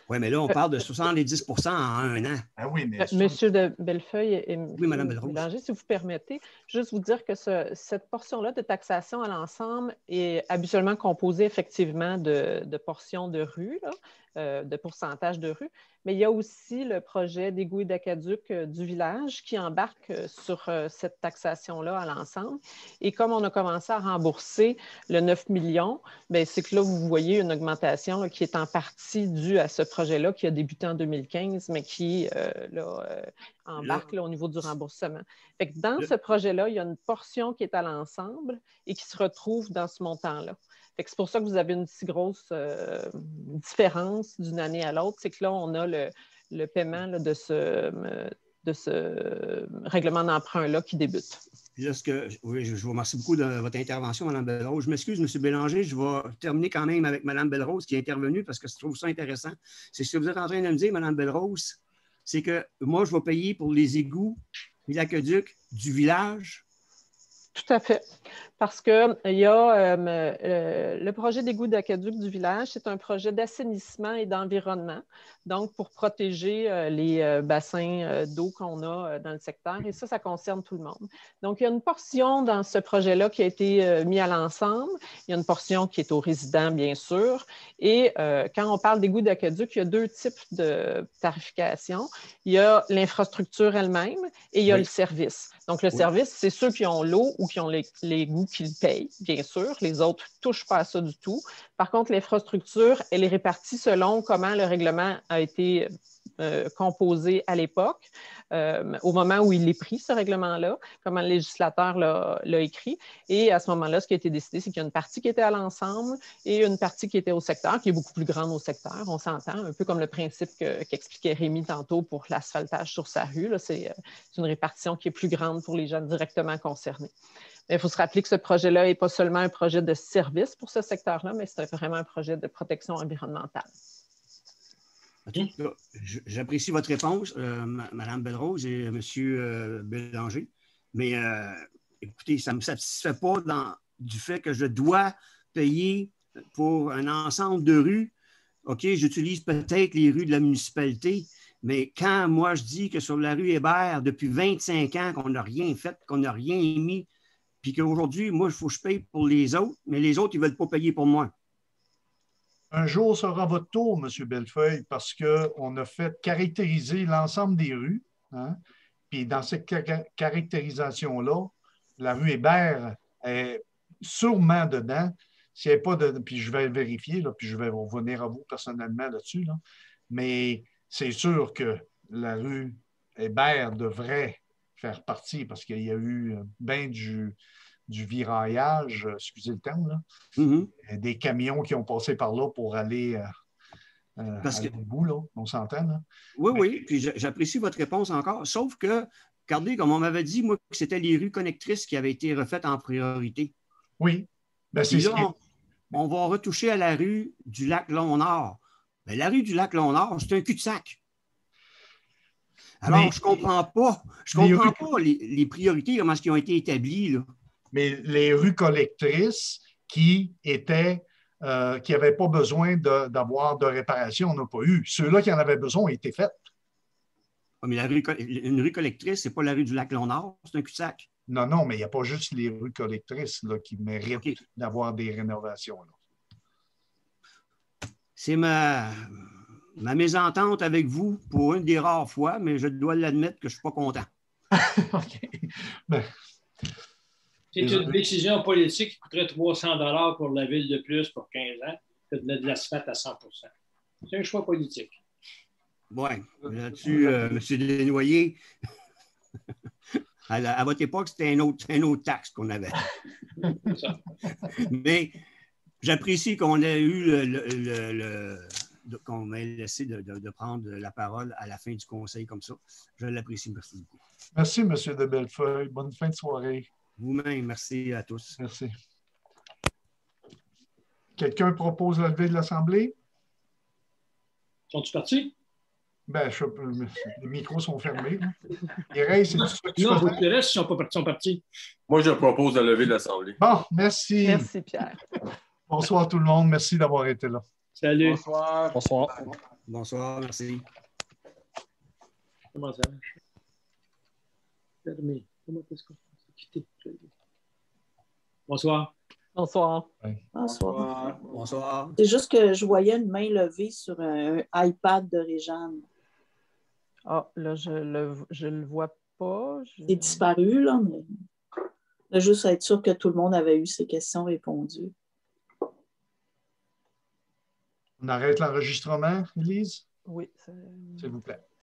Oui, mais là, on parle de 70 en un an. Ah oui, mais Monsieur de Bellefeuille et oui, Mme Belrose. Bélanger, si vous permettez, juste vous dire que cette portion-là de taxation à l'ensemble est habituellement composée effectivement de portions de rues, là, de pourcentage de rues, mais il y a aussi le projet d'égout et d'aqueduc du village qui embarque sur cette taxation-là à l'ensemble. Et comme on a commencé à rembourser le 9 millions, c'est que là, vous voyez une augmentation là, qui est en partie due à ce projet-là qui a débuté en 2015, mais qui embarque là, au niveau du remboursement. Fait que dans ce projet-là, il y a une portion qui est à l'ensemble et qui se retrouve dans ce montant-là. C'est pour ça que vous avez une si grosse différence d'une année à l'autre. C'est que là, on a le paiement là, de ce règlement d'emprunt-là qui débute. Là, oui, je vous remercie beaucoup de votre intervention, Mme Belrose. Je m'excuse, M. Bélanger, je vais terminer quand même avec Mme Belrose qui est intervenue parce que je trouve ça intéressant. C'est ce que vous êtes en train de me dire, Mme Belrose, c'est que moi, je vais payer pour les égouts et l'aqueduc du village. Tout à fait. Parce qu'il y a le projet d'égout d'aqueduc du village, c'est un projet d'assainissement et d'environnement, donc pour protéger les bassins d'eau qu'on a dans le secteur, et ça concerne tout le monde. Donc, il y a une portion dans ce projet-là qui a été mis à l'ensemble, il y a une portion qui est aux résidents, bien sûr, et quand on parle d'égout d'aqueduc, il y a 2 types de tarification. Il y a l'infrastructure elle-même et il y a le service. Donc, le service, c'est ceux qui ont l'eau ou qui ont l'égout qui le payent, bien sûr. Les autres ne touchent pas à ça du tout. Par contre, l'infrastructure, elle est répartie selon comment le règlement a été composé à l'époque, au moment où il est pris, ce règlement-là, comment le législateur l'a écrit. Et à ce moment-là, ce qui a été décidé, c'est qu'il y a une partie qui était à l'ensemble et une partie qui était au secteur, qui est beaucoup plus grande au secteur, on s'entend, un peu comme le principe qu'expliquait Rémi tantôt pour l'asphaltage sur sa rue. C'est une répartition qui est plus grande pour les gens directement concernés. Il faut se rappeler que ce projet-là n'est pas seulement un projet de service pour ce secteur-là, mais c'est vraiment un projet de protection environnementale. J'apprécie votre réponse, Mme Belrose et M. Bélanger, mais écoutez, ça ne me satisfait pas du fait que je dois payer pour un ensemble de rues. OK, j'utilise peut-être les rues de la municipalité, mais quand moi je dis que sur la rue Hébert, depuis 25 ans, qu'on n'a rien fait, qu'on n'a rien mis, puis qu'aujourd'hui, moi, il faut que je paye pour les autres, mais les autres, ils ne veulent pas payer pour moi. Un jour sera votre tour, M. Bellefeuille, parce qu'on a fait caractériser l'ensemble des rues. Hein? Puis dans cette caractérisation-là, la rue Hébert est sûrement dedans. S'il n'y a pas de. Puis je vais vérifier, là, puis je vais revenir à vous personnellement là-dessus. Là. Mais c'est sûr que la rue Hébert devrait faire partie parce qu'il y a eu bien du viraillage, excusez le terme, là, des camions qui ont passé par là pour aller au bout, là, on s'entend. Là. Oui, puis j'apprécie votre réponse encore, sauf que, regardez, comme on m'avait dit, moi, que c'était les rues connectrices qui avaient été refaites en priorité. Oui. C'est là, on va retoucher à la rue du Lac-Long-Nord. Bien, la rue du Lac-Long-Nord, c'est un cul-de-sac. Alors, je ne comprends pas. Les priorités, comment est-ce qu'ils ont été établies, là. Mais les rues collectrices qui n'avaient pas besoin d'avoir de réparation, on n'a pas eu. Ceux-là qui en avaient besoin ont été faits. Mais une rue collectrice, ce n'est pas la rue du Lac-Long-Nord, c'est un cul-de-sac. Non, mais il n'y a pas juste les rues collectrices là, qui méritent d'avoir des rénovations. Là. C'est ma ma mésentente avec vous pour une des rares fois, mais je dois l'admettre que je ne suis pas content. OK. Ben, C'est une décision politique qui coûterait 300 $ pour la ville de plus pour 15 ans que de l'asphalte à 100 %. C'est un choix politique. Oui. Là-dessus, M. Desnoyers, à votre époque, c'était une autre taxe qu'on avait. Mais j'apprécie qu'on ait eu qu'on m'ait laissé de prendre la parole à la fin du conseil comme ça. Je l'apprécie. Merci beaucoup. Merci, M. de Bellefeuille. Bonne fin de soirée. Vous-même, merci à tous. Merci. Quelqu'un propose la levée de l'Assemblée? Sont-ils partis? Ben, les micros sont fermés. Mireille, c'est tout ça que tu Non, fais? le reste sont partis. Moi, je propose la levée de l'Assemblée. Bon, merci. Merci, Pierre. Bonsoir tout le monde. Merci d'avoir été là. Salut. Bonsoir. Bonsoir. Bonsoir, merci. Comment ça marche? Fermé. Comment est-ce qu'on s'est quitté? Bonsoir. Bonsoir. Bonsoir. Bonsoir. C'est juste que je voyais une main levée sur un iPad de Réjeanne. Ah, là, je le vois pas. C'est disparu, là, mais là, juste être sûr que tout le monde avait eu ses questions répondues. On arrête l'enregistrement, Élise? Oui. S'il vous plaît.